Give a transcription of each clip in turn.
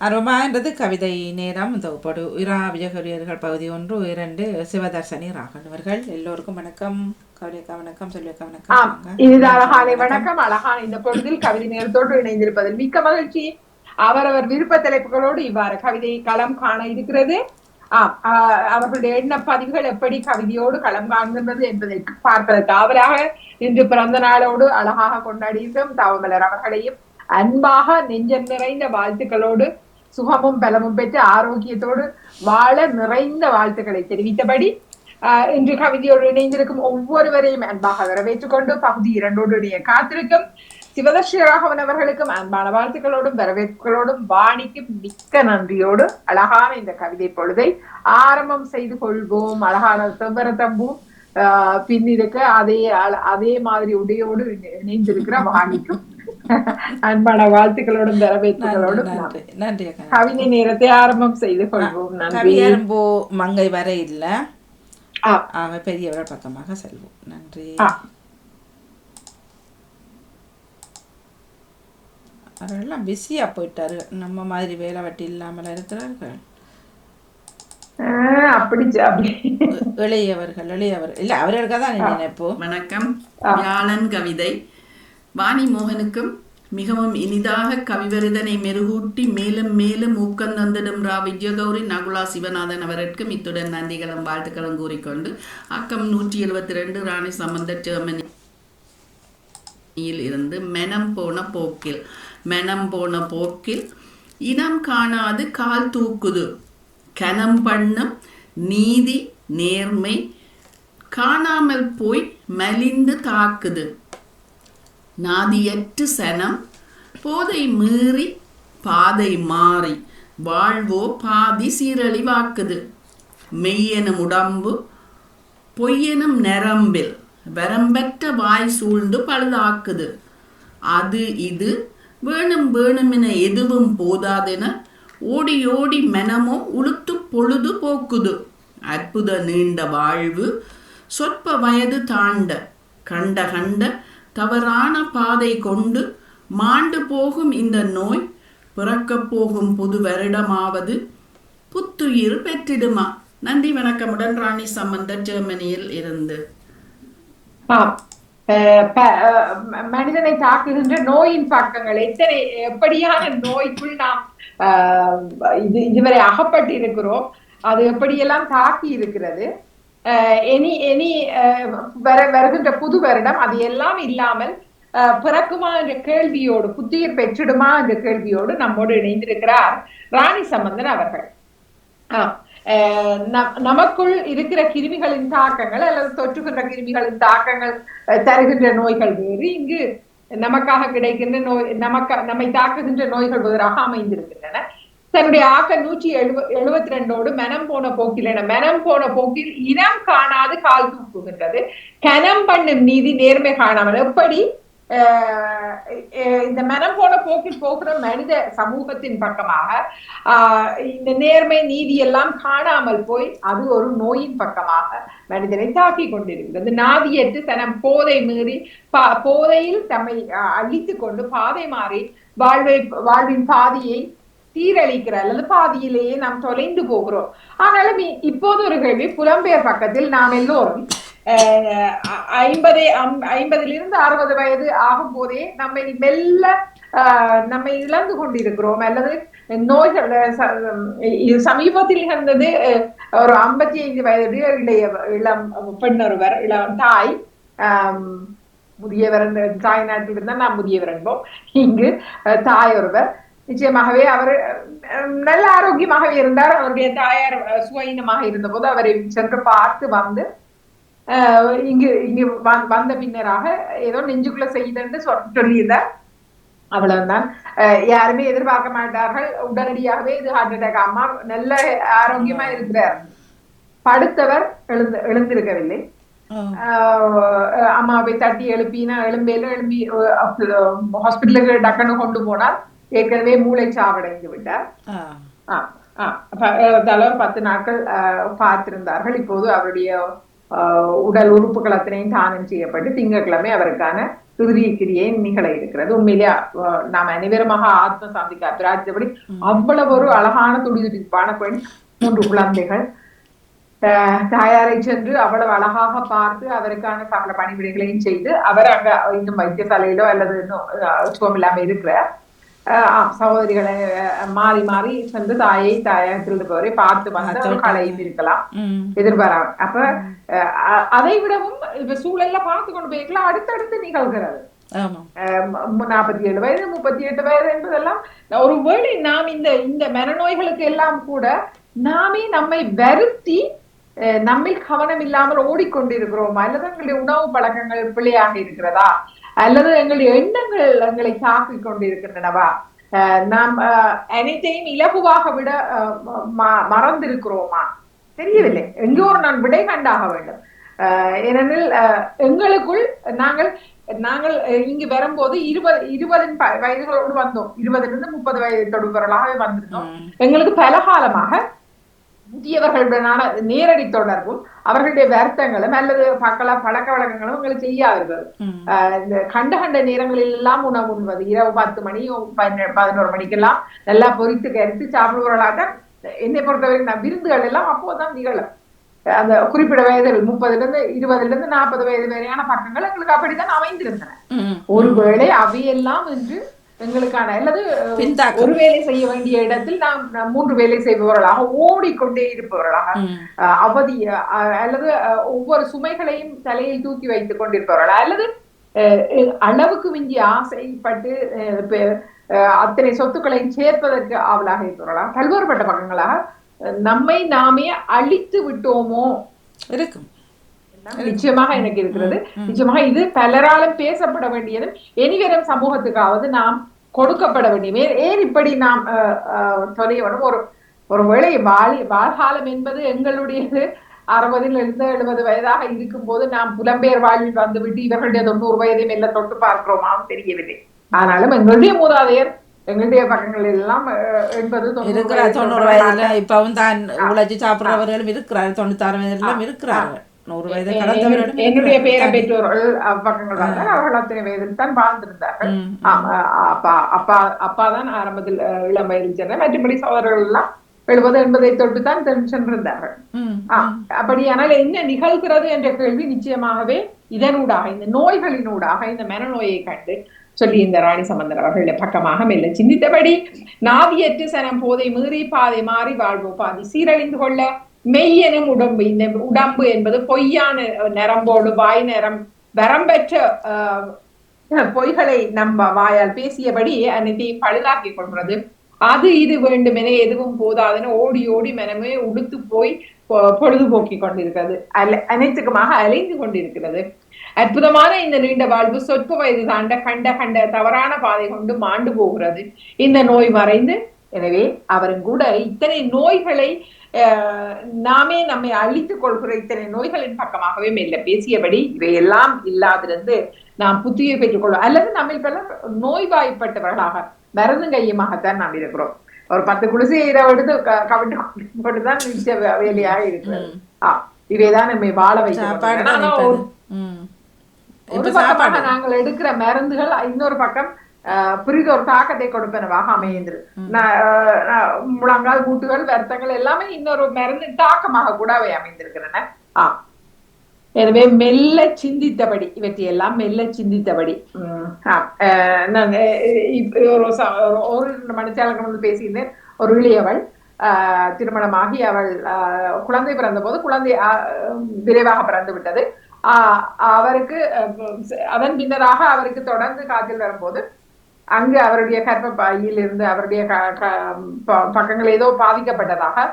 அருமான்றது கவிதை நேரம் தொகுப்படு இரா விஜயகரியர்கள் பகுதி 1 2 சிவதர்சனி ராகவர்கள். எல்லோருக்கும் வணக்கம். கவிதைக்கா வணக்கம், சொல்லியக்கா வணக்கம். இது அழகான வணக்கம். அழகான இந்த பொழுதில் கவிதை நேரத்தோடு இணைந்திருப்பதில் மிக்க மகிழ்ச்சி. அவரவர் விருப்ப தலைப்புகளோடு இவ்வாறு கவிதை களம் காண இருக்கிறது. அவர்களுடைய எண்ண பதிவுகள் எப்படி கவிதையோடு களம் காண்கின்றது என்பதை பார்ப்பதற்கு ஆவலாக இன்று பிறந்த நாளோடு அழகாக கொண்டாடியிருக்கும் தவமலர் அவர்களையும் அன்பாக நெஞ்சம் நிறைந்த வாழ்த்துக்களோடு சுகமும் பலமும் பெற்று ஆரோக்கியத்தோடு வாழ நிறைந்த வாழ்த்துக்களை தெரிவித்தபடி இன்று கவிதையோடு இணைந்திருக்கும் ஒவ்வொருவரையும் அன்பாக வரவேற்றுக் கொண்டு பகுதி 2 இணைய காத்திருக்கும் சிவதர்ஷி ராகவன் அவர்களுக்கும் அன்பான வாழ்த்துக்களோடும் வரவேற்புகளோடும் வாணிக்கும் மிக்க நன்றியோடு அழகான இந்த கவிதை பொழுதை ஆரம்பம் செய்து கொள்வோம். அழகான செவ்வரத்தம்பூ பின்னிருக்க அதே மாதிரி உடையோடு இணைந்திருக்கிற வாணிக்கும் அன்பான வாழ்த்துக்களோடும் வரவேற்புகளோடும் நன்றி. கவிதை நேரத்தை ஆரம்பம் செய்து கொள்வோம். நன்றி. மங்கை வர இல்ல, பெரியவர்கள் பக்கமாக செல்வோம். நன்றி. அவர்களெல்லாம் பிஸியா போயிட்டாரு, நம்ம மாதிரி வேலை வட்டி இல்லாமல் இருக்கிறார்கள். இளையவர்கள் இல்ல, அவர்களுக்காக தான் நினைப்போ. வணக்கம். வியாழன் கவிதை. வாணி மோகனுக்கும் மிகவும் இனிதாக கவிவரிதனை மெருகூட்டி மேலும் மேலும் ஊக்கம் தந்திடும் ரா விஜயகௌரி நகுலா சிவநாதன் அவருக்கும் இத்துடன் நன்றிகளும் வாழ்த்துக்களும் கூறிக்கொண்டு அக்கம் 172 ராணி சம்பந்தர் ஜெர்மனியில் இருந்து மெனம் போன போக்கில் இனம் காணாது கால் தூக்குது கனம் பண்ணும் நீதி நேர்மை காணாமல் போய் மலிந்து தாக்குது நாதியற்று சனம் போதை மீறி பாதை மாறி வாழ்வோ பாதி சீரழிவாக்குது மெய்யெனும் உடம்பு பொய்யெனும் நரம்பில் வரம்பற்ற வாய் சூழ்ந்து பழுதாக்குது அது இது வேணுமென எதுவும் போதாதென ஓடி ஓடி மெனமோ உளுத்து பொழுது போக்குது அற்புத நீண்ட வாழ்வு சொற்ப வயது தாண்ட கண்ட தவறான பாதை கொண்டு மாண்டு போகும் இந்த நோய் பிறக்கப் போகும் புது வருடமாவது புத்துயிர் பெற்றிடுமா. நன்றி வணக்கமுடன் ராணி சம்பந்தர் ஜெர்மனியில் இருந்து. மனிதனை தாக்குகின்ற நோயின் பக்கங்கள் எப்படியான நோய்க்குள் நாம் இதுவரை அகப்பட்டு இருக்கிறோம், அது எப்படியெல்லாம் தாக்கி இருக்கிறது, வருகின்ற புது வருடம் அது எல்லாம் இல்லாமல் பிறக்குமா என்ற கேள்வியோடு புத்துயிர் பெற்றிடுமா என்ற கேள்வியோடு நம்மோடு இணைந்திருக்கிறார் ராணி சம்பந்தன் அவர்கள். நமக்குள் இருக்கிற கிருமிகளின் தாக்கங்கள் அல்லது தொற்றுகின்ற கிருமிகளின் தாக்கங்கள் தருகின்ற நோய்கள் வேறு, இங்கு நமக்காக கிடைக்கின்ற நோய் நம்மை தாக்குகின்ற நோய்கள் வேறாக அமைந்திருக்கின்றன. தன்னுடைய ஆக்க 172 மெனம் போன போக்கில் இனம் காணாது கால் தூக்குகின்றது கனம் பண்ணும் நீதி நேர்மை காணாமல். எப்படி இந்த மனம் போன போக்கில் போகிற மனித சமூகத்தின் பக்கமாக இந்த நேர்மை நீதி எல்லாம் காணாமல் போய் அது ஒரு நோயின் பக்கமாக மனிதனை தாக்கி கொண்டிருக்கிறது. நாதியற்று தனம் போதை மீறி போதையில் தம்மை அழித்து கொண்டு பாதை மாறி வாழ்வின் பாதியை சீரழிக்கிற அல்லது பாதியிலேயே நாம் தொலைந்து போகிறோம். ஆனாலும் இப்போது ஒரு கேள்வி, புலம்பெயர் பக்கத்தில் நாம் எல்லோரும் 50 வயது ஆகும் போதே நம்மை இழந்து கொண்டிருக்கிறோம் அல்லது நோய்கள். சமீபத்தில் இருந்தது ஒரு 55 வயது இளம் பெண் ஒருவர், இளம் தாய், முதியவர், தாய் நாட்டில் இருந்தால் நாம் முதியவர் என்போம், இங்கு தாய் ஒருவர். நிச்சயமாகவே அவர் நல்ல ஆரோக்கியமாகவே இருந்தார். அவருடைய தாயார் சுயினமாக இருந்த போது அவரை சென்று பார்த்து வந்து இங்கு வந்த பின்னராக ஏதோ நெஞ்சுக்குள்ள செய்யுதுன்னு சொல்லியிருந்தார். அவ்வளவுதான். யாருமே எதிர்பார்க்க மாட்டார்கள் உடனடியாகவே இது ஹார்ட் அட்டாக். அம்மா நல்ல ஆரோக்கியமா இருக்கிறார், படுத்தவர் எழுந்திருக்கவில்லை. அம்மாவை தட்டி எழுப்பி ஹாஸ்பிட்டலுக்கு டக்குன்னு கொண்டு போனார். ஏற்கனவே மூளை சாவடைந்து விட்டார். 10 நாட்கள் பார்த்திருந்தார்கள். இப்போது அவருடைய உடல் உறுப்புகள் அத்தனையும் தானம் செய்யப்பட்டு திங்கட்கிழமை அவருக்கான இறுதி கிரியை நிகழ இருக்கிறது. உண்மையிலே நாம் அனைவருமாக ஆத்ம சாந்திக்கு அபிராஜபடி அவ்வளவு ஒரு அழகான துடிதுடிப்பான பெண், 3 குழந்தைகள், தாயாரை சென்று அவ்வளவு அழகாக பார்த்து அவருக்கான சகல பணிவிடைகளையும் செய்து அவர் அங்க இன்னும் வைத்தியசாலையிலோ அல்லது இன்னும் சுகம் இல்லாம இருக்கிற சகோதரிகளை மாறி மாறி சென்று தாயகத்திலிருந்து போவரை பார்த்து வந்து கலையும் இருக்கலாம் எதிர்பாராம. அப்ப அதை விடவும் இப்ப சூழல்ல பார்த்து கொண்டு போய்க்கலாம் அடுத்தடுத்து நிகழ்கிறது. 47 வயது 38 வயது என்பதெல்லாம் ஒருவேளை நாம் இந்த மனநோய்களுக்கு எல்லாம் கூட நாமே நம்மை வருத்தி நம்மில் கவனம் இல்லாமல் ஓடிக்கொண்டிருக்கிறோமா, அல்லது எங்களுடைய உணவு பழக்கங்கள் பிழையாக இருக்கிறதா, அல்லது எங்களுடைய எண்ணங்கள் எங்களை தாக்கிக் கொண்டிருக்கின்றனவா, நாம் அனைத்தையும் இலகுவாக விட மறந்திருக்கிறோமா தெரியவில்லை. எங்கோ ஒரு நான் விடை கண்டாக வேண்டும். ஏனெனில் எங்களுக்குள் நாங்கள் இங்கு வரும்போது 20 வயதுகளோடு வந்தோம். 20 30 வயது தொடுபவர்களாகவே வந்திருந்தோம். எங்களுக்கு பல காலமாக முதியவர்களுடனான நேரடி தொடர்பும் அவர்களுடைய வருத்தங்களும் அல்லது பழக்க வழக்கங்களும் எங்களுக்கு செய்யாதீர்கள். இந்த கண்ட நேரங்களில் எல்லாம் உணவு உண்பது, இரவு 10 மணி 11 மணிக்கெல்லாம் நல்லா பொறித்து கருத்து சாப்பிடுவர்களாக என்னை பொறுத்தவரை விருந்துகள் எல்லாம் அப்போதான் நிகழும். அந்த குறிப்பிட்ட வயதில் 30 20 40 வயது வரையான பக்கங்கள் எங்களுக்கு அப்படித்தான் அமைந்திருந்தன. ஒருவேளை அவையெல்லாம் என்று எங்களுக்கான அல்லது ஒரு வேலை செய்ய வேண்டிய இடத்தில் நாம் 3 வேலை செய்பவர்களாக ஓடிக்கொண்டே இருப்பவர்களாக அவதி அல்லது ஒவ்வொரு சுமைகளையும் தலையில் தூக்கி வைத்துக் கொண்டிருப்பவர்களா, அல்லது அளவுக்கு மிஞ்சி ஆசைப்பட்டு அத்தனை சொத்துக்களையும் சேர்ப்பதற்கு ஆவலாக இருப்பவர்களா, பல்வேறுபட்ட பக்கங்களாக நம்மை நாமே அழித்து விட்டோமோ இருக்கும். நிச்சயமாக எனக்கு இருக்கிறது. நிச்சயமாக இது பலராலும் பேசப்பட வேண்டியதும் இனிவரும் சமூகத்துக்காவது நாம் கொடுக்கப்பட வேண்டிய. ஏன் இப்படி நாம் தொலைவனும் ஒரு வேளை வாழ்காலம் என்பது எங்களுடையது 60 70 வயதாக இருக்கும் போது நாம் புலம்பெயர் வாழ்வில் வந்துவிட்டு இவர்களுடைய 90 வயதை மெல்ல தொட்டு பார்க்கிறோமாம் தெரியவில்லை. ஆனாலும் எங்களுடைய மூதாதையர் எங்களுடைய பக்கங்களில் எல்லாம் 90 வயதுல இப்பவும் தான் உழைச்சி சாப்பிடுறவர்களும் இருக்கிறார்கள். 96 வயதுல இருக்கிறார்கள். 100 வயது கடந்தவர்களும் என்னுடைய பேர பெற்றோர்கள் பக்கங்கள் வந்தால் அவர்கள் அத்தனை வயதில் தான் வாழ்ந்திருந்தார்கள். அப்பா தான் ஆரம்பத்தில் இளம் வயதில் சென்ற, மற்றபடி சகோதரர்கள் எல்லாம் 70 80 தொட்டுத்தான் சென்றிருந்தார்கள். அப்படியானால் என்ன நிகழ்கிறது என்ற கேள்வி நிச்சயமாகவே இதனூடாக, இந்த நோய்களினூடாக, இந்த மனநோயை கண்டு சொல்லி இந்த ராணி சம்பந்தர் அவர்களுடைய பக்கமாக மெல்ல சிந்தித்தபடி, நாவியற்று சனம் போதை மீறி பாதை மாறி வாழ்வோ பாதி சீரழிந்து கொள்ள மெய்யெனும் உடம்பு. இந்த உடம்பு என்பது பொய்யான நரம்போடு வாய் நரம் வரம்பெற்ற பொய்களை நம்ம வாயால் பேசியபடி அனைத்தையும் பழுதாக்கி கொள்றது. அது இது வேண்டுமென எதுவும் போதாதுன்னு ஓடி ஓடி மனமே உடுத்து போய் பொழுதுபோக்கி கொண்டிருக்கிறது, அனைத்துக்குமாக அலைந்து கொண்டிருக்கிறது. அற்புதமான இந்த நீண்ட வாழ்வு சொற்ப வயது தாண்ட கண்ட தவறான பாதை கொண்டு மாண்டு போகிறது. இந்த நோய் மறைந்து, எனவே அவரும் கூட இத்தனை நோய்களை நாமே நம்மை அழித்துக் கொள்கிற இத்தனை நோய்களின் பக்கமாகவே மெல்ல பேசியபடி இவையெல்லாம் இல்லாதிருந்து நாம் புத்துயிர் பெற்றுக் கொள்வோம். அல்லது நம்ம பல நோய்வாய்ப்பட்டவர்களாக மருந்தும் கையுமாகத்தான் நாம் இருக்கிறோம். ஒரு 10 குளிசையை எடுத்து கவிட்டு போட்டுதான் நிச்சய வேலையாக இருக்கிறது. இவைதான் நம்மை வாழ வைக்க. ஒரு பக்கமாக நாங்கள் எடுக்கிற மருந்துகள் இன்னொரு பக்கம் புரித ஒரு தாக்கத்தை கொடுப்பனவாக அமைந்திரு. முழங்கால் மூட்டுகள் வருத்தங்கள் எல்லாமே இன்னொரு மருந்து தாக்கமாக கூட அவை அமைந்திருக்கிறன. எனவே மெல்ல சிந்தித்தபடி, இவற்றையெல்லாம் மெல்ல சிந்தித்தபடி ஒரு 2 மணிச்சாலங்கள் வந்து பேசியிருந்தேன். ஒரு இளையவள் திருமணமாகி அவள் குழந்தை பிறந்த போது குழந்தை விரைவாக பிறந்து விட்டது. அவருக்கு அதன் பின்னராக அவருக்கு தொடர்ந்து காய்ச்சல் வரும்போது அங்கு அவருடைய கர்ப்பப்பையில் இருந்து அவருடைய பக்கங்கள் ஏதோ பாதிக்கப்பட்டதாக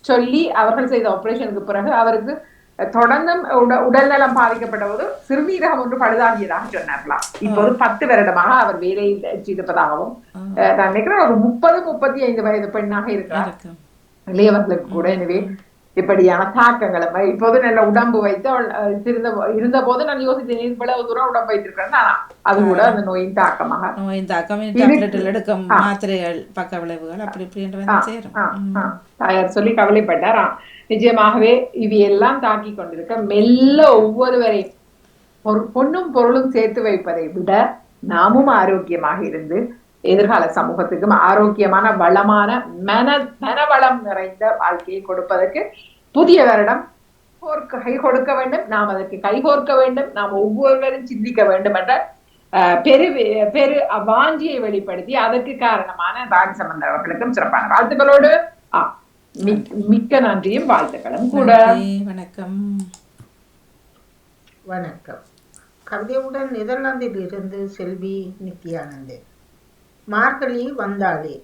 சொல்லி அவர்கள் செய்த ஆபரேஷனுக்கு பிறகு அவருக்கு தொடர்ந்து உடல்நலம் பாதிக்கப்பட்ட போது சிறுநீரகம் ஒன்று பழுதாகியதாக சொன்னார்களாம். இப்போது 10 வருடமாக அவர் வேலையில் செய்திருப்பதாகவும் நான் நினைக்கிறேன். ஒரு 30-35 வயது பெண்ணாக இருக்கிறார் இளையவர்களுக்கு கூட. எனவே இப்படியான தாக்கங்களை இப்போது நல்ல உடம்பு வைத்து இருந்த போது நான் யோசித்தேன், இவ்வளவு தூரம் உடம்பு வைத்திருக்கிறேன். அது கூட அந்த நோயின் தாக்கமாக, நோயின் தாக்கம், எடுக்கும் மாத்திரைகள் பக்க விளைவுகள் அப்படி இப்படி தாயார் சொல்லி கவலைப்பட்டாராம். நிச்சயமாகவே இவையெல்லாம் தாக்கி கொண்டிருக்க மெல்ல ஒவ்வொருவரையும் பொன்னும் பொருளும் சேர்த்து வைப்பதை விட நாமும் ஆரோக்கியமாக இருந்து எதிர்கால சமூகத்துக்கும் ஆரோக்கியமான வளமான மனவளம் நிறைந்த வாழ்க்கையை கொடுப்பதற்கு புதிய வருடம் கை கொடுக்க வேண்டும். நாம் அதற்கு கைகோர்க்க வேண்டும். நாம் ஒவ்வொருவரும் சிந்திக்க வேண்டும் என்ற பெரு பெரு வாஞ்சியை வெளிப்படுத்தி அதற்கு காரணமான ராஜசம்பந்தர் அவர்களுக்கும் சிறப்பான வாழ்த்துக்களோடு மிக்க நன்றியும் வாழ்த்துக்களும் கூட. வணக்கம். வணக்கம். கவிதையுடன் நெதர்லாந்தில் இருந்து செல்வி நித்யானந்தன். மார்கழி வந்தாளே,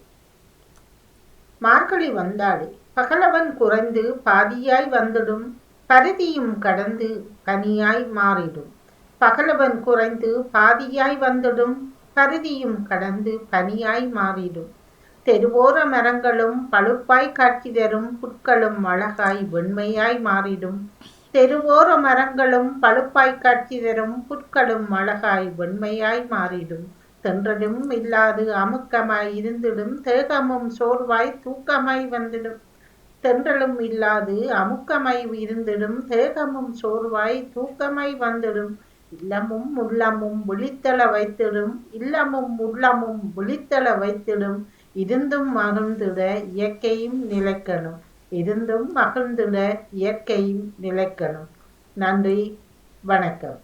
மார்கழி வந்தாளே, பகலவன் குறைந்து பாதியாய் வந்துடும், பருதியும் கடந்து பனியாய் மாறிடும். பகலவன் குறைந்து பாதியாய் வந்துடும், பருதியும் கடந்து பனியாய் மாறிடும். தெருவோர மரங்களும் பழுப்பாய் காட்சி தரும், புட்களும் அழகாய் வெண்மையாய் மாறிடும். தெருவோர மரங்களும் பழுப்பாய் காட்சி தரும், புட்களும் அழகாய் வெண்மையாய் மாறிடும். தென்றலும் இல்லாது அமுக்கமாய் இருந்திடும், தேகமும் சோர்வாய் தூக்கமாய் வந்துடும். தென்றலும் இல்லாது அமுக்கமாய் இருந்திடும், தேகமும் சோர்வாய் தூக்கமாய் வந்துடும். இல்லமும் உள்ளமும் விழித்தள வைத்திடும், இல்லமும் உள்ளமும் விழித்தள வைத்திடும். இருந்தும் மகிழ்ந்திட இயற்கையும் நிலைக்கணும், இருந்தும் மகிழ்ந்திட இயற்கையும் நிலைக்கணும். நன்றி, வணக்கம்.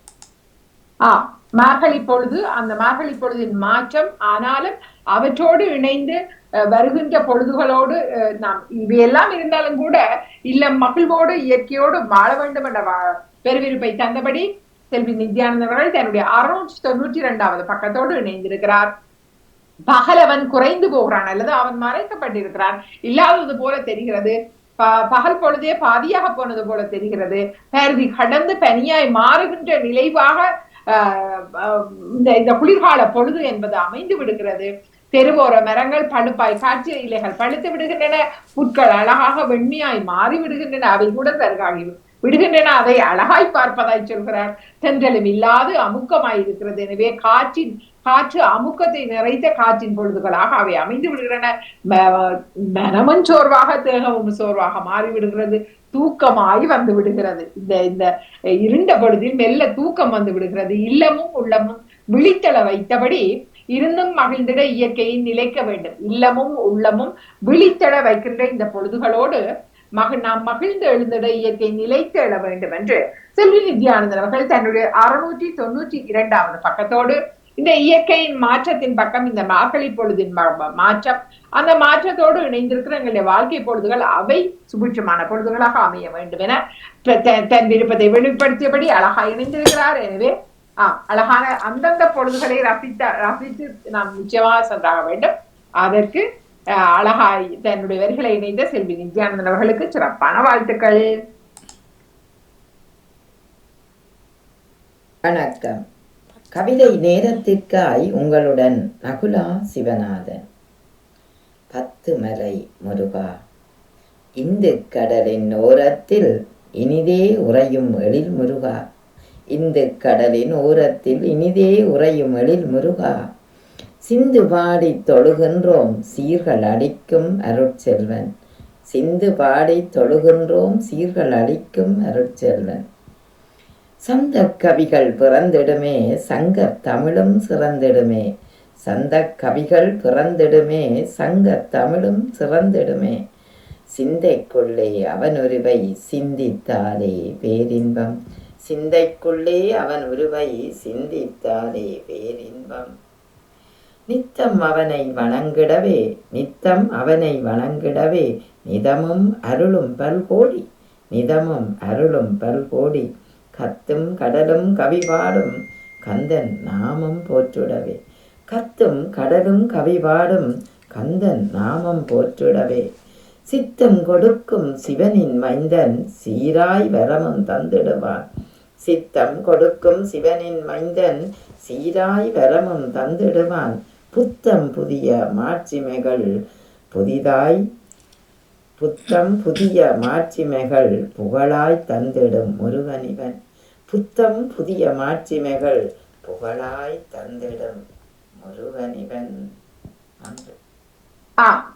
மார்கழி பொழுது, அந்த மார்கழி பொழுதின் மாற்றம், ஆனாலும் அவற்றோடு இணைந்து வருகின்ற பொழுதுகளோடு நாம் இவையெல்லாம் இருந்தாலும் கூட இல்லம் மகிழ்வோடு இயற்கையோடு வாழ வேண்டும் என்ற பெருவிருப்பை தந்தபடி செல்வி நித்யானந்தன் அவர்கள் தன்னுடைய 692வது பக்கத்தோடு இணைந்திருக்கிறார். பகலவன் குறைந்து போகிறான் அல்லது அவன் மறைக்கப்பட்டிருக்கிறான், இல்லாதது போல தெரிகிறது. பகல் பொழுதே பாதியாக போனது போல தெரிகிறது. பருதி கடந்து பனியாய் மாறுகின்ற நிலைவாக இந்த குளிர்கால பொழுது என்பது அமைந்து விடுகிறது. தெருவோர மரங்கள் பழுப்பாய் காட்சி இலைகள் பழுத்து விடுகின்றன, புட்கள் அழகாக வெண்மையாய் மாறி விடுகின்றன, அவை கூட தருகாகி விடுகின்றன, அதை அழகாய் பார்ப்பதாய் சொல்கிறார். தென்றலும் இல்லாது அமுக்கமாய் இருக்கிறது. எனவே காற்று அமுக்கத்தை நிறைத்த காற்றின் பொழுதுகளாக அவை அமைந்து விடுகின்றன. மனமும் சோர்வாக தேகமும் சோர்வாக மாறிவிடுகிறது, தூக்கமாய் வந்து விடுகிறது. இந்த இருண்ட பொழுதில் மெல்ல தூக்கம் வந்து விடுகிறது. இல்லமும் உள்ளமும் விழித்தள வைத்தபடி இருந்தும் மகிழ்ந்திட இயற்கையை நிலைக்க வேண்டும். இல்லமும் உள்ளமும் விழித்தள வைக்கின்ற இந்த பொழுதுகளோடு நாம் மகிழ்ந்து எழுந்திட இயற்கை நிலைத்து எழ வேண்டும் என்று செல்வி நித்யானந்தன் அவர்கள் தன்னுடைய 692வது பக்கத்தோடு இந்த இயற்கையின் மாற்றத்தின் பக்கம், இந்த மார்கழி பொழுதின் மாற்றம், அந்த மாற்றத்தோடு இணைந்திருக்கிற எங்களுடைய வாழ்க்கை பொழுதுகள் அவை சுபிட்சமான பொழுதுகளாக அமைய வேண்டும் என தன் விருப்பத்தை வெளிப்படுத்தியபடி அழகா இணைந்திருக்கிறார். எனவே அழகான அந்தந்த பொழுதுகளை ரசித்து நாம் நிச்சயமாக சென்றாக வேண்டும். அதற்கு அழகாய் தன்னுடைய வரிகளை இணைந்த செல்வி நித்யானந்தன் அவர்களுக்கு சிறப்பான வாழ்த்துக்கள். வணக்கம். கவிதை நேரத்திற்காய் உங்களுடன் நகுலா சிவநாதன். 10 மலை முருகா, இந்து கடலின் ஓரத்தில் இனிதே உறையும் எழில் முருகா, இந்து கடலின் ஓரத்தில் இனிதே உறையும் எழில் முருகா, சிந்து பாடி தொழுகின்றோம் சீர்கள் அளிக்கும் அருட்செல்வன், சிந்து பாடி தொழுகின்றோம் சீர்கள் அளிக்கும் அருட்செல்வன். சந்த கவிகள் பிறந்திடுமே சங்க தமிழும் சிறந்திடுமே, சந்த கவிகள் பிறந்திடுமே சங்க தமிழும் சிறந்திடுமே, சிந்தைக்குள்ளே அவன் ஒருவை சிந்தித்தாலே பேரின்பம், சிந்தைக்குள்ளே அவன் ஒருவை சிந்தித்தாலே பேரின்பம். நித்தம் அவனை வணங்கிடவே, நித்தம் அவனை வணங்கிடவே, நிதமும் அருளும் பல்கோடி, நிதமும் அருளும் பல்கோடி, கத்தும் கடலும் கவிபாடும் கந்தன் நாமம் போற்றுடவே, கத்தும் கடலும் கவிபாடும் கந்தன் நாமம் போற்றுடவே, சித்தம் கொடுக்கும் சிவனின் மைந்தன் சீராய் வரமும் தந்திடுவான், சித்தம் கொடுக்கும் சிவனின் மைந்தன் சீராய் வரமும் தந்திடுவான், புத்தம் புதிய மாட்சிமைகள் புதிதாய், புத்தம் புதிய மாட்சிமைகள் புகழாய் தந்திடும் முருகனிவன், புத்தம் புதிய மாட்சிமைகள் புகழாய் தந்திடும் முருகனிவன்.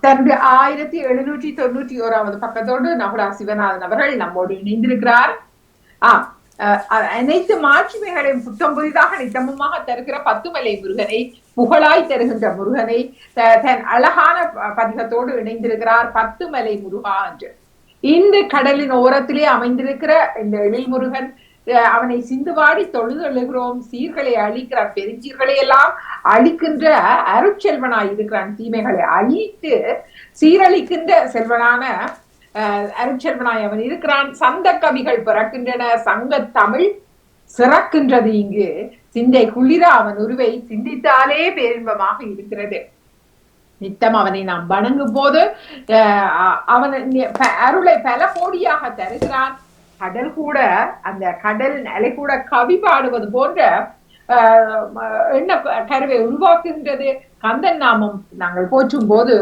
தன்னுடைய 1791வது பக்கத்தோடு நகுலா சிவநாதன் அவர்கள் நம்மோடு இணைந்திருக்கிறார். அனைத்து மாட்சிமைகளையும் புத்தம் புதிதாக நித்தமுமாக தருகிற பத்துமலை முருகனை, புகழாய் தருகின்ற முருகனை தன் அழகான பதிகத்தோடு இணைந்திருக்கிறார் பத்துமலை முருகா என்று. இந்த கடலின் ஓரத்திலே அமைந்திருக்கிற இந்த எழில் முருகன், அவனை சிந்துவாடி தொழுது எழுகிறோம், சீர்களை அழிக்கிறான், பெருஞ்சீர்களை எல்லாம் அழிக்கின்ற அருட்செல்வனாய் இருக்கிறான், தீமைகளை அழித்து சீரழிக்கின்ற செல்வனான அருட்செல்வனாய் அவன் இருக்கிறான். சந்த கவிகள் பிறக்கின்றன, சங்க தமிழ் சிறக்கின்றது. இங்கு சிந்தை குளிர அவன் உருவை சிந்தித்தாலே பேரின்பமாக இருக்கிறது. நித்தம் அவனை நாம் வணங்கும் போது அவன் அருளை பல கோடியாக தருகிறான். கடல் கூட, அந்த கடல் அலை கூட கவி பாடுவது போன்ற எண்ண கருவை உருவாக்குகின்றது. கந்தன் நாமம் நாங்கள் போற்றும் போது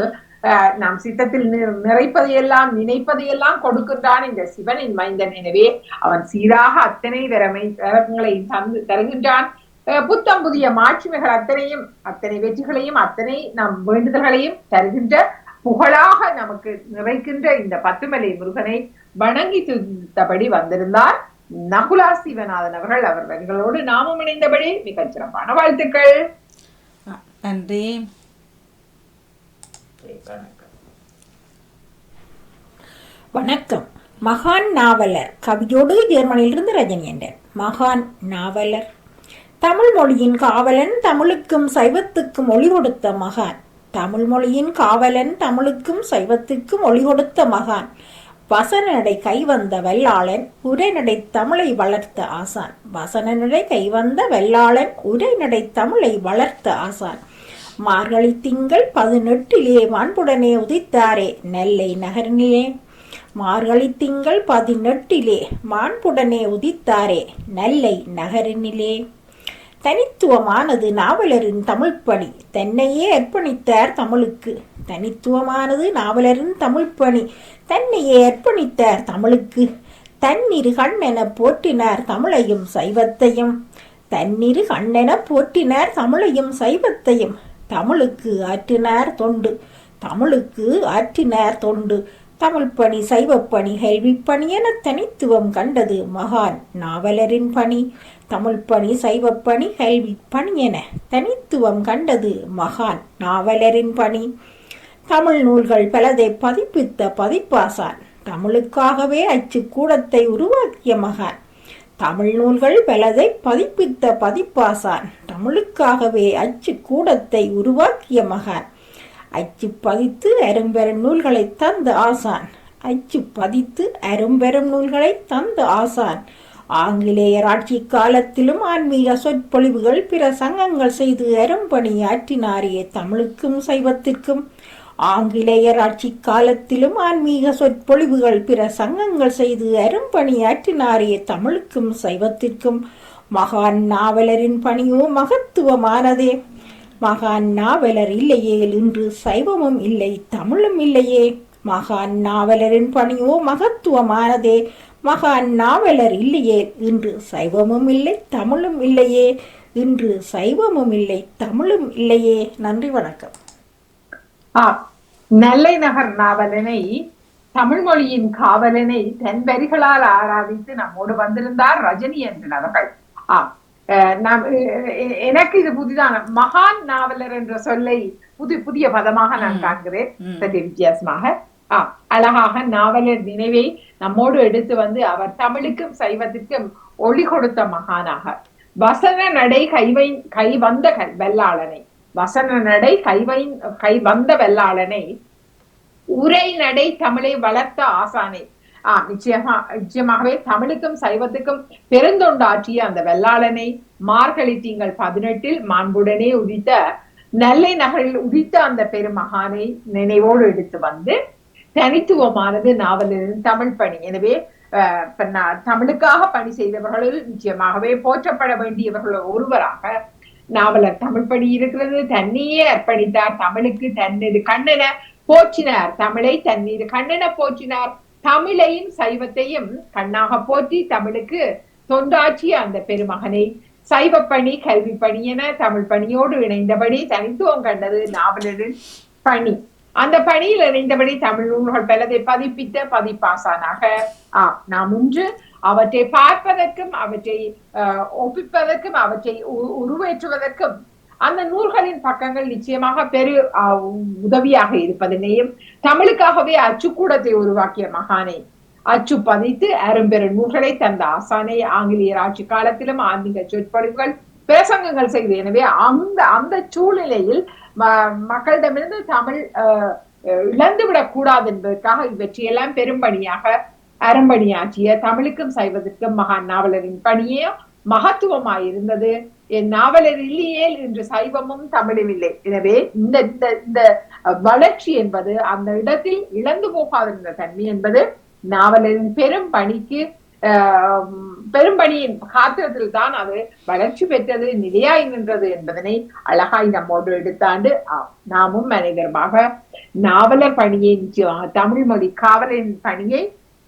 நாம் சித்தத்தில் நிறைப்பதையெல்லாம் நினைப்பதையெல்லாம் கொடுக்கின்றான் இந்த சிவனின் மைந்தன். எனவே அவன் சீராக அத்தனை வரங்களை தருகின்றான். புத்தம் புதிய மாட்சிமைகள் அத்தனையும், அத்தனை வெற்றிகளையும், அத்தனை நம் வேண்டுதல்களையும் தருகின்ற புகழாக நமக்கு நிறைக்கின்ற இந்த பத்துமலை முருகனை வணங்கி துதித்தபடி வந்திருந்தார் நகுலா சிவநாதன் அவர்கள். அவர்களோடு நாமும் இணைந்தபடி மிகச் சிறப்பான வாழ்த்துக்கள். நன்றி. வணக்கம். மகான் நாவலர் கவியோடு ஜெர்மனியிலிருந்து ரஜினி என்றார். மகான் நாவலர், தமிழ் மொழியின் காவலன், தமிழுக்கும் சைவத்துக்கும் ஒளி கொடுத்த மகான். தமிழ் மொழியின் காவலன், தமிழுக்கும் சைவத்துக்கும் ஒளி கொடுத்த மகான். வசன நடை கைவந்த வெள்ளாளன், உரைநடை தமிழை வளர்த்த ஆசான். வசன நடை கைவந்த வெள்ளாளன், உரைநடை தமிழை வளர்த்த ஆசான். மார்கழி திங்கள் 18 மாண்புடனே உதித்தாரே நெல்லை நகரினிலே. மார்கழி திங்கள் 18 மாண்புடனே உதித்தாரே நெல்லை நகரினிலே. தனித்துவமானது நாவலரின் தமிழ்ப்பணி, தன்னையே அர்ப்பணித்தார் தமிழுக்கு. தனித்துவமானது நாவலரின் தமிழ்ப்பணி, தன்னையே அர்ப்பணித்தார் தமிழுக்கு. தன்னிரு கண்ணென போற்றினார் தமிழையும் சைவத்தையும். தன்னிரு கண்ணென போற்றினார் தமிழையும் சைவத்தையும். தமிழுக்கு ஆற்றினார் தொண்டு, தமிழுக்கு ஆற்றினார் தொண்டு. தமிழ் பணி, சைவப்பணி, கேள்விப்பணி என தனித்துவம் கண்டது மகான் நாவலரின் பணி. தமிழ் பணி, சைவப்பணி, கேள்விப்பணி என தனித்துவம் கண்டது மகான் நாவலரின் பணி. தமிழ் நூல்கள் பலதை பதிப்பித்த பதிப்பாசான், தமிழுக்காகவே அச்சுக்கூடத்தை உருவாக்கிய மகான். தமிழ் நூல்கள் பலதை பதிப்பித்த பதிப்பாசான், தமிழுக்காகவே அச்சு கூடத்தை உருவாக்கிய மகான். அச்சு பதித்து அரும்பெரும் நூல்களை தந்த ஆசான், அச்சு பதித்து அரும்பெரும் நூல்களை தந்த ஆசான். ஆங்கிலேயர் ஆட்சி காலத்திலும் ஆன்மீக சொற்பொழிவுகள் பிற சங்கங்கள் செய்து அரும்பணி ஆற்றினாரே தமிழுக்கும் சைவத்திற்கும். ஆங்கிலேயர் ஆட்சி காலத்திலும் ஆன்மீக சொற்பொழிவுகள் பிற சங்கங்கள் செய்து அரும்பணி ஆற்றினாரே தமிழுக்கும் சைவத்திற்கும். மகான் நாவலரின் பணியோ மகத்துவமானதே. மகான் நாவலர் இல்லையே இன்று சைவமும் இல்லை தமிழும் இல்லையே. மகான் நாவலரின் பணியோ மகத்துவமானதே. மகான் நாவலர் இல்லையே இன்று சைவமும் இல்லை தமிழும் இல்லையே. இன்று சைவமும் இல்லை தமிழும் இல்லையே. நன்றி, வணக்கம். நெல்லை நகர் நாவலனை, தமிழ் மொழியின் காவலனை தன் வரிகளால் ஆராதித்து நம்மோடு வந்திருந்தார் ரஜினி என்றன் அவர்கள். எனக்கு இது புதிதான மகான் நாவலர் என்ற சொல்லை புதிய பதமாக நான் காண்கிறேன். சற்று வித்தியாசமாக அழகாக நாவலர் நினைவை நம்மோடு எடுத்து வந்து அவர் தமிழுக்கும் சைவத்திற்கும் ஒளி கொடுத்த மகானாக, வசன நடை கை வந்த வெள்ளாளனை, வசன நடை கை வந்த வெள்ளாளனை, உரை நடை தமிழை வளர்த்த ஆசானை. நிச்சயமாகவே தமிழுக்கும் சைவத்துக்கும் பெருந்தொண்டாற்றிய அந்த வெள்ளாளனை மார்கழி திங்கள் 18 மாண்புடனே உதித்த நெல்லை நகரில் உதித்த அந்த பெருமகானை நினைவோடு எடுத்து வந்து தனித்துவமானது நாவலரின் தமிழ் பணி. எனவே தமிழுக்காக பணி செய்தவர்களில் நிச்சயமாகவே போற்றப்பட வேண்டியவர்கள் ஒருவராக நாவலர் தமிழ் பணி இருக்கிறது. தன்னையே அர்ப்பணித்தார் தமிழுக்கு, தன்னிரு கண்ணென போற்றினார் தமிழை, தன்னிரு கண்ணென போற்றினார் தமிழையும் சைவத்தையும் கண்ணாக போற்றி தமிழுக்கு தொண்டாற்றிய அந்த பெருமகனை சைவப்பணி, கல்வி பணி என தமிழ் பணியோடு இணைந்தபடி தனித்துவம் கண்டது நாவலரின் பணி. அந்த பணியில் இணைந்தபடி தமிழ் நூல்கள் பலதை பதிப்பித்த பதிப்பாசானாக நாம் இன்று அவற்றை பார்ப்பதற்கும் அவற்றை ஒப்பிப்பதற்கும் அவற்றை உருவேற்றுவதற்கும் அந்த நூல்களின் பக்கங்கள் நிச்சயமாக உதவியாக இருப்பதனையும் தமிழுக்காகவே அச்சுக்கூடத்தை உருவாக்கிய மகானை அச்சு பதித்து அரும்பெரு நூல்களை தந்த ஆசானை ஆங்கிலேயர் ஆட்சி காலத்திலும் ஆன்மீக சொற்பொழிவுகள் பிரசங்கங்கள் செய்து. எனவே அந்த சூழ்நிலையில் மக்களிடமிருந்து தமிழ் இழந்துவிடக் கூடாது என்பதற்காக இவற்றையெல்லாம் பெரும்பணியாக அறம்பணியாற்றிய தமிழுக்கும் சைவதற்கும் மகான் நாவலரின் பணியே மகத்துவமாயிருந்தது. என் நாவலர் இல்லையே இன்று சைவமும் தமிழும் இல்லை. எனவே இந்த வளர்ச்சி என்பது அந்த இடத்தில் இழந்து போகாதிருந்த தன்மை என்பது நாவலரின் பெரும்பணியின் காத்திரத்தில் தான் அது வளர்ச்சி பெற்றது, நிலையாய் நின்றது என்பதனை அழகாய் நம்மோடு எடுத்தாண்டு நாமும் மனிதர்மாக நாவலர் பணியை நிச்சயமாக தமிழ் மொழி காவலரின் பணியை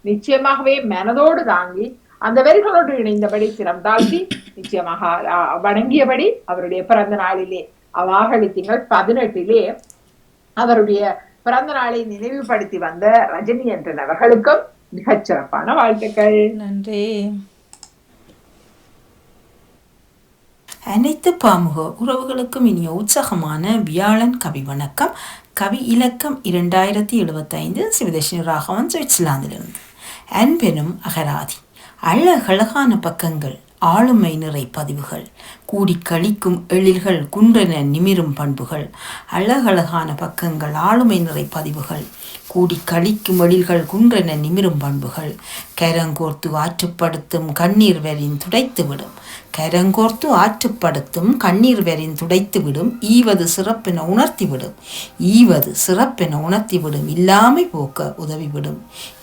நிச்சயமாகவே மனதோடு தாங்கி அந்த வரிகளோடு இணைந்தபடி சிரம் தாழ்த்தி நிச்சயமாக வணங்கியபடி அவருடைய பிறந்த நாளிலே அவாகலி திங்கள் 18 அவருடைய பிறந்த நாளை நினைவுபடுத்தி வந்த ரஜினி என்ற அவர்களுக்கும் மிகச் சிறப்பான வாழ்த்துக்கள். நன்றி. அனைத்து பாமுக உறவுகளுக்கும் இனிய உற்சாகமான வியாழன் கவி வணக்கம். கவி இலக்கம் 2075 சிவதர்ஷினி ராகவன் சுவிட்சர்லாந்திலிருந்து. அன்பெனும் அகராதி, அழகழகான பக்கங்கள், ஆளுமை நிறை பதிவுகள், கூடி கழிக்கும் எழில்கள், குன்றென நிமிரும் பண்புகள். அழகழகான பக்கங்கள், ஆளுமை நிறை பதிவுகள், கூடி கழிக்கும் எழில்கள், குன்றென நிமிரும் பண்புகள். கரங்கோர்த்து ஆற்றுப்படுத்தும் கண்ணீர் வரின் துடைத்துவிடும், கரங்கோர்த்து ஆற்றுப்படுத்தும் கண்ணீர் வரின் துடைத்துவிடும். ஈவது சிறப்பென உணர்த்திவிடும், ஈவது சிறப்பென உணர்த்திவிடும். இல்லாமை போக்க உதவிவிடும்,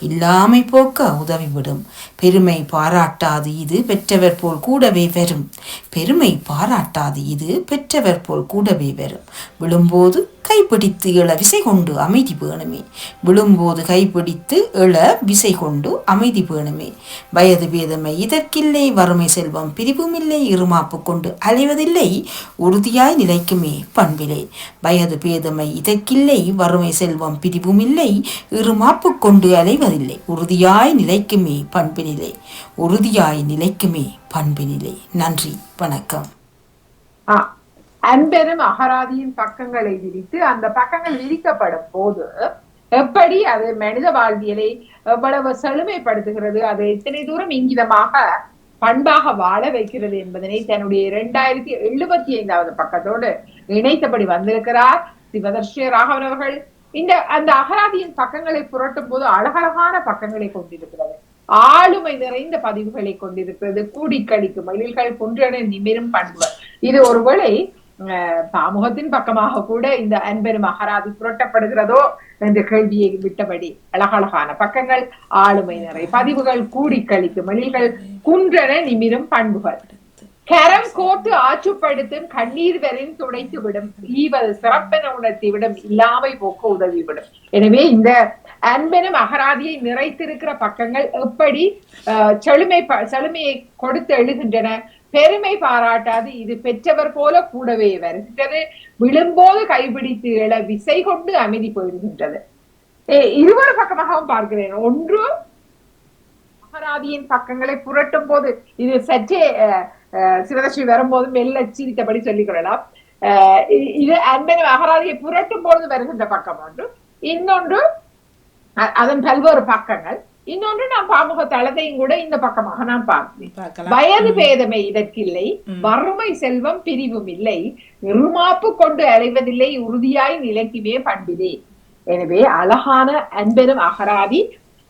இல்லாமை போக்க உதவிவிடும். பெருமை பாராட்டாது இது பெற்றவர் போல் கூடவே வரும், பெருமை பாராட்டாது இது பெற்றவர் போல் கூடவே வரும். விழும்போது கைப்பிடித்து எழ விசை கொண்டு அமைதி பேணுமே, விழும்போது கைப்பிடித்து எழ விசை கொண்டு அமைதி பேணுமே. வயது பேதமை இதற்கில்லை, வறுமை செல்வம் பிரிவும் இல்லை, இருமாப்பு கொண்டு அலைவதில்லை, உறுதியாய் நிலைக்குமே பண்பிலே. வயது பேதமை இதற்கில்லை, வறுமை செல்வம் பிரிவும் இல்லை, இருமாப்பு கொண்டு அலைவதில்லை, உறுதியாய் நிலைக்குமே பண்பினிலே, உறுதியாய் நிலைக்குமே பண்பினிலே. நன்றி, வணக்கம். அன்பெரும் அகராதியின் பக்கங்களை விரித்து அந்த பக்கங்கள் விரிக்கப்படும் போது எப்படி அது மனித வாழ்வியலை எவ்வளவு செழுமைப்படுத்துகிறது, அது எத்தனை தூரம் இங்கிதமாக பண்பாக வாழ வைக்கிறது என்பதனை தன்னுடைய 2075 பக்கத்தோடு இணைத்தபடி வந்திருக்கிறார் சிவதர்ஷினி ராகவன் அவர்கள். அந்த அகராதியின் பக்கங்களை புரட்டும் போது அழகழகான பக்கங்களை கொண்டிருக்கிறது, ஆளுமை நிறைந்த பதிவுகளை கொண்டிருக்கிறது, கூடி கழிக்கும் எழில்கள், குன்றென நிமிரும் பண்புகள். இது ஒருவேளை பாமுகத்தின் பக்கமாக கூட இந்த அன்பெரும் அகராதி புரட்டப்படுகிறதோ என்ற கேள்வியை விட்டபடி அழகழகான பக்கங்கள், ஆளுமை நிறை பதிவுகள், கூடி கழிக்கும் எழில்கள், குன்றென நிமிரும் பண்புகள். கரம் கோர்த்து ஆற்றுப்படுத்தும் கண்ணீர் வரின் துடைத்து விடும், ஈவது சிறப்பென உணர்த்திவிடும், இல்லாமை போக்க உதவிவிடும். எனவே இந்த அன்பெனும் அகராதியை நிறைத்திருக்கிற பக்கங்கள் எப்படி செழுமையை கொடுத்து எழுகின்றன. பெருமை பாராட்டாது இது பெற்றவர் போல கூடவே வருகின்றது, விழும்போது கைப்பிடித்து எழ விசை கொண்டு அமைதி போயிடுகின்றது. இருவரு பக்கமாகவும் பார்க்கிறேன். ஒன்று அகராதியின் பக்கங்களை புரட்டும் போது இது சற்றே சிவதர்ஷினி வரும்போது மெல்ல சிரித்தபடி சொல்லிக் கொள்ளலாம். இது அன்பெனும் அகராதியை புரட்டும் போது வருகின்ற பக்கம் ஒன்று. இன்னொன்று அதன் பல்வேறு பக்கங்கள். இன்னொன்று நான் பாமுக தளத்தையும் கூட இந்த பக்கமாக நான் பார்க்கிறேன். வயது பேதமை இதற்கில்லை, வறுமை செல்வம் பிரிவும் இல்லை, இருமாப்பு கொண்டு அலைவதில்லை, உறுதியாய் நிலைக்குமே பண்பிலே. எனவே அழகான அன்பெனும் அகராதி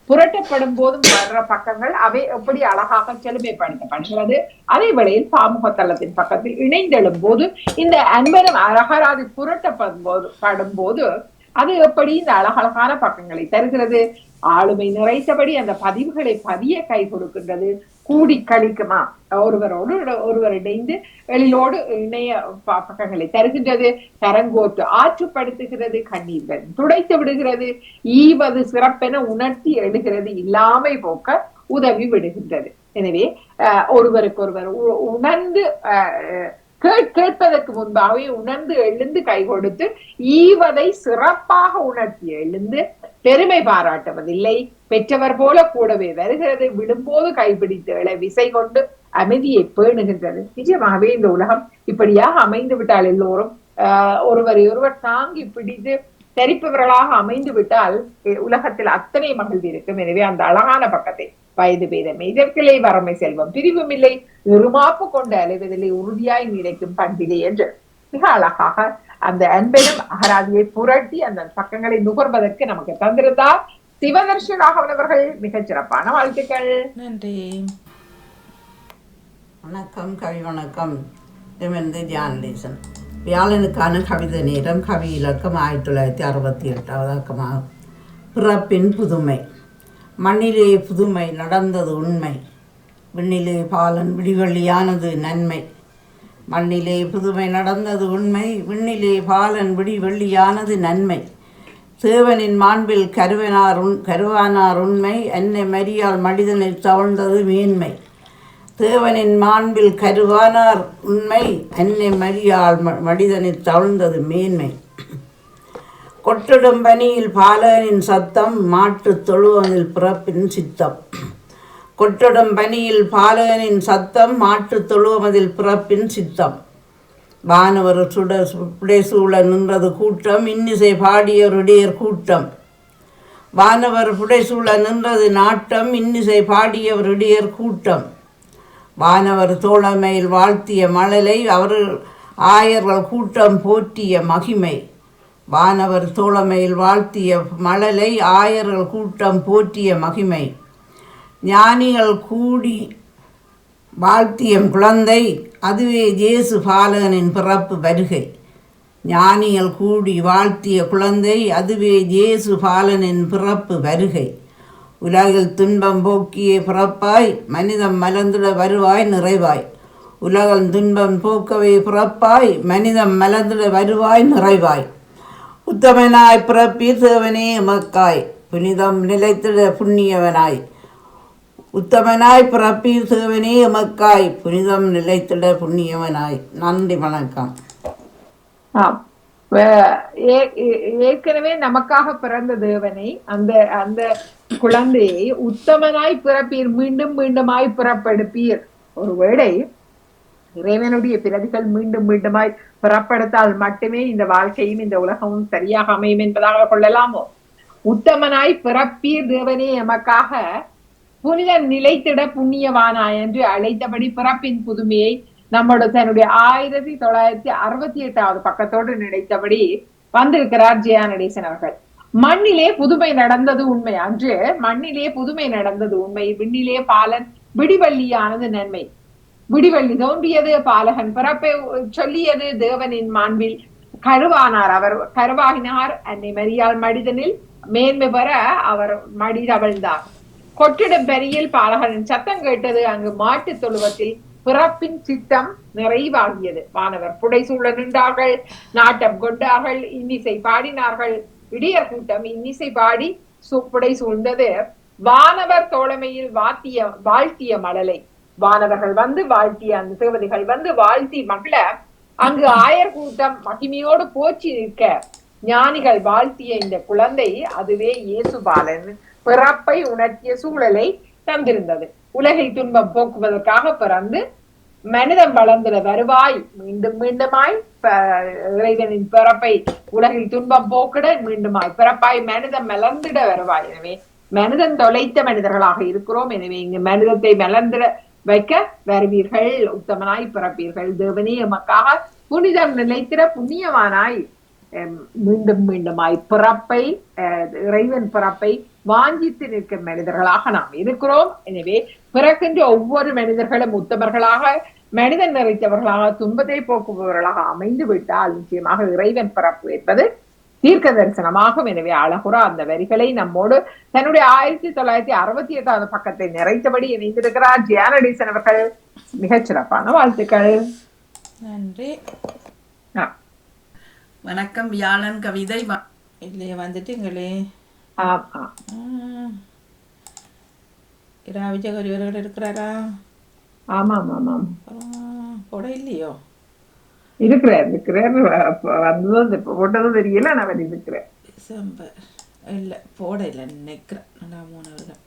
புரட்டப்படும் போதும் வர்ற பக்கங்கள் அவை எப்படி அழகாக செழுமைப்படுத்தப்படுகிறது. அதே வேளையில் பாமுக தளத்தின் பக்கத்தில் இணைந்தெழும் போது இந்த அன்பெனும் அகராதி புரட்டப்படும் போது அது எப்படி இந்த அழகழகான பக்கங்களை தருகிறது. ஆளுமை நிறைத்தபடி அந்த பதிவுகளை பதிய கை கொடுக்கின்றது. கூடி கழிக்குமா ஒருவரோடு ஒருவர் இணைந்து எழிலோடு இணைய பக்கங்களை தருகின்றது. கரங்கோட்டு ஆற்றுப்படுத்துகிறது, கண்ணீர்கள் துடைத்து விடுகிறது, ஈவது சிறப்பென உணர்த்தி எழுகிறது, இல்லாமை போக்க உதவி விடுகின்றது. எனவே ஒருவருக்கு ஒருவர் உணர்ந்து கேட்பதற்கு முன்பாகவே உணர்ந்து எழுந்து கை கொடுத்து ஈவதை சிறப்பாக உணர்த்தி எழுந்து பெருமை பாராட்டுவதில்லை. பெற்றவர் போல கூடவே வருகிறது, விடும்போது கைப்பிடித்து எழ விசை கொண்டு அமைதியை பேணுகின்றது. நிஜமாகவே இந்த உலகம் இப்படியாக அமைந்து விட்டால் எல்லோரும் ஒருவரை ஒருவர் தாங்கி பிடித்து தெரிப்பவர்களாக அமைந்து விட்டால் உலகத்தில் அத்தனை மகிழ்வு இருக்கும். எனவே அந்த அழகான பக்கத்தை வயது பேதம் இதற்கிலே வறுமை செல்வம் பிரிவும் இல்லை, இருமாப்பு கொண்டு அலைவதில்லை, உறுதியாய் நிலைக்கும் பண்பிலே என்று மிக அழகாக அந்த அன்பெனும் அகராதியை புரட்டி அந்த பக்கங்களை நுகர்வதற்கு நமக்கு தந்திருந்தார் சிவதர்ஷன் ராகவன் அவர்கள். மிகச் சிறப்பான வாழ்த்துக்கள். நன்றி. வணக்கம், கவி வணக்கம். எமது ஜானடேசன். வியாழனுக்கான கவிதை நேரம். கவி இலக்கம் 1968 அக்கமாகும். பிறப்பின் புதுமை. மண்ணிலே புதுமை நடந்தது உண்மை, விண்ணிலே பாலன் விடிவெள்ளியானது நன்மை. மண்ணிலே புதுமை நடந்தது உண்மை, விண்ணிலே பாலன் விடிவெள்ளியானது நன்மை. தேவனின் மாண்பில் கருவானார் உண்மை, என்னை மரியால் மனிதனில் தவழ்ந்தது மேன்மை. தேவனின் மாண்பில் கருவானார் உண்மை, என்னை மரியால் மனிதனில் தவழ்ந்தது மேன்மை. கொட்டிடும் பனியில் பாலகனின் சத்தம், மாட்டு தொழுவதில் பிறப்பின் சித்தம். கொட்டிடும் பனியில் பாலகனின் சத்தம், மாட்டு தொழுவதில் பிறப்பின் சித்தம். வானவர் புடைசூழ நின்றது கூட்டம், இன்னிசை பாடியவருடையர் கூட்டம். வானவர் புடைசூழ நின்றது நாட்டம், இன்னிசை பாடியவருடையர் கூட்டம். வானவர் தோழமையில் வாழ்த்திய மழலை, அவர்கள் ஆயர்கள் கூட்டம் போற்றிய மகிமை. வானவர் தோழமையில் வாழ்த்திய மழலை, ஆயர்கள் கூட்டம் போற்றிய மகிமை. ஞானிகள் கூடி வாழ்த்திய குழந்தை, அதுவே இயேசு பாலகனின் பிறப்பு வருகை. ஞானிகள் கூடி வாழ்த்திய குழந்தை, அதுவே இயேசு பாலனின் பிறப்பு வருகை. உலகில் துன்பம் போக்கிய பிறப்பாய், மனிதம் மலர்ந்திட வருவாய் நிறைவாய். உலகில் துன்பம் போக்கவே பிறப்பாய், மனிதம் மலர்ந்திட வருவாய் நிறைவாய். உத்தமனாய் பிறப்பீர் தேவனே எமக்காய், புனிதம் நிலைத்திட புண்ணியவனாய். உத்தமனாய் பிறப்பீர் தேவனே எமக்காய், புனிதம் நிலைத்திட புண்ணியவனாய். நன்றி, வணக்கம். ஏற்கனவே நமக்காக பிறந்த தேவனை, அந்த அந்த குழந்தையை உத்தமனாய் பிறப்பீர், மீண்டும் மீண்டுமாய் பிறப்பெடுப்பீர். ஒருவேளை இறைவனுடைய பிறவிகள் மீண்டும் மீண்டுமாய் பிறப்படுத்தால் மட்டுமே இந்த வாழ்க்கையும் இந்த உலகமும் சரியாக அமையும் என்பதாக கொள்ளலாமோ? உத்தமனாய் பிறப்பீர் தேவனே எமக்காக, புனிதம் நிலைத்திட புண்ணியவானாய் என்று அழைத்தபடி பிறப்பின் புதுமையை நம்மோட தன்னுடைய 1968 பக்கத்தோடு நினைத்தபடி வந்திருக்கிறார் ஜெயா நடேசன் அவர்கள். மண்ணிலே புதுமை நடந்தது உண்மை அன்று, மண்ணிலே புதுமை நடந்தது உண்மை, விண்ணிலே பாலன் விடிவள்ளியானது நன்மை. விடிவள்ளி தோன்றியது, பாலகன் பிறப்பை சொல்லியது, தேவனின் மாண்பில் கருவானார், அவர் கருவாகினார், அன்னை மரியாள் மனிதனில் மேன்மை பெற அவர் மடி தவழ்ந்தார். கொட்டிடும் பெரியில் பாலகனின் சத்தம் கேட்டது, அங்கு மாட்டு தொழுவத்தில் பிறப்பின் சித்தம் நிறைவாகியது. வானவர் புடைசூழ நின்றார்கள், நாட்டம் கொண்டார்கள், இன்னிசை பாடினார்கள். இடியர் கூட்டம் இன்னிசை பாடி புடை சூழ்ந்தது. வானவர் தோழமையில் வாழ்த்திய மழலை, வானவர்கள் வந்து வாழ்த்திய அந்த தேவதைகள் வந்து வாழ்த்தி மகள, அங்கு ஆயர் கூட்டம் மகிமையோடு போற்றி நிற்க ஞானிகள் வாழ்த்திய இந்த குழந்தை, அதுவே இயேசு பாலன் பிறப்பை உணர்த்திய சூழலை தந்திருந்தது. உலகை துன்பம் போக்குவதற்காக பிறந்து மனிதன் வளர்ந்துட வருவாய், மீண்டும் மீண்டுமாய் இறைவனின் பிறப்பை உலகில் துன்பம் போக்கிட மீண்டுமாய் பிறப்பாய், மனிதன் மலர்ந்திட வருவாய். எனவே மனிதன் தொலைத்த மனிதர்களாக இருக்கிறோம். எனவே இங்கு மனிதத்தை மலர்ந்திட வைக்க வருவீர்கள், உத்தமனாய் பிறப்பீர்கள், தேவனே எமக்காக புனிதம் நிலைத்திட புண்ணியவானாய் மீண்டும் மீண்டுமாய் பிறப்பை, இறைவன் பிறப்பை வாஞ்சித்து நிற்கும் மனிதர்களாக நாம் இருக்கிறோம். எனவே பிறக்கின்ற ஒவ்வொரு மனிதர்களும் உத்தமர்களாக, மனிதன் நிறைத்தவர்களாக, துன்பத்தை போக்குபவர்களாக அமைந்து விட்டால் நிச்சயமாக இறைவன் பிறப்பு என்பது தீர்க்க தரிசனமாகும். எனவே அழகுறா அந்த வரிகளை நம்மோடு தன்னுடைய 1968 பக்கத்தை நிறைத்தபடி இணைந்திருக்கிறார் ஜெயா நடேசன் அவர்கள். மிகச் சிறப்பான வாழ்த்துக்கள். நன்றி. வணக்கம். வியாழன் கவிதை இல்லையே வந்துட்டீங்களே. விஜயகரி அவர்கள் இருக்கிறாரா? ஆமாம் ஆமாம். கூட இல்லையோ? இருக்கிறார் வந்ததும் இப்ப போட்டதும் தெரியல நான் அவர் இருக்கிறேன். டிசம்பர் இல்லை போடல நினைக்கிறேன். 3 வருடம்.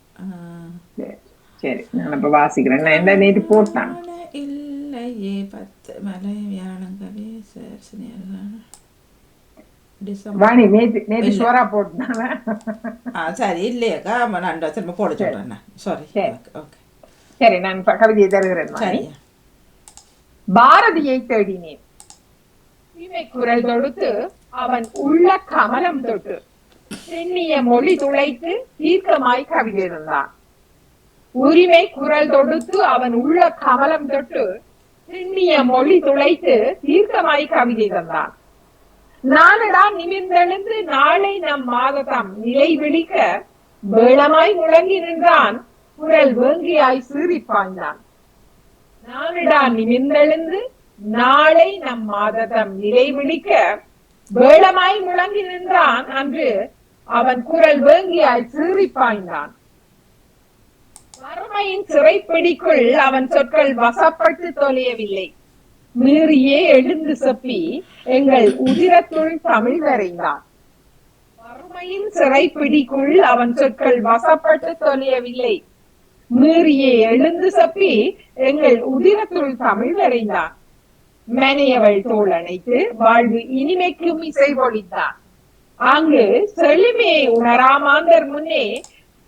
சரி நான் இப்ப வாசிக்கிறேன். நான் என்ன நேற்று போட்டான் இல்லையே 10 மலை வியாழங்கவே டிசம்பர் வாணி நேற்று சோறா போட்டாங்க. சரி இல்லையாக்கா நான் திரும்ப போட சொல்றேன். சாரி. ஓகே சரி நான் கவிதையை தருகிறேன். சரி. பாரதியை தேடினேன், குரல் தொடுத்து அவன் உள்ள கமலம் தொட்டு சென்னிய மொழி துளைத்து தீர்க்கமாய் கவிதை தந்தான். உரிமை குரல் தொடுத்து அவன் உள்ள கமலம் தொட்டு சென்னிய மொழி துளைத்து தீர்க்கமாய் கவிதை தந்தான். நானடா நிமிர்ந்தெழுந்து நாளை நம் மாதத்தாம் நிலை விழிக்க வேளமாய் முழங்கி நின்றான், குரல் வேங்கியாய் சீறி பாய்ந்தான். நானடா நிமிர்ந்தெழுந்து நாளை நம் மாதத்தம் நிலை விழிக்க வேளமாய் முழங்கி நின்றான், அன்று அவன் குரல் வேங்கியாய் சீறி பாய்ந்தான். வறுமையின் சிறைப்பிடிக்குள் அவன் சொற்கள் வசப்பட்டு தொலையவில்லை, மீறியே எழுந்து செப்பி எங்கள் உதிரத்துள் தமிழ் வரைந்தான். வறுமையின் சிறைப்பிடிக்குள் அவன் சொற்கள் வசப்பட்டு தொலையவில்லை, மீறியே எழுந்து செப்பி எங்கள் உதிரத்துள் தமிழ் வரைந்தான். மனையவள் தோள் அணைத்து வாழ்வு இனிமைக்கும் இசை பொழித்தான். அங்கு செழுமையை உணராமாந்தர் முன்னே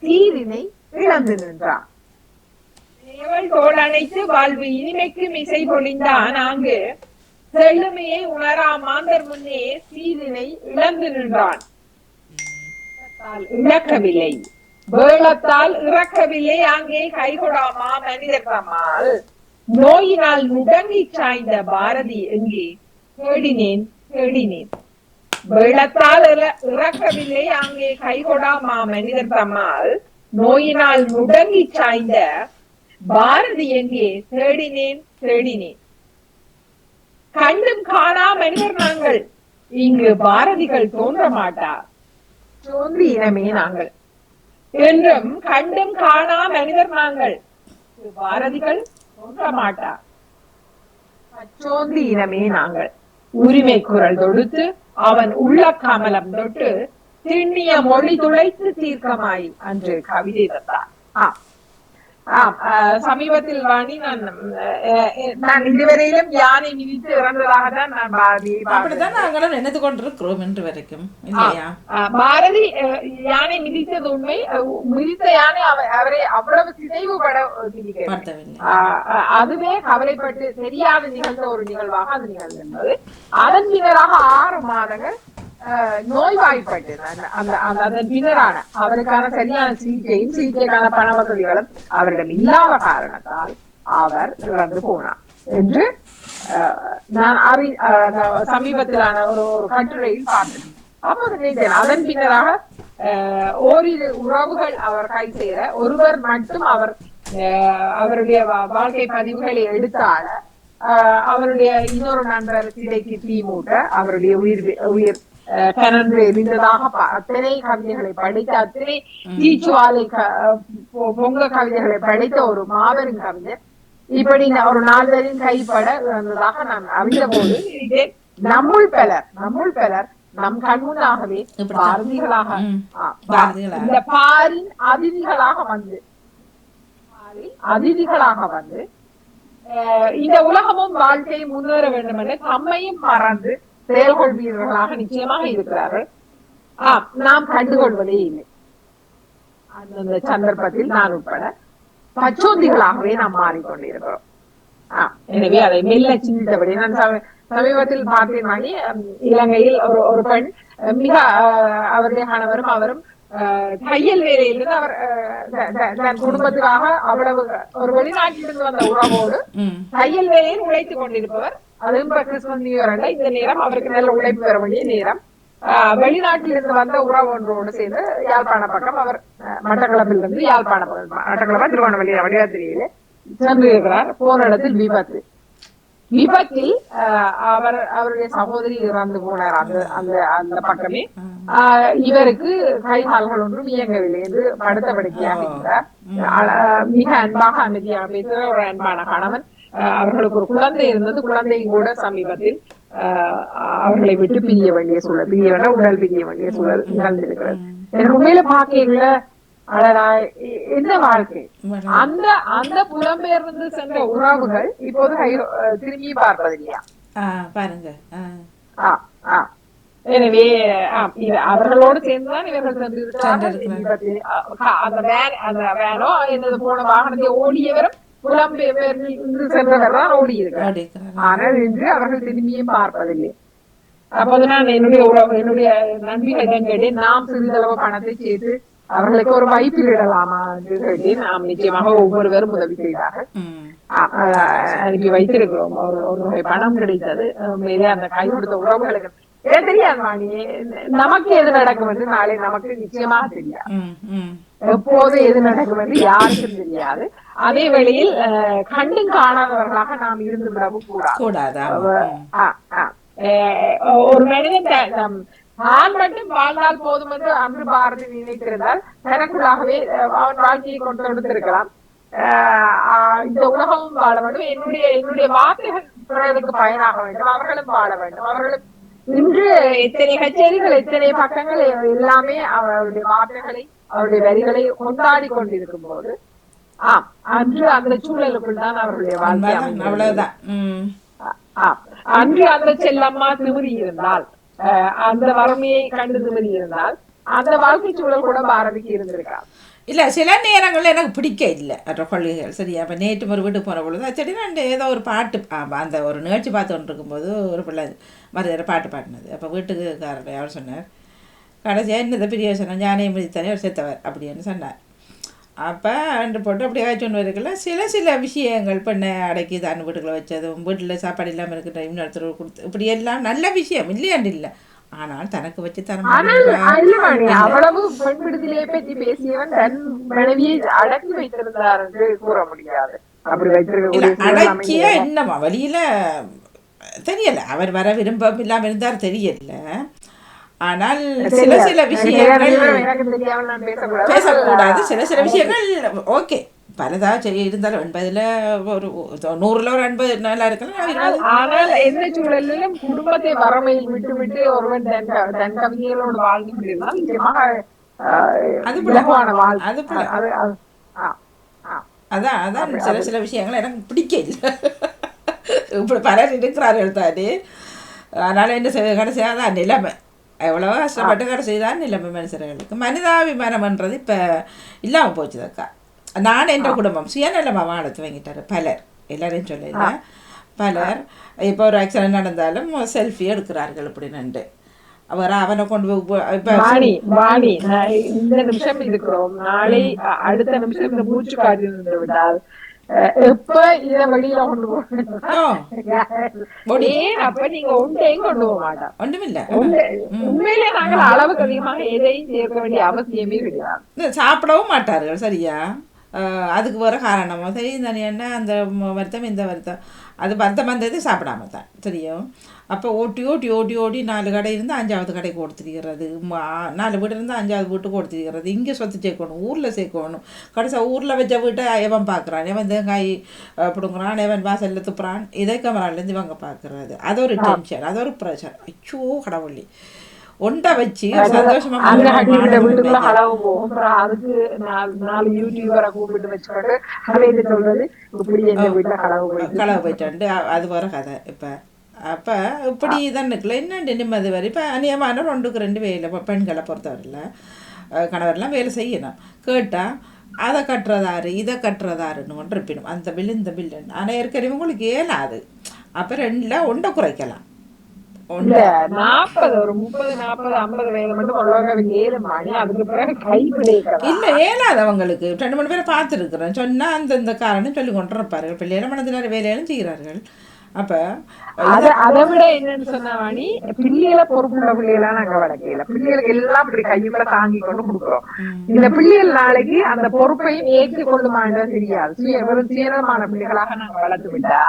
தீரினை இழந்து நின்றான். மனையவள் தோள் அணைத்து வாழ்வு இனிமைக்கும் இசை பொழிந்தான். அங்கு செழுமையை உணராமாந்தர் முன்னே தீரினை இழந்து நின்றான். இழக்கவில்லை வேளத்தால் இறக்கவில்லை அங்கே கைகொடாமா மனிதர் தம்மால். நோயினால் முடங்கி சாய்ந்த பாரதி எங்கே தேடினேன் தேடினேன். வேளத்தால் இறக்கவில்லை அங்கே கைகொடாமா மனிதர் தம்மால். நோயினால் முடங்கி சாய்ந்த பாரதி எங்கே தேடினேன் தேடினேன். கண்டும் காணா மனிதர் நாங்கள், இங்கு பாரதிகள் தோன்ற மாட்டார், தோன்றி இனமே நாங்கள். என்றும் கண்டும் காணா மனிதர் நாங்கள், பாரதிகள் தோன்ற மாட்டார், பச்சோந்தி இனமே நாங்கள். உரிமை குரல் தொடுத்து அவன் உள்ள கமலம் தொட்டு திண்ணிய மொழி துளைத்து தீர்க்கமாய் அன்று கவிதை தந்தார். சமீபத்தில் வாணி நான் இதுவரையிலும் யானை மிதித்து இறந்ததாக தான் நான் பாரதியை அப்படித்தான் நாங்களும் நினைத்து கொண்டிருக்கிறோம் இன்று வரைக்கும் இல்லையா. பாரதி யானை மிதித்தது உண்மை. மிதித்த யானை அவரை அவ்வளவு சிதைவுபட அதுவே கவலைப்பட்டு தெரியாத நிகழ்ந்த ஒரு நிகழ்வாக அது நிகழ்ந்தது. அதன் பின்னராக 6 மாதங்கள் நோய்வாய்ப்பட்டு அதன் பின்னரான அவருக்கான சரியான சிகிச்சைக்கான பண வசதிகளும் அவரிடம் இல்லாத காரணத்தால் அவர் இறந்து போனார் என்று நான் சமீபத்திலான ஒரு கட்டுரையில் பார்த்தேன். அப்போது நினைத்தேன், அதன் பின்னராக ஓரிரு உறவுகள் அவர் கை சேர ஒருவர் மட்டும் அவருடைய வாழ்க்கை பதிவுகளை எடுத்தால அவருடைய இன்னொரு நண்பர் சிலைக்கு தீ மூட்ட அவருடைய உயிர் கனன்று எரிந்ததாக அத்தனை கவிதைகளை படித்த, அத்தனை தீச்சுவாலை பொங்க கவிதைகளை படித்த ஒரு மாபெரும் கவிஞர் இப்படி ஒரு 4 பேரின் கைப்பட இருந்ததாக நான் அறிந்த போது நம்முள் பலர் நம் கண்முன்னாகவே பாரதிகளாக இந்த பாரின் அதிதிகளாக வந்து இந்த உலகமும் வாழ்க்கையை முன்னேற வேண்டும் என தம்மையும் மறந்து செயல்கொள் வீரர்களாக நிச்சயமாக இருக்கிறார்கள். நாம் கண்டுகொள்வதே இல்லை. அந்த சந்தர்ப்பத்தில் நான் உட்பட பச்சோந்திகளாகவே நாம் மாறிக்கொண்டிருக்கிறோம். எனவே அதை மெல்ல சிந்தித்தபடி நான் சமீபத்தில் பார்த்தேன், இலங்கையில் ஒரு பெண் மிக அவருடைய கணவரும் அவரும் தையல் வேலையிலிருந்து அவர் தன் குடும்பத்துக்காக அவ்வளவு ஒரு வெளிநாட்டிலிருந்து வந்த உறவோடு தையல் வேலையில் உழைத்துக் கொண்டிருப்பவர். அதுவும் கிறிஸ்துமஸ் நியூ இயர் அல்ல, இந்த நேரம் அவருக்கு நல்ல உழைப்பு பெற வேண்டிய நேரம். வெளிநாட்டிலிருந்து வந்த உறவு ஒன்றோடு சேர்ந்து யாழ்ப்பாண பக்கம் அவர் மட்டக்களப்பிலிருந்து மட்டக்களப்பா திருவண்ணாமலை வடிவாத்திரியிலே சென்று இருக்கிறார். போன இடத்தில் விபத்தில் அவருடைய சகோதரி இறந்து போனார். அந்த பக்கமே இவருக்கு கை கால்கள் ஒன்றும் இயங்கவில்லை என்று படுத்த படுக்கையாக இருக்கிறார். மிக அன்பாக அமைதியாக பேசுகிற ஒரு அன்பான கணவன். அவர்களுக்கு ஒரு குழந்தை இருந்தது. குழந்தையும் கூட சமீபத்தில் அவர்களை விட்டு பிரிய வேண்டிய சூழல், பிரிய உடல் பிரிய வேண்டிய சூழல் நிகழ்ந்திருக்கிறது. எனக்கு உண்மையில பாக்கையில என்ன வாழ்க்கை, அந்த அந்த புலம்பெயர்ந்து சென்ற உறவுகள் இப்போது திரும்பி பார்ப்பது இல்லையா பாருங்க. எனவே அவர்களோடு சேர்ந்துதான் இவர்கள் அந்த வேனோ என்னது போன வாகனத்தை ஓடியவரும் புலம்பெயர்ந்து சென்றவர் தான் ஓடி இருக்கிறார். ஆனால் இன்று அவர்கள் திரும்பியும் பார்ப்பதில்லை. அப்போது நான் என்னுடைய நன்றிகள் கேட்டேன், நாம் சிறிதளவு பணத்தை சேர்த்து அவர்களுக்கு ஒரு வாய்ப்பில் இடலாமா என்று கேட்டு நாம் நிச்சயமாக ஒவ்வொருவரும் உதவி செய்தார்கள். அனுப்பி வைத்திருக்கிறோம். ஒரு பணம் கிடைத்தது. அந்த கை கொடுத்த உறவுகளுக்கு தெரியாது வாணி, நமக்கு எது நடக்கும் என்று நாளை நமக்கு நிச்சயமாக தெரியாது. எப்போது எது நடக்கும் என்று யாருக்கும் தெரியாது. அதே வேளையில் கண்டும் காணாதவர்களாக நாம் இருந்து விடவும் கூடாது. ஒரு மனிதன் நான் மட்டும் வாழ்ந்தால் போதும் என்று அன்று பாரதி நினைத்திருந்தால் தனக்குள்ளாகவே அவன் வாழ்க்கையை கொண்டு கொடுத்திருக்கலாம். இந்த உலகமும் வாழ வேண்டும், என்னுடைய வார்த்தைகள் பிறருக்கு பயனாக வேண்டும், அவர்களும் வாழ வேண்டும். அவர்களும் இன்று எத்தனை கச்சேரிகள், எத்தனை பக்கங்கள் எல்லாமே அவருடைய வார்த்தைகளை, அவருடைய வரிகளை கொண்டாடி கொண்டிருக்கும் போது அன்று அந்த சூழலுக்குள் தான் அவருடைய வாழ்க்கை. அவ்வளவுதான். அன்று அந்த செல்லம்மா திமிரி இருந்தால், அந்த வறுமையை கண்டு திமிரி இருந்தால், அந்த வாழ்க்கை சூழல் கூட பாரதிக்கு இருந்திருக்காது. இல்லை, சில நேரங்களில் எனக்கு பிடிக்க இல்லை மற்ற கொள்கைகள். சரியா, அப்போ நேற்று ஒரு வீட்டுக்கு போன பொழுது திடீர்னு ஏதோ ஒரு பாட்டு, அந்த ஒரு நிகழ்ச்சி பார்த்துட்டு இருக்கும்போது ஒரு பிள்ளை மறுதேர பாட்டு பாடினது. அப்போ வீட்டுக்காரர் அவர் சொன்னார், கடைசியாக என்னதை பிரிய சொன்னார், ஞானே மதித்தானே அவர் செத்தவர் அப்படின்னு சொன்னார். அப்போ அன்று போட்டு அப்படியே சொன்ன வரைக்குள்ள சில விஷயங்கள் பெண்ணை அடக்கி தான் வீட்டுக்குள்ள வச்சதும், வீட்டில் சாப்பாடு இல்லாமல் இருக்கிற இன்னொருத்தர் கொடுத்து, இப்படி எல்லாம் நல்ல விஷயம் இல்லையாண்டு இல்லை. ஆனால் தனக்கு வச்சு அவ்வளவு பெண் விடுதலையை பற்றி பேசியவன் தன் மனைவியை அடக்கி வைத்திருந்தார் என்று கூற முடியாது. அடக்கிய என்னமா வழியில தெரியல, அவர் வர விரும்ப இல்லாம இருந்தார் தெரியல. ஆனால் சில விஷயங்கள் பேசக்கூடாது, சில விஷயங்கள் ஓகே பலதா இருந்தாலும் 80ல ஒரு 100ல ஒரு 80 நல்லா இருக்கலாம். ஆனால் எந்த சூழலிலும் குடும்பத்தை வறுமையில் விட்டு ஒருவன் தன் கவிதைகளோடு வாழ்ந்து அதான் சில விஷயங்கள் எனக்கு பிடிக்க இல்லை. இப்படி பலர் இருக்கிறார்கள் தானே. அதனால என்ன கடைசியாக தான் நிலைமை எவ்வளவோ கஷ்டப்பட்டு கடைசிதான் நிலைமை மனுஷர்களுக்கு. மனிதாபிமானம்ன்றது இப்போ இல்லாமல் போச்சுதாக்கா. நான் என்ற குடும்பம் சுயநலமாக வாழ துவங்கிட்டார் பலர், எல்லாரையும் சொல்லல பலர். இப்போ ஒரு ஆக்சிடென்ட் நடந்தாலும் செல்ஃபி எடுக்கிறார்கள் அப்படின்னு. அவனை கொண்டு போய் இந்த நிமிஷம் இருக்கிறோம், நாளை அடுத்த நிமிஷம் இந்த மூச்சு காட்டி நின்று விட்டால் எப்ப இத வெளியில கொண்டு அப்ப நீங்க ஒன்றையும் கொண்டு போக மாட்டோம். ஒன்றுமில்ல, உண்மையிலே நாங்கள் அளவுக்கு அதிகமாக எதையும் சேர்க்க வேண்டிய அவசியமே கிடையாது. சாப்பிடவும் மாட்டார்கள். சரியா, அதுக்கு வர காரணமோ தெரியும் தானே, என்ன அந்த வருத்தம் இந்த வருத்தம், அது வருத்தம் வந்தது சாப்பிடாம தான் தெரியும். அப்போ ஓட்டி 4 கடை இருந்து 5வது கடைக்கு கொடுத்துருக்கிறது, 4 வீடு இருந்து 5வது வீட்டுக்கு கொடுத்துருக்கிறது. இங்கே சொத்து சேர்க்கணும், ஊரில் சேர்க்கணும். கடைசியாக ஊரில் வச்ச வீட்டை எவன் பார்க்குறான், எவன் தேங்காய் பிடுங்குறான், எவன் வாசலில் துப்புறான், இதை கேமராலேருந்து இவங்க பார்க்குறது. அது ஒரு டென்ஷன், அது ஒரு ப்ரெஷர். ஐயோ கடவுளி ஒண்டை வச்சு சந்தோஷமா களவு போயிட்டு அது வர கதை. இப்போ அப்போ இப்படி தானுக்குள்ள என்ன நிம்மதி வரை. இப்போ அநியமான 2க்கு 2 வேலை பெண்களை பொறுத்தவரையில் கணவரெல்லாம் வேலை செய்யணும். கேட்டால் அதை கட்டுறதாரு இதை கட்டுறதாருன்னு ஒன்று இருப்பினும் அந்த பில்லு இந்த பில்லுன்னு. ஆனால் ஏற்கனவே உங்களுக்கு ஏலாது. அப்போ 2ல் ஒன்றை குறைக்கலாம். 40 ஒரு 30 40 50 வயது மட்டும் இல்ல ஏலாதவங்களுக்கு 2-3 பேரை பார்த்துருக்குறேன். சொன்னா அந்த காரணம் சொல்லி கொண்டு இருப்பார்கள். பிள்ளைகளை மனதில் வேலையிலும் செய்கிறார்கள். அப்ப அதை விட என்னன்னு சொன்னாவாணி, பிள்ளைகளை பொறுப்புள்ள பிள்ளைகளா நாங்க வளர்க்கல. பிள்ளைகளுக்கு எல்லாம் இப்படி கையுள்ள தாங்கி கொண்டு கொடுக்குறோம். இந்த பிள்ளைகள் நாளைக்கு அந்த பொறுப்பையும் ஏற்றுக்கொள்ளுமான்னு தெரியாது. சுயநலமான பிள்ளைகளாக நாங்க வளர்த்து விட்டா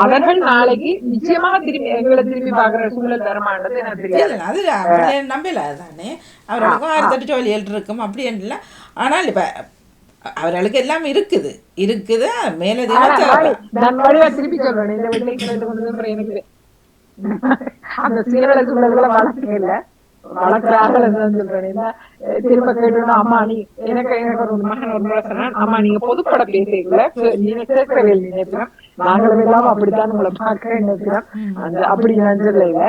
அவர்கள் நாளைக்கு நிச்சயமாக எங்களை திரும்பி பாக்குற சூழல் தரமானது எனக்கு தெரியாது. அது நம்பல தானே, அவர்களுக்கும் 6-8 ஜோலிகள் இருக்கும் அப்படி இல்லை. ஆனால் இப்ப அவர்களுக்கு எல்லாம் இருக்குது இருக்குது மேலே ஆனா, தேவை. நான் வடிவா திருப்பி சொல்றேன் இந்த வெள்ளை கேட்டு கொண்டு வந்து எனக்கு அந்த சீரழ சூழல்களை வளர்க்க இல்ல வளர்க்கிறார்கள் சொல்றேன். திரும்ப கேட்டோம்னா அம்மா நீ எனக்கு எனக்கு ஒரு மகன் ஒரு முறை சொன்னான், அம்மா நீங்க பொதுப்பட பேசிக்கல நீங்க கேட்கவே நினைக்கிறோம் நாங்களும் எல்லாம் அப்படித்தான் உங்களை பார்க்க நினைக்கிறோம் அந்த அப்படி நான் சொல்ல.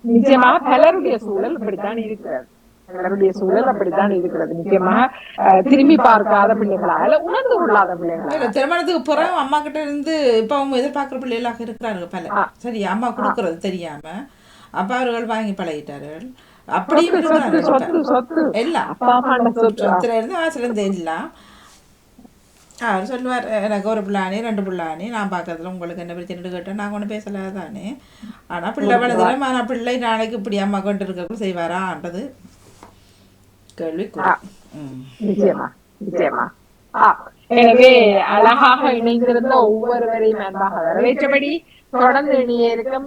நிச்சயமாக பலருடைய சூழல் இப்படித்தான் இருக்கிறது. பலருடைய சூழல் அப்படித்தான் இருக்கிறது. நிச்சயமாக திரும்பி பார்க்காத பிள்ளைகளால உணர்ந்து கொள்ளாத பிள்ளைகளா திருமணத்துக்கு பிறகு அம்மா கிட்ட இருந்து இப்ப அவங்க எதிர்பார்க்கிற பிள்ளைகளாக இருக்கிறாங்க பல. சரி அம்மா கொடுக்கறது தெரியாம அப்ப அவர்கள் வாங்கி பழகிட்டார்கள். அப்படியும் எல்லாம் சொத்துல இருந்து வாசல இருந்து எல்லாம் அவர் சொல்லுவார் எனக்கு ஒரு பிள்ளானே 2 பிள்ளானே நான் பார்க்கறதுல உங்களுக்கு என்ன பிரச்சனை கேட்டேன் நான் ஒன்றும் பேசலாதானே. ஆனா பிள்ளை வளர்ந்துடும். ஆனா பிள்ளை நாளைக்கு இப்படி அம்மா கொண்டு இருக்க செய்வாரான்றது கேள்வி. நிச்சயமா நிச்சயமா. எனவே அழகாக இணைந்திருந்த ஒவ்வொருவரையும் அன்பாக வரவேற்றபடி தொடர்ந்து இணைய இருக்கும்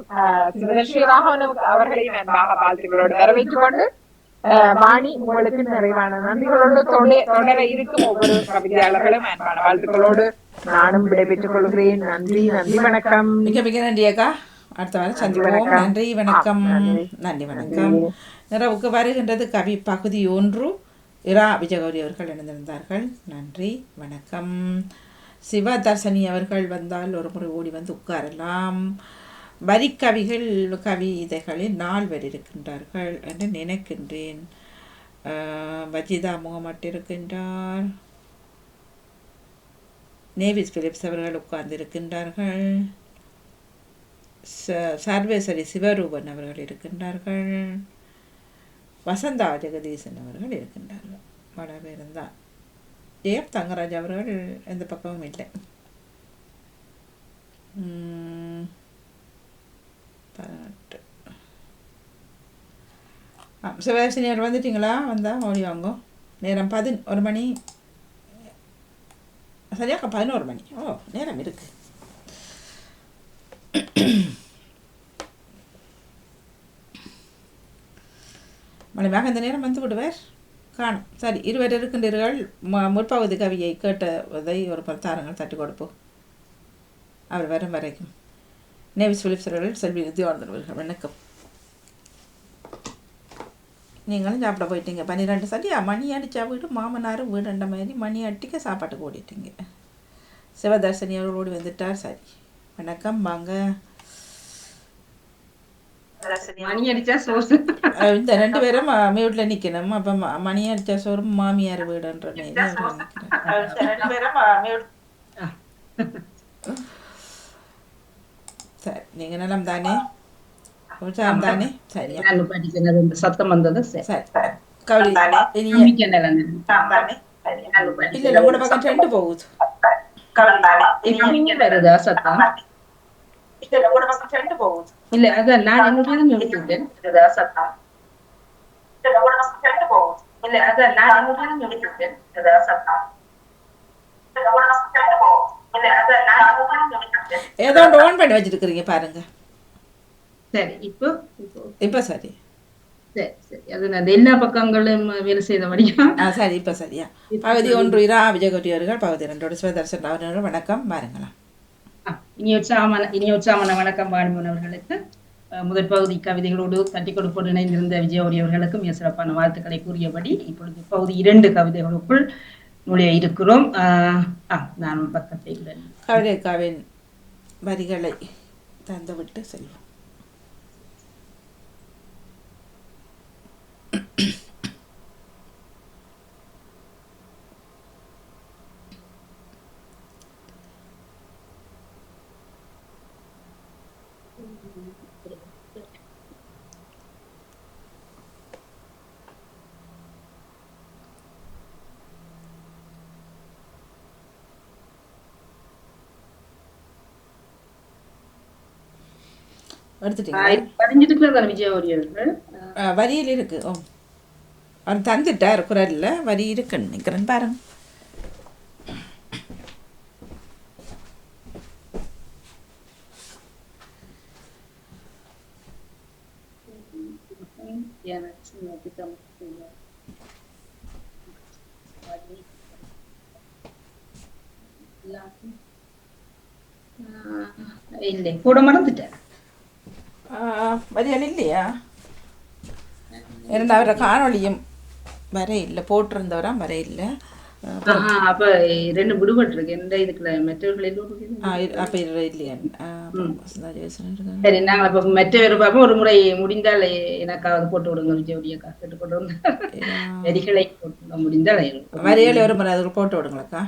சிவதர்ஷிராக அவர்களையும் அன்பாக வாழ்த்துக்களோடு வரவேற்றுக் கொண்டு வாணி உங்களுக்கு நிறைவான நன்றிகளோடு தொடர இருக்கும் ஒவ்வொரு கவிதையாளர்களும் அன்பான வாழ்த்துக்களோடு நானும் விடைபெற்றுக் கொள்கிறேன். நன்றி நன்றி வணக்கம். மிக மிக நன்றி அக்கா. அடுத்த வாரம் சந்திப்போம். நன்றி வணக்கம். நன்றி வணக்கம். நிறைவுக்கு வருகின்றது கவி பகுதி 1. இரா விஜயகௌரி அவர்கள் இணைந்திருந்தார்கள். நன்றி வணக்கம். சிவதர்ஷினி அவர்கள் வந்தால் ஒரு முறை ஓடி வந்து உட்காரலாம். வரிக்கவிகள் கவிதைகளில் 4 பேர் இருக்கின்றார்கள் என்று நினைக்கின்றேன். வஜிதா முகமட் இருக்கின்றார். நேவிஸ் பிலிப்ஸ் அவர்கள் உட்கார்ந்து இருக்கின்றார்கள். சர்வேஸ்வரி சிவரூபன் அவர்கள் இருக்கின்றார்கள். வசந்தா ஜெகதீசன் அவர்கள் இருக்கின்றார்கள். பல பேருந்தான். ஜெயம் தங்கராஜ் அவர்கள் எந்த பக்கமும் இல்லை. 18 சிவதர்ஷினியர் வந்துட்டீங்களா? வந்தால் ஓடி வாங்க. நேரம் 11 மணி. சரியாக்கா 11 மணி. ஓ நேரம் இருக்கு. மணிமாக இந்த நேரம் வந்து விடுவார் காணும். சரி 20 இருக்கின்றீர்கள். முற்பகுதி கவியை கேட்டதை ஒரு பிரத்தாரங்கள் தட்டி கொடுப்போம். அவர் வரும் வரைக்கும் நேவிஸ் பிலிப்ஸ் அவர்கள் செல்வி வித்யாவர்தன் வணக்கம். நீங்களும் சாப்பிட போயிட்டீங்க 12 சரியா மணி அடித்தா வீடு மாமனாரும் வீடுன்ற மாதிரி மணி அடிக்க சாப்பாட்டுக்கு ஓடிட்டீங்க. சிவதர்ஷினி அவர்கள் ஓடி வந்துட்டார். சரி வணக்கம் வாங்க. மணி அடிச்சா சோறு இந்த 2 பேரும் வீட்டுல நிக்கணும். அப்ப மணி அடிச்சா சோறு மாமியார் வீடுன்ற சரி. நீங்க நலம் தானே? உற்சாகம் தானே? சரி சத்தம் வந்தது. சரி கவலை இல்ல உங்களோட பக்கம் ட்ரெண்ட் போகுது. வருதா சத்தம்? இல்ல அதான் நான் என்னுடைய எடுத்துட்டேன். ஏதோ ஆன் பண்ணி வச்சிருக்கீங்க பாருங்க. சரி இப்ப சரி. சரி சரி அது நான் எல்லா பக்கங்களும் வேலை செய்தபடியா சரி இப்ப சரியா. பகுதி 1 இரா விஜயகௌரி அவர்கள், பகுதி 2 சிவதர்ஷன் அவர்கள் வணக்கம் பாருங்களா. இனி உற்சாகமான வணக்கம் வாணிமன் அவர்களுக்கு. முதற் பகுதி கவிதைகளோடு தட்டி கொடுப்போடு இணைந்திருந்த விஜயகௌரி அவர்களுக்கும் மிக சிறப்பான வாழ்த்துக்களை கூறியபடி இப்பொழுது பகுதி 2 கவிதைகளுக்குள் நுழைய இருக்கிறோம். நான் பக்கத்தை கவிதைக்காவின் வரிகளை தந்துவிட்டு செல்வோம். வரியில் இருக்கு. அவன் தந்துட்டார் குரல்ல வரி இருக்குன்னு நினைக்கிறேன் பாருங்க. இல்லை கூட மறந்துட்டேன். வரியால் இல்லையா? இரண்டாவது காணொலியும் வர இல்லை, போட்டிருந்தவரா வர இல்லை. அப்ப 2 விடுபட்டு இருக்கு. எந்த இதுக்குள்ள மற்றவர்கள் எல்லோரும் அப்ப இல்லையா? சரி, நாங்க அப்ப மற்ற பாப்போம். ஒரு முறை முடிந்தால் எனக்காவது போட்டு விடுங்க. விஜயோடியக்கா கேட்டு போட்டு விடுங்க. வரிகளை போட்டு முடிந்தால் வரிகளை ஒரு முறை அதுக்கு போட்டு விடுங்களாக்கா.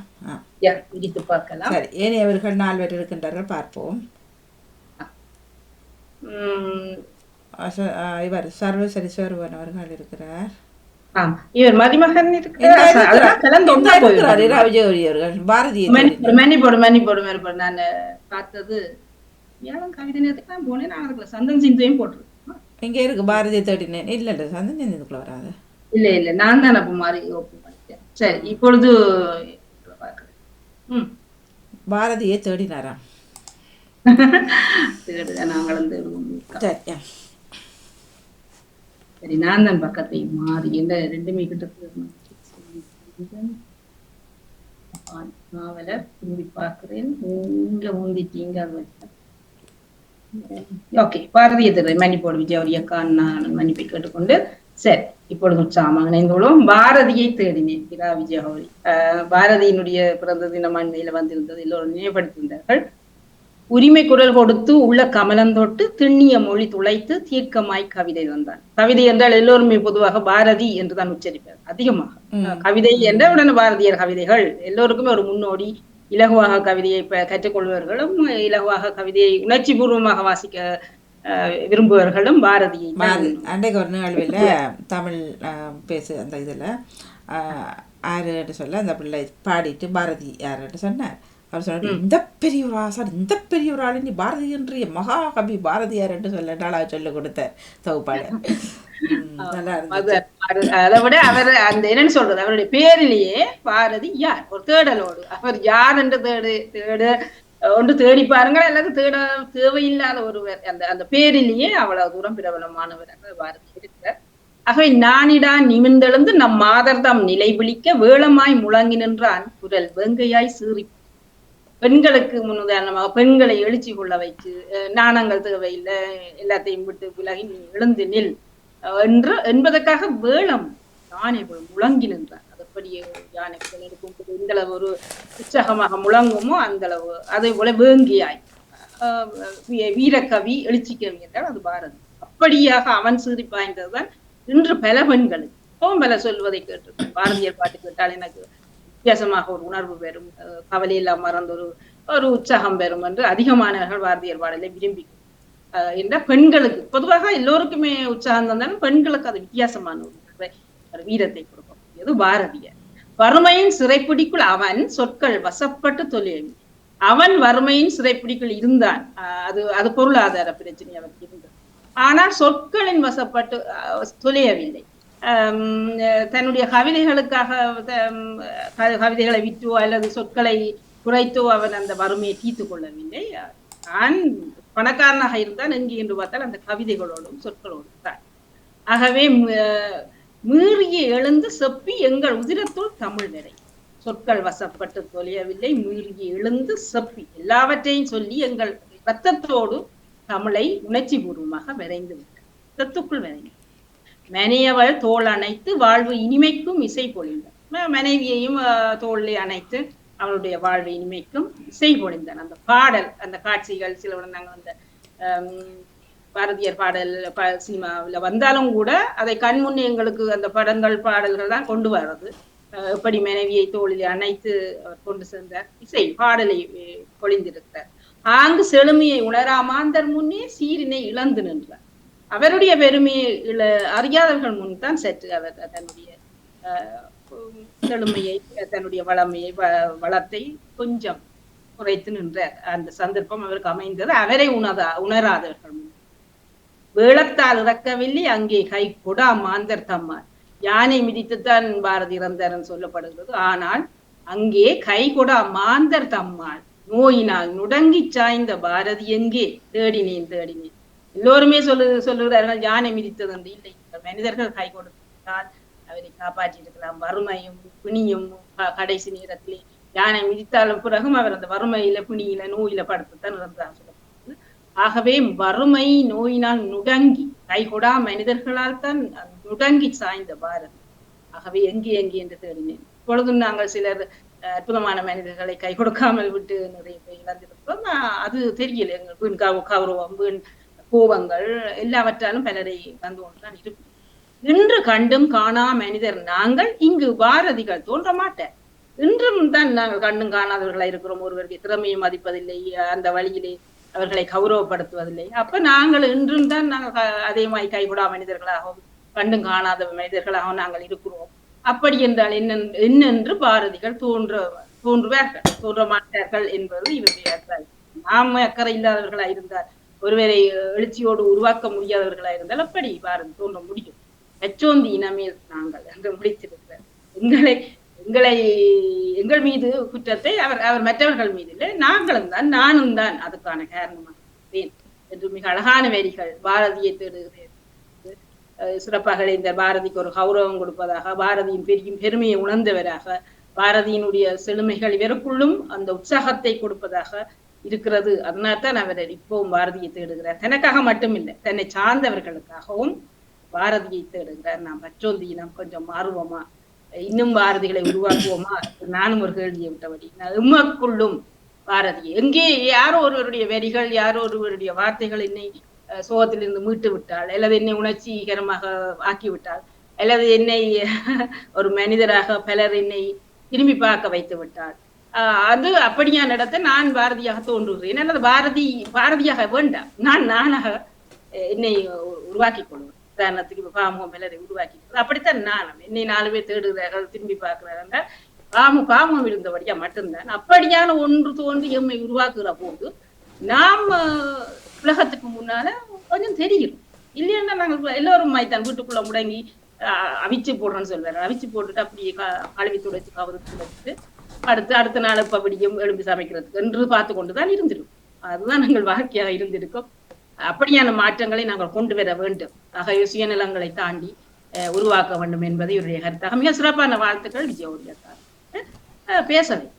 இடித்து பார்க்கலாம். சரி, ஏனையவர்கள் 4 பேர் இருக்கின்றார்கள், பார்ப்போம். இவர் சர்வசரி சோர்வன் அவர்கள் இருக்கிறார். இவர் மதிமகன் நான் பார்த்தது கவிதை நேரத்துக்கு நான் போனேன். நான் அதுக்குள்ள சந்தன் சிந்தையும் போட்டிருக்கேன். இங்க இருக்கு பாரதியை தேடினேன். இல்ல இல்ல சந்தன் சிந்துக்குள்ள வராது. இல்ல நான் தான் அப்ப மாறி ஓப்பன் பண்ணிட்டேன். சரி, இப்பொழுது பாரதியை தேடினாராம். நாங்களும் தேடுவோம். சரி, நான் தான் பக்கத்தை மாறி என்ன 2மே கிட்ட நாவலர் திரும்பி பார்க்கிறேன். இங்க முந்திட்டீங்க. ஓகே, பாரதிய திரு மன்னிப்போடு விஜயவரியக்கா நான் மன்னிப்பை கேட்டுக்கொண்டு. சரி, இப்பொழுது உற்சாகமாக இணைந்துள்ளோம். பாரதியை தேடினேன். இரா விஜயகௌரி பாரதியினுடைய பிறந்த தினம் அண்மையில வந்திருந்தது, எல்லோரும் நினைவுபடுத்தியிருந்தார்கள். உரிமை குரல் கொடுத்து உள்ள கமலம் தொட்டு திண்ணிய மொழி துளைத்து தீர்க்கமாய் கவிதை தந்தான். கவிதை என்றால் எல்லோருமே பொதுவாக பாரதி என்றுதான் உச்சரிப்பார். அதிகமாக கவிதை என்ற உடனே பாரதியர் கவிதைகள் எல்லோருக்குமே ஒரு முன்னோடி. இலகுவாக கவிதையை கற்றுக்கொள்பவர்களும் இலகுவாக கவிதையை உணர்ச்சி பூர்வமாக வாசிக்க விரும்புபவர்களும் பாரதியை. அன்றைக்கு ஒரு நிகழ்வில் தமிழ் பேசு அந்த இதில் யாருன்னு சொல்ல அந்த பிள்ளை பாடிட்டு பாரதி யாருன்னு சொன்னார். அவர் சொன்னார், இந்த பெரிய ஒரு ஆசார், இந்த பெரிய ஒரு ஆள், நீ பாரதி என்று மகாகவி பாரதியார் என்று சொல்ல சொல்ல கொடுத்த தொகுப்பாளர். நல்லா இருந்தது. அதை விட அவர் அந்த என்னன்னு சொல்றது, அவருடைய பேரிலேயே பாரதி யார் ஒரு தேடலோடு அவர் யார் என்று தேடு ஒன்று தேடி பாருங்கள், அல்லது தேட தேவையில்லாத ஒருவர். அந்த பேரிலேயே அவ்வளவு தூரம் பிரபலமானவர் பாரதி இருக்கிறார். ஆகவே நானிடா நிமிர்ந்தெழுந்து நம் மாதர் தாம் நிலை விழிக்க வேளமாய் முழங்கி நின்றான் குரல் வேங்கையாய் சீறி. பெண்களுக்கு முன்னுதாரணமாக பெண்களை எழுச்சி கொள்ள வைத்து நாணங்கள் தேவையில்லை, எல்லாத்தையும் விட்டு விலகி நீ எழுந்து நில் என்பதற்காக வேளம் யானை முழங்கி நின்றார். அதப்படி யானை எடுக்கும் இந்த அளவு ஒரு உற்சாகமாக முழங்குமோ அந்த அளவு. அதே போல வேங்கியாய் வீரக்கவி எழுச்சி கவி என்றால் அது பாரதி. அப்படியாக அவன் சீறி பாய்ந்ததுதான் இன்று பல பெண்களுக்கு பல சொல்வதை கேட்டிருக்கேன். பாரதியர் பாட்டு கேட்டால் எனக்கு வித்தியாசமாக ஒரு உணர்வு பெறும், கவலையெல்லாம் மறந்த ஒரு உற்சாகம் பெறும் என்று அதிகமானவர்கள் பாரதியர் பாடலை விரும்பி என்ற பெண்களுக்கு பொதுவாக எல்லோருக்குமே உற்சாகம் தந்தாலும் பெண்களுக்கு அது வித்தியாசமான ஒரு வீரத்தை கொடுக்கக்கூடியது பாரதியார். வறுமையின் சிறைப்பிடிக்குள் அவன் சொற்கள் வசப்பட்டு தொழில். அவன் வறுமையின் சிறைப்பிடிக்குள் இருந்தான். அது பொருளாதார பிரச்சனை அவருக்கு இருந்தது. ஆனால் சொற்களின் வசப்பட்டு தொலையவில்லை. தன்னுடைய கவிதைகளுக்காக கவிதைகளை விற்றோ அல்லது சொற்களை குறைத்தோ அவன் அந்த வறுமையை தீர்த்து கொள்ளவில்லை. நான் பணக்காரனாக இருந்தான் எங்கே என்று பார்த்தால் அந்த கவிதைகளோடும் சொற்களோடும் தான். ஆகவே மீறிய எழுந்து செப்பி எங்கள் உதிரத்துள் தமிழ் நிறை. சொற்கள் வசப்பட்டு தொலையவில்லை, மீறிய எழுந்து செப்பி எல்லாவற்றையும் சொல்லி எங்கள் ரத்தத்தோடு தமிழை உணர்ச்சி பூர்வமாக விரைந்து விட்டார். ரத்தத்துக்குள் விரைந்து மனையவள் தோல் அணைத்து வாழ்வு இனிமைக்கும் இசை பொழிந்தார். மனைவியையும் தோல்லை அணைத்து அவளுடைய வாழ்வு இனிமைக்கும் இசை பொழிந்தான். அந்த பாடல், அந்த காட்சிகள் சிலவுடன் நாங்கள் அந்த பாரதியார் பாடல் சினிமாவில் வந்தாலும் கூட அதை கண்முன்னே எங்களுக்கு அந்த படங்கள் பாடல்கள் தான் கொண்டு வர்றது. எப்படி மனைவியை தோளில் அணைத்து அவர் கொண்டு சென்றார், இசை பாடலை பொழிந்திருக்கிறார். ஆங்கு செழுமையை உணராமாந்தர் முன்னே சீரினை இழந்து நின்றார். அவருடைய பெருமையை அறியாதவர்கள் முன் தான் சற்று அவர் தன்னுடைய செழுமையை தன்னுடைய வளத்தை கொஞ்சம் குறைத்து நின்றார். அந்த சந்தர்ப்பம் அவருக்கு அமைந்தது. அவரை உணராதவர்கள் முன் வேளத்தால் இறக்கவில்லை அங்கே கை கொடா மாந்தர் தம்மார். யானை மிதித்துத்தான் பாரதி இறந்தார் சொல்லப்படுகிறது. ஆனால் அங்கே கை கொடா மாந்தர் தம்மார் நோயினால் நுடங்கி சாய்ந்த பாரதி எங்கே தேடினேன் தேடினேன். எல்லோருமே சொல்லுகிறார்கள் யானை மிதித்தது என்று. இல்லை, மனிதர்கள் கை கொடுத்தால் அவரை காப்பாற்றி இருக்கலாம். வறுமையும் பிணியும் கடைசி நேரத்திலே யானை மிதித்தாலும் பிறகும் அவர் அந்த வறுமையில பிணியில நோயில படுத்துத்தான் இறந்தார் சொல்லப்படுது. ஆகவே வறுமை நோயினால் நுடங்கி கைகொடா மனிதர்களால் தான் நுடங்கி சாய்ந்த பாரதி. ஆகவே எங்கே என்று தேடினேன். இப்பொழுதும் நாங்கள் சிலர் அற்புதமான மனிதர்களை கை கொடுக்காமல் விட்டு நிறைய பேர் இழந்திருக்கிறோம். அது தெரியல. எங்கள் வீண் கௌரவம், வீண் கோபங்கள் எல்லாவற்றாலும் பலரை வந்து கொண்டுதான் இருக்கும். இன்று கண்டும் காணா மனிதர் நாங்கள், இங்கு பாரதிகள் தோன்ற மாட்டார். இன்றும் தான் நாங்கள் கண்டும் காணாதவர்களா இருக்கிறோம். ஒருவருடைய திறமையை மதிப்பதில்லை, அந்த வழியிலே அவர்களை கௌரவப்படுத்துவதில்லை. அப்ப நாங்கள் இன்றும் தான் நாங்கள் அதே மாதிரி கைகூடா மனிதர்களாகவும் கண்டும் காணாத மனிதர்களாகவும் நாங்கள் இருக்கிறோம். அப்படி என்றால் என்னென்று பாரதிகள் தோன்றுவார்கள், தோன்ற மாட்டார்கள் என்பது இவருடைய அக்கறை. நாம் அக்கறை இல்லாதவர்களா இருந்தால், ஒருவரை எழுச்சியோடு உருவாக்க முடியாதவர்களா இருந்தால் அப்படி பாரதி தோன்ற முடியும். அச்சோந்தி இனமே நாங்கள் என்று முடித்திருக்கிறார். எங்கள் மீது குற்றத்தை அவர் மற்றவர்கள் மீது இல்லை, நாங்களும் தான், நானும் தான் அதுக்கான காரணமாக என்று மிக அழகான வரிகள் பாரதியை தேடுகிறேன். சிறப்பாக இந்த பாரதிக்கு ஒரு கௌரவம் கொடுப்பதாக, பாரதியின் பெருமையை உணர்ந்தவராக, பாரதியினுடைய செழுமைகள் இவருக்குள்ளும் அந்த உற்சாகத்தை கொடுப்பதாக இருக்கிறது. அதனால்தான் அவர் இப்பவும் பாரதியை தேடுகிறார். தனக்காக மட்டுமில்லை, தன்னை சார்ந்தவர்களுக்காகவும் பாரதியை தேடுகிறார். நாம் பச்சோந்தியினம் கொஞ்சம் மாறுவோமா, இன்னும் பாரதிகளை உருவாக்குவோமா? நானும் ஒரு கேள்வியை விட்டபடி எம்மக்குள்ளும் பாரதியை எங்கே யாரோ ஒருவருடைய வரிகள், யாரோ ஒருவருடைய வார்த்தைகள் என்னை சோகத்திலிருந்து மீட்டு விட்டாள், அல்லது என்னை உணர்ச்சிகரமாக ஆக்கிவிட்டாள், அல்லது என்னை ஒரு மனிதராக பலர் என்னை திரும்பி பார்க்க வைத்து விட்டாள். அது அப்படியான இடத்தை நான் பாரதியாக தோன்றுகிறேன், அல்லது பாரதியாக வேண்டாம், நானாக என்னை உருவாக்கி கொள்வேன். உதாரணத்துக்கு இப்ப பாமுகம் பலரை உருவாக்கி, அப்படித்தான் நானும். என்னை 4 பேர் தேடுகிறார்கள், திரும்பி பார்க்கிறார்கள் என்றால் பாமுகம் இருந்தபடியா மட்டும்தான். அப்படியான ஒன்று தோன்றி எம்மை உருவாக்குகிற போது நாம் உலகத்துக்கு முன்னால கொஞ்சம் தெரியும். இல்லைன்னா நாங்கள் எல்லோரும் தான் வீட்டுக்குள்ள முடங்கி அவிச்சு போடுறோன்னு சொல்வாரு. அவிச்சு போட்டுட்டு அப்படியே கழுவி துடைச்சு கவரு துடைச்சிட்டு அடுத்த நாள் இப்படியும் எழும்பி சமைக்கிறதுக்கு என்று பார்த்து கொண்டுதான் இருந்திருக்கும். அதுதான் நாங்கள் வாழ்க்கையாக இருந்திருக்கோம். அப்படியான மாற்றங்களை நாங்கள் கொண்டு வர வேண்டும். ஆக சுயநலங்களை தாண்டி உருவாக்க வேண்டும் என்பதை இவருடைய கருத்தாக மிக சிறப்பான வாழ்த்துக்கள் விஜயோதயத்தார். பேச வைத்தார்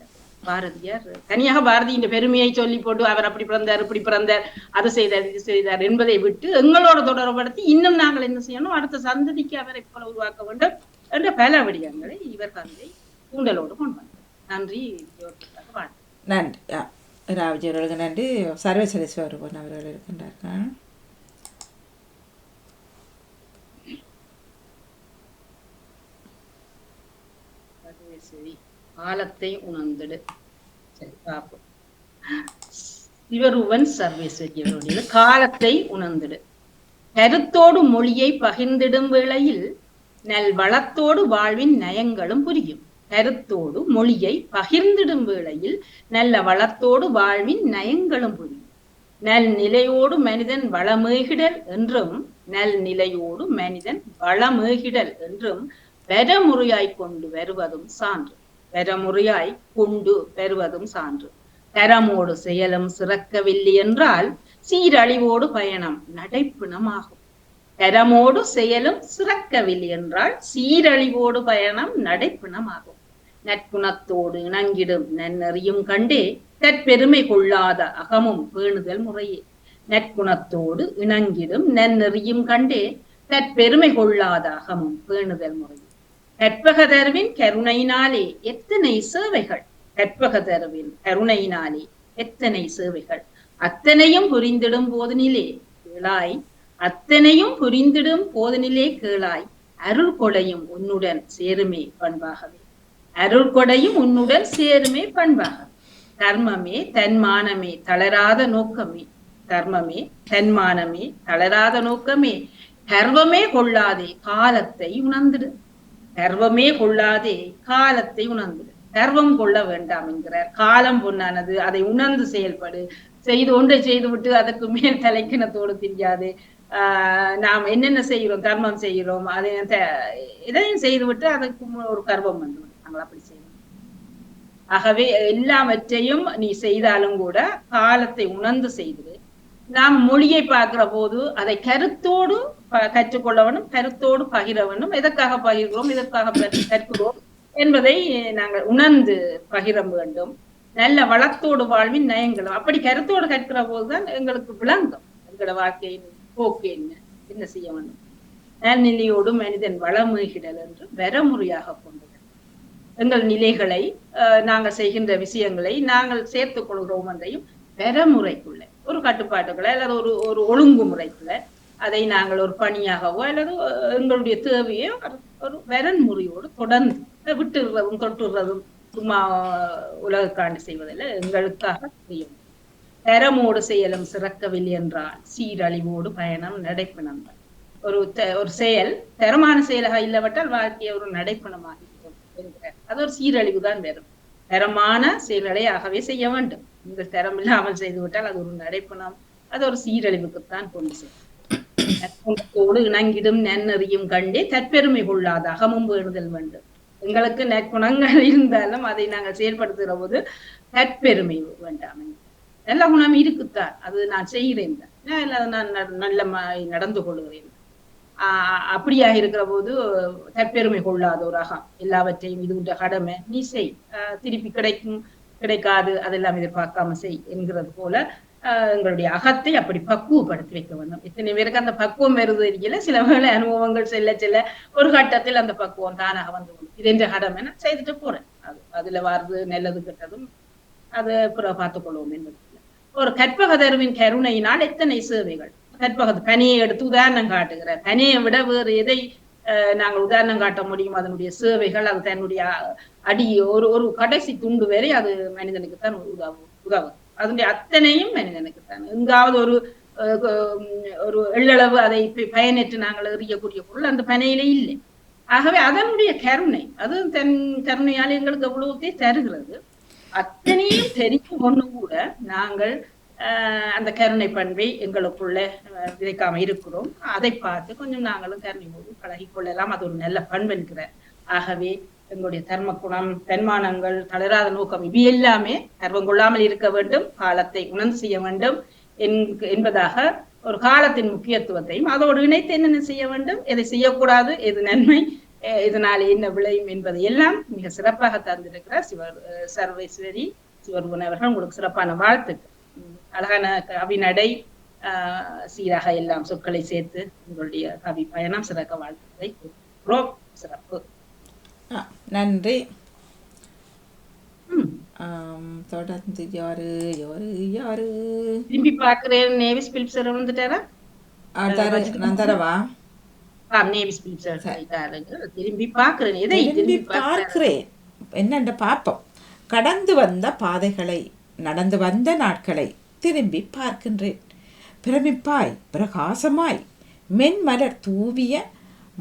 பாரதியார். தனியாக பாரதியின் பெருமையை சொல்லி போட்டு அவர் அப்படி பிறந்தார், இப்படி பிறந்தார், அது செய்தார், இது செய்தார் என்பதை விட்டு எங்களோட தொடர்படுத்தி இன்னும் நாங்கள் என்ன செய்யணும், அடுத்த சந்ததிக்கு அவரை போல உருவாக்க வேண்டும் என்ற பல விடயங்களை இவர் தந்தை தூண்டலோடு கொண்டு வந்தார். நன்றி விஜயோதயத்தாக வாழ்த்து. நன்றி ராவிஜயர்களுக்கு நன்றி. சர்வேஸ்வரேஸ்வரன் அவர்கள் இருக்கின்றார்கள். காலத்தை உணர்ந்திடு. சரி பார்ப்போம். சிவருவன் சர்வேஸ்வரியருடைய காலத்தை உணர்ந்திடு. கருத்தோடு மொழியை பகிர்ந்திடும் வேளையில் நல் வளத்தோடு வாழ்வின் நயங்களும் புரியும். கருத்தோடு மொழியை பகிர்ந்திடும் வேளையில் நல்ல வளத்தோடு வாழ்வின் நயங்களும் புரியும். நல் நிலையோடு மனிதன் வளமேகிடல் என்றும் நல்நிலையோடு மனிதன் வளமேகிடல் என்றும் வரமுறையாய் கொண்டு வருவதும் சான்று. வரமுறையாய் கொண்டு வருவதும் சான்று. தரமோடு செயலும் சிறக்கவில்லை என்றால் சீரழிவோடு பயணம் நடைப்பிணமாகும். தரமோடு செயலும் சிறக்கவில்லை என்றால் சீரழிவோடு பயணம் நடைப்பிணமாகும். நற்குணத்தோடு இணங்கிடும் நன்னறியும் கண்டே தற்பெருமை கொள்ளாத அகமும் பேணுதல் முறையே. நற்குணத்தோடு இணங்கிடும் நன்னறியும் கண்டே தற்பெருமை கொள்ளாத அகமும் பேணுதல் முறையே. கற்பக தருவின் கருணையினாலே எத்தனை சேவைகள். கற்பக தருவின் கருணையினாலே எத்தனை சேவைகள். அத்தனையும் புரிந்திடும் போதனிலே கேளாய். அத்தனையும் புரிந்திடும் போதனிலே கேளாய். அருள் கொடையும் உன்னுடன் சேருமே பண்பாகவே. அருள் கொடையும் உன்னுடன் சேருமே பண்பாகவே. தர்மமே தன்மானமே தளராத நோக்கமே. தர்மமே தன்மானமே தளராத நோக்கமே. கர்வமே கொள்ளாதே காலத்தை உணர்ந்திடு. கர்வமே கொள்ளாதே காலத்தை உணர்ந்திடு. கர்வம் கொள்ள வேண்டாம் என்கிறார். காலம் பொன்னானது, அதை உணர்ந்து செயல்படு. செய்து ஒன்றை செய்து விட்டு அதற்கு மேல் தலைக்கிணத்தோடு தெரியாது. நாம் என்னென்ன செய்கிறோம், தர்மம் செய்கிறோம், அதை எதையும் செய்து விட்டு அதற்கு ஒரு கர்வம் வந்து நாங்கள் அப்படி செய்யணும். ஆகவே எல்லாவற்றையும் நீ செய்தாலும் கூட காலத்தை உணர்ந்து செய்து. நாம் மொழியை பார்க்கிற போது அதை கருத்தோடு கற்றுக்கொள்ள வேண்டும், கருத்தோடு பகிர வேண்டும். எதற்காக பகிர்கிறோம், எதற்காக கற்கிறோம் என்பதை நாங்கள் உணர்ந்து பகிர வேண்டும். நல்ல வளத்தோடு வாழ்வின் நயங்களும் அப்படி கருத்தோடு கற்கிற போதுதான் எங்களுக்கு விளங்கும் எங்களோட வாழ்க்கையின் போக்கு என்ன செய்ய வேண்டும். நல்நிலையோடு மனிதன் வளமுகிடல் என்று வரமுறையாக கொண்டது. எங்கள் நிலைகளை நாங்கள் செய்கின்ற விஷயங்களை நாங்கள் சேர்த்துக் கொள்கிறோம் என்றையும் வரமுறைக்குள்ள ஒரு கட்டுப்பாட்டுக்குள்ள அல்லது ஒரு ஒழுங்குமுறைக்குள்ள அதை நாங்கள் ஒரு பணியாகவோ அல்லது எங்களுடைய தேவையோ ஒரு வரன்முறையோடு தொடர்ந்து விட்டுறதும் தொட்டுறதும் சும்மா உலகக்காண்டு செய்வதில்லை, எங்களுக்காக செய்யும். தரமோடு செயலும் சிறக்கவில்லை என்றால் சீரழிவோடு பயணம் நடைப்பணம். ஒரு செயல் தரமான செயலாக இல்லாவிட்டால் வாழ்க்கையை ஒரு நடைப்பணமாக இருக்கும் என்கிறார். அது ஒரு சீரழிவு தான் வரும். தரமான செயல்களை ஆகவே செய்ய வேண்டும். நீங்கள் தரம் இல்லாமல் செய்துவிட்டால் அது ஒரு நடைப்பணம், அது ஒரு சீரழிவுக்குத்தான் கொண்டு செல்லும். இணங்கிடும் நன்னறியும் கண்டே தற்பெருமை கொள்ளாத அகமும் வேணுதல் வேண்டும். எங்களுக்கு நற்குணங்கள் இருந்தாலும் அதை நாங்கள் செயல்படுத்துகிற போது தற்பெருமை வேண்டாம். நல்ல குணம் இருக்குத்தான், அது நான் செய்கிறேன் தான், நான் நல்ல நடந்து கொள்கிறேன். அப்படியாக இருக்கிற போது தற்பெருமை கொள்ளாத ஒரு அகம், எல்லாவற்றையும் இது உண்ட கடமை நீ செய், திருப்பி கிடைக்காது அதெல்லாம் எதிர்பார்க்காம செய் என்கிறது போல எங்களுடைய அகத்தை அப்படி பக்குவப்படுத்தி வைக்க வேண்டும். இத்தனை பேருக்கு அந்த பக்குவம் வருது தெரியல. சில வேளை அனுபவங்கள் செல்ல ஒரு கட்டத்தில் அந்த பக்குவம் தானாக வந்து இது என்ற கடமை நான் செய்துட்டு போறேன். அதுல வர்றது நல்லது கெட்டதும் அதை பார்த்துக் கொள்வோம் என்பது. ஒரு கற்பகதருவின் கருணையினால் எத்தனை சேவைகள். கற்பக பனியை எடுத்து உதாரணம் காட்டுகிற பனியை விட வேறு எதை நாங்கள் உதாரணம் காட்ட முடியும்? அதனுடைய சேவைகள், அது தன்னுடைய அடி ஒரு கடைசி துண்டு வரை அது மனிதனுக்கு தான் உதவும். அதனுடைய அத்தனையும் மனிதனுக்கு தான். எங்காவது ஒரு எள்ளளவு அதை பயனற்று நாங்கள் எறியக்கூடிய பொருள் அந்த பனையிலே இல்லை. ஆகவே அதனுடைய கருணை, அது தன் கருணையால் எங்களுக்கு எவ்வளவுத்தே தருகிறது. அத்தனையும் தெரியும் ஒண்ணு கூட நாங்கள் அந்த கருணை பண்பை எங்களுக்குள்ள விதைக்காம இருக்கிறோம். அதை பார்த்து கொஞ்சம் நாங்களும் கருணையோடு பழகி கொள்ளலாம். அது ஒரு நல்ல பண்பு என்கிறார். ஆகவே எங்களுடைய தர்ம குணம், தன்மானங்கள், தளராத நோக்கம் இவை எல்லாமே கர்வம் கொள்ளாமல் இருக்க வேண்டும், காலத்தை உணர்ந்து செய்ய வேண்டும் என்பதாக ஒரு காலத்தின் முக்கியத்துவத்தையும் அதோடு இணைத்து என்னென்ன செய்ய வேண்டும், எதை செய்யக்கூடாது, எது நன்மை, இதனால என்ன விளையும் என்பதை எல்லாம் மிக சிறப்பாக தந்திருக்கிறார் சர்வேஸ்வரி சிவருவன் அவர்கள். உங்களுக்கு சிறப்பான வாழ்த்துக்கள். அழகான கவி நடை, சீராக எல்லாம் சொற்களை சேர்த்து உங்களுடைய கவி பயணம் சிறக்க வாழ்த்துக்களை சிறப்பு. நன்றி. தொடர்ந்து யாரு திரும்பி பாக்குறேன். நேவிஸ் பிலிப்சர் வந்துட்டாரா? நான் தரவா? நேவிஸ் பிலிப்சர் திரும்பி பாக்குறேன். எதை திரும்பி பார்க்கிறேன் என்னென்ற பாப்போம். கடந்து வந்த பாதைகளை, நடந்து வந்த நாட்களை திரும்பி பார்க்கின்றேன். பிரமிப்பாய், பிரகாசமாய், மென்மலர் தூவிய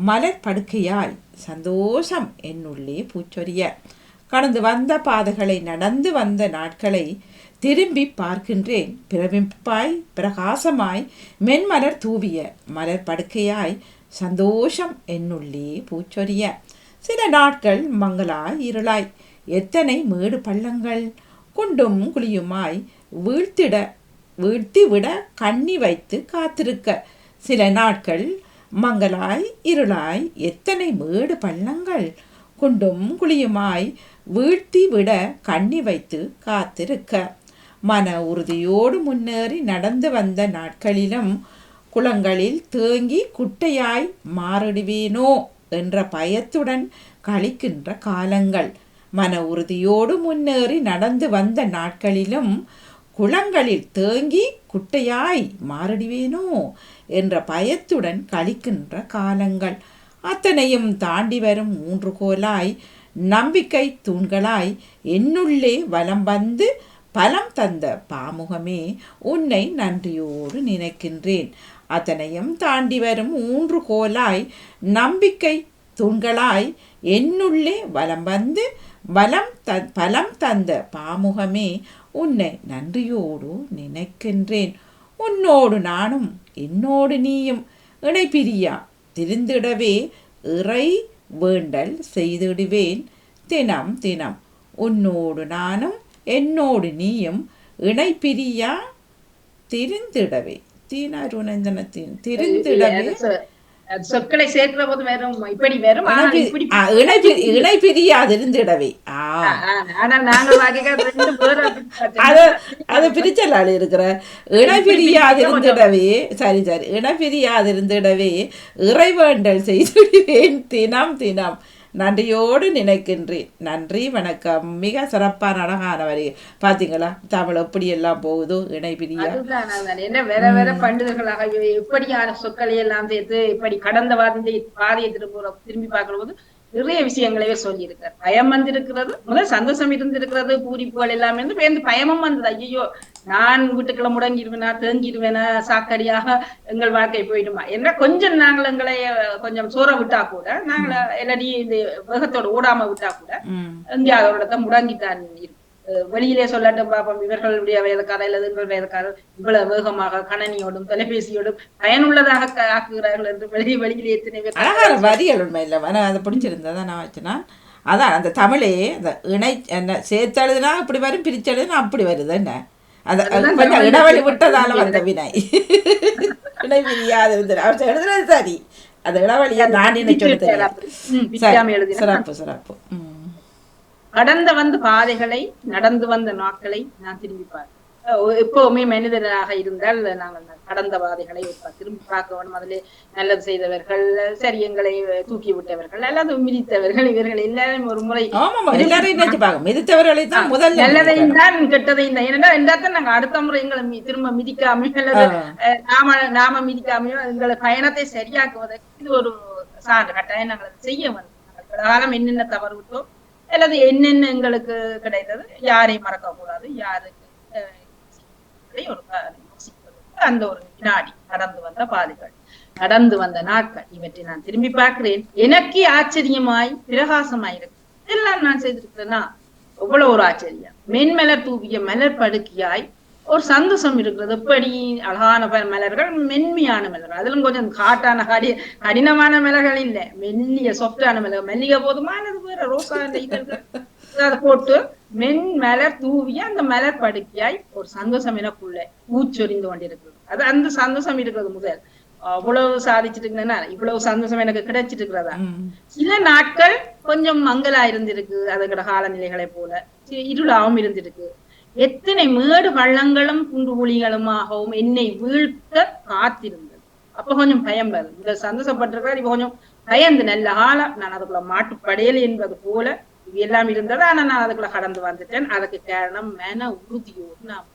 மலர் படுக்கையாய், சந்தோஷம் என்னுள்ளே பூச்சொரிய. கடந்து வந்த பாதைகளை, நடந்து வந்த நாட்களை திரும்பி பார்க்கின்றேன். பிரமிப்பாய், பிரகாசமாய், மென்மலர் தூவிய மலர் படுக்கையாய், சந்தோஷம் என்னுள்ளே பூச்சொரிய. சில நாட்கள் மங்களாய் இருளாய், எத்தனை மேடு பள்ளங்கள் குண்டும் குழியுமாய் வீழ்த்திவிட கண்ணி வைத்து காத்திருக்க. சில நாட்கள் மங்களாய் இருளாய், எத்தனை மேடு பள்ளங்கள் குண்டும் குழியுமாய் வீழ்த்திவிட கண்ணி வைத்து காத்திருக்க. மன உறுதியோடு முன்னேறி நடந்து வந்த நாட்களிலும் குளங்களில் தேங்கி குட்டையாய் மாறிடுவேனோ என்ற பயத்துடன் கழிக்கின்ற காலங்கள். மன உறுதியோடு முன்னேறி நடந்து வந்த நாட்களிலும் குளங்களில் தேங்கி குட்டையாய் மாறிடுவேனோ என்ற பயத்துடன் கழிக்கின்ற காலங்கள். அத்தனையும் தாண்டி வரும் ஊன்றுகோலாய், நம்பிக்கை தூண்களாய் என்னுள்ளே வலம் வந்து பலம் தந்த பாமுகமே உன்னை நன்றியோடு நினைக்கின்றேன். அத்தனையும் தாண்டி வரும் ஊன்றுகோலாய், நம்பிக்கை தூண்களாய் என்னுள்ளே வலம் வந்து பலம் தந்த பாமுகமே உன்னை நன்றியோடு நினைக்கின்றேன். உன்னோடு நானும் என்னோடு நீயும் இணைப்பிரியா திரிந்திடவே இறை வேண்டல் செய்திடுவேன் தினம் தினம். உன்னோடு நானும் என்னோடு நீயும் இணைப்பிரியா திரிந்திடவே. தீனாருணந்தனத்தின் திரிந்திடவே சொற்களை சேர்க்கிற போது வெறும் இப்படி வெறும் இப்படி இணை பிரியாதிருந்திடவே ஆனால் நாங்கள் அது பிரிச்சலாள் இருக்கிற இணை பிரியாதிருந்திடவே சரி இணை பிரியாதிருந்திடவே இறைவேண்டல் செய்துவிடுவேன் தினம் தினம் நன்றியோடு நினைக்கின்றேன். நன்றி, வணக்கம். மிக சிறப்பான அழகான வரி. பாத்தீங்களா தமிழ் எப்படி எல்லாம் போகுதோ இணை பிரியா. என்ன வேற வேற பண்டிதர்களாக எப்படியான சொற்களை எல்லாம் சேர்த்து இப்படி கடந்த வாரத்தை பாதையை திரும்பி பார்க்கிற போது நிறைய விஷயங்களையே சொல்லி இருக்காரு. பயம் வந்திருக்கிறது, முதல் சந்தோஷம் இருந்திருக்கிறது, பூரிப்புகள் எல்லாமே இருந்து பயமும் வந்தது. ஐயோ நான் வீட்டுக்குள்ள முடங்கிடுவேனா, தேங்கிடுவேனா, சாக்கடியாக எங்கள் வாழ்க்கை போயிடுமா என்ற கொஞ்சம் நாங்கள் எங்களை கொஞ்சம் சோற விட்டா கூட, நாங்கள எல்லாரையும் இந்த வேகத்தோட ஓடாம விட்டா கூட எங்கேயாவது ஒரு இடத்த முடங்கித்தான் இருக்கும். வெளியிலே சொல்லட்டும் பாப்போம், இவர்களுடைய வேதக்காரர் அல்லது எங்கள் வேதக்காரர் இவ்வளவு வேகமாக கணனியோடும் தொலைபேசியோடும் பயனுள்ளதாக ஆக்குகிறார்கள் என்று வெளியிலே எத்தனை பேர் வரிகள் உண்மை இல்லை. அதை பிடிச்சிருந்ததா நான் வச்சுனா அதான் அந்த தமிழே அந்த இணை என்ன சேர்த்தெழுதுனா இப்படி வரும், பிரிச்செழுதுனா அப்படி வருது. என்ன அதை கொஞ்சம் இடைவெளி விட்டதால வந்த வினை இணை பிரியாது அவர் எழுதுறது சரி, அந்த இடைவெளியா நான் நினைச்சு சிறப்பு சிறப்பு. கடந்த வந்த பாதைகளை, நடந்து வந்த நாட்களை நான் திரும்பி பார்க்கிறேன். எப்பவுமே மனிதனாக இருந்தால் நாங்கள் கடந்த பாதைகளை திரும்பி பார்க்க வேணும். அதிலே நல்லது செய்தவர்கள், சரி எங்களை தூக்கி விட்டவர்கள் அல்லது மிதித்தவர்கள், இவர்கள் எல்லாரும் ஒரு முறை நல்லதையும் தான் கெட்டதையும் தான். ஏனென்றால் என்றாத்தான் நாங்கள் அடுத்த முறை எங்களை திரும்ப மிதிக்காமையோ அல்லது நாம மிதிக்காமையோ எங்களை பயணத்தை சரியாக்குவதற்கு இது ஒரு சான்று கட்டாயம் நாங்கள் செய்ய வேண்டும். காலம் என்னென்ன தவறு விட்டோம் அல்லது என்னென்ன எங்களுக்கு கிடைத்தது, யாரையும் மறக்க கூடாது, யாருக்கு அந்த ஒரு வினாடி, கடந்து வந்த பாதைகள், கடந்து வந்த நாட்கள், இவற்றை நான் திரும்பி பார்க்கிறேன். எனக்கே ஆச்சரியமாய் பிரகாசமாயிருக்கு. எல்லாம் நான் செய்திருக்கிறேன்னா எவ்வளவு ஒரு ஆச்சரியம். மென்மலர் தூவிய மலர் படுக்கையாய் ஒரு சந்தோஷம் இருக்கிறது. எப்படி அழகான மலர்கள், மென்மையான மலர்கள், அதிலும் கொஞ்சம் காட்டான கடினமான மலர்கள் இல்லை, மெல்லிய சொஃப்டான மலர்கள். மெல்லிய போதுமானது வேற ரோசா இதழ்கள் அதை போட்டு மென் மலர் தூவிய அந்த மலர் படுக்கையாய் ஒரு சந்தோஷம் எனக்குள்ள ஊச்சொறிந்து கொண்டிருக்கிறது. அது அந்த சந்தோஷம் இருக்கிறது. முதல் அவ்வளவு சாதிச்சுட்டு இருக்கிறேன்னா இவ்வளவு சந்தோஷம் எனக்கு கிடைச்சிட்டு இருக்கிறதா. சில நாட்கள் கொஞ்சம் மங்களா இருந்திருக்கு, அதுங்கிற காலநிலைகளை போல இருளாவும் இருந்திருக்கு. எத்தனை மேடு பள்ளங்களும் குண்டு குழிகளுமாகவும் என்னை வீழ்த்த காத்திருந்தது. அப்ப கொஞ்சம் பயம் வருது. இந்த சந்தோஷப்பட்டிருக்கிறார், இப்ப கொஞ்சம் பயந்து நல்ல காலம் நான் அதுக்குள்ள மாட்டுப்படையல் என்பது போல எல்லாம் இருந்தது. ஆனா நான் அதுக்குள்ள கடந்து வந்துட்டேன். அதுக்கு காரணம் மன உறுதியோடு நான்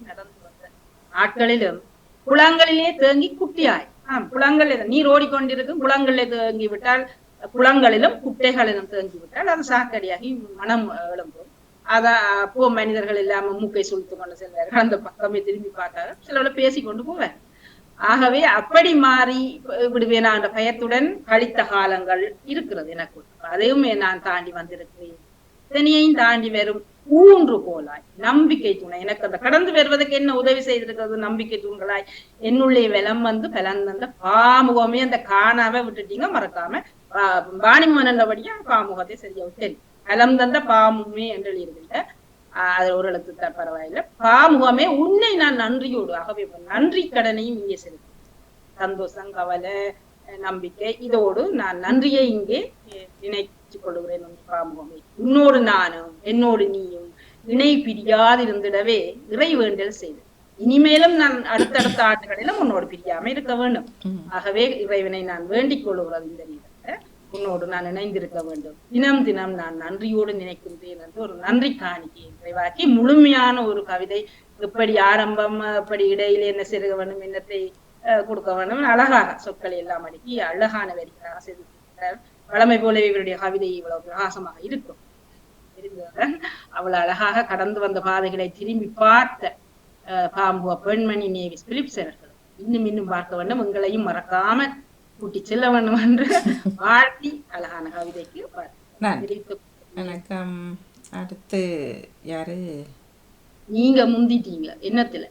நடந்து வந்தேன். நாட்களிலும் குளங்களிலே தேங்கி குட்டியாய் குளங்களில் நீர் ஓடிக்கொண்டிருக்கும், குளங்களிலே தேங்கி விட்டால், குளங்களிலும் குட்டைகளிலும் தேங்கி விட்டால் அது சாக்கடியாகி மனம் எழும்பும். அப்போ மனிதர்கள் இல்லாம மூக்கை சுழித்து கொண்டு செல்வார்கள். அந்த பக்கமே திரும்பி பார்த்தார்கள், சிலவளை பேசிக்கொண்டு போவார். ஆகவே அப்படி மாறி விடுவேனா என்ற பயத்துடன் கழித்த காலங்கள் இருக்கிறது எனக்கு. அதையும் நான் தாண்டி வந்திருக்கிறேன். இதனையும் தாண்டி வரும் ஊன்று போலாய் நம்பிக்கை துணை எனக்கு அந்த கடந்து வருவதற்கு என்ன உதவி செய்திருக்கிறது, நம்பிக்கை தூண்களாய் என்னுள்ளே வெலம் வந்து பலந்த பாமுகமே அந்த காணாம விட்டுட்டீங்க. மறக்காம வாணிமனபடியா பாமுகத்தை சரியா தெரியும். பலம் தந்த பாமுமே என்று எழுதியிருக்கின்ற அது ஒரு எழுத்து தான் பரவாயில்லை. பாமுகமே உன்னை நான் நன்றியோடு, ஆகவே நன்றி கடனையும் இங்கே செலுத்தேன். சந்தோஷம், கவலை, நம்பிக்கை, இதோடு நான் நன்றியை இங்கே நினைச்சு கொள்கிறேன். பாமுகமே உன்னோடு நானும் என்னோடு நீயும் இணை பிரியாதிருந்திடவே இறை வேண்டல் செய்தேன். இனிமேலும் நான் அடுத்தடுத்த ஆண்டுகளிலும் உன்னோடு பிரியாம இருக்க வேண்டும். ஆகவே இறைவனை நான் வேண்டிக் கொள்ளுகிறது. இந்த நேரத்தை உன்னோடு நான் இணைந்திருக்க வேண்டும். தினம் தினம் நான் நன்றியோடு நினைக்கின்றேன் என்று ஒரு நன்றி காணிக்கை நிறைவாக்கி முழுமையான ஒரு கவிதை. எப்படி ஆரம்பம், எப்படி இடையில என்ன செருக வேண்டும், என்னத்தை கொடுக்க வேண்டும், அழகாக சொற்களை எல்லாம் அடுக்கி அழகான வரிகளாக செய்திருக்கிறார். வளமை போலவே இவருடைய கவிதை இவ்வளவு பிரகாசமாக இருக்கும். அவ்வளவு அழகாக கடந்து வந்த பாதைகளை திரும்பி பார்த்த பாம்புவ பெண்மணி நேவிஸ் பிலிப்ஸ் அவர்கள் இன்னும் பார்க்க வேண்டும், எங்களையும் மறக்காம கூட்டி செல்ல வேண்டும் என்று வாழ்த்தி அழகான கவிதைக்கு வணக்கம். அடுத்து யாரு? நீங்க முந்திட்டீங்க என்னத்துல?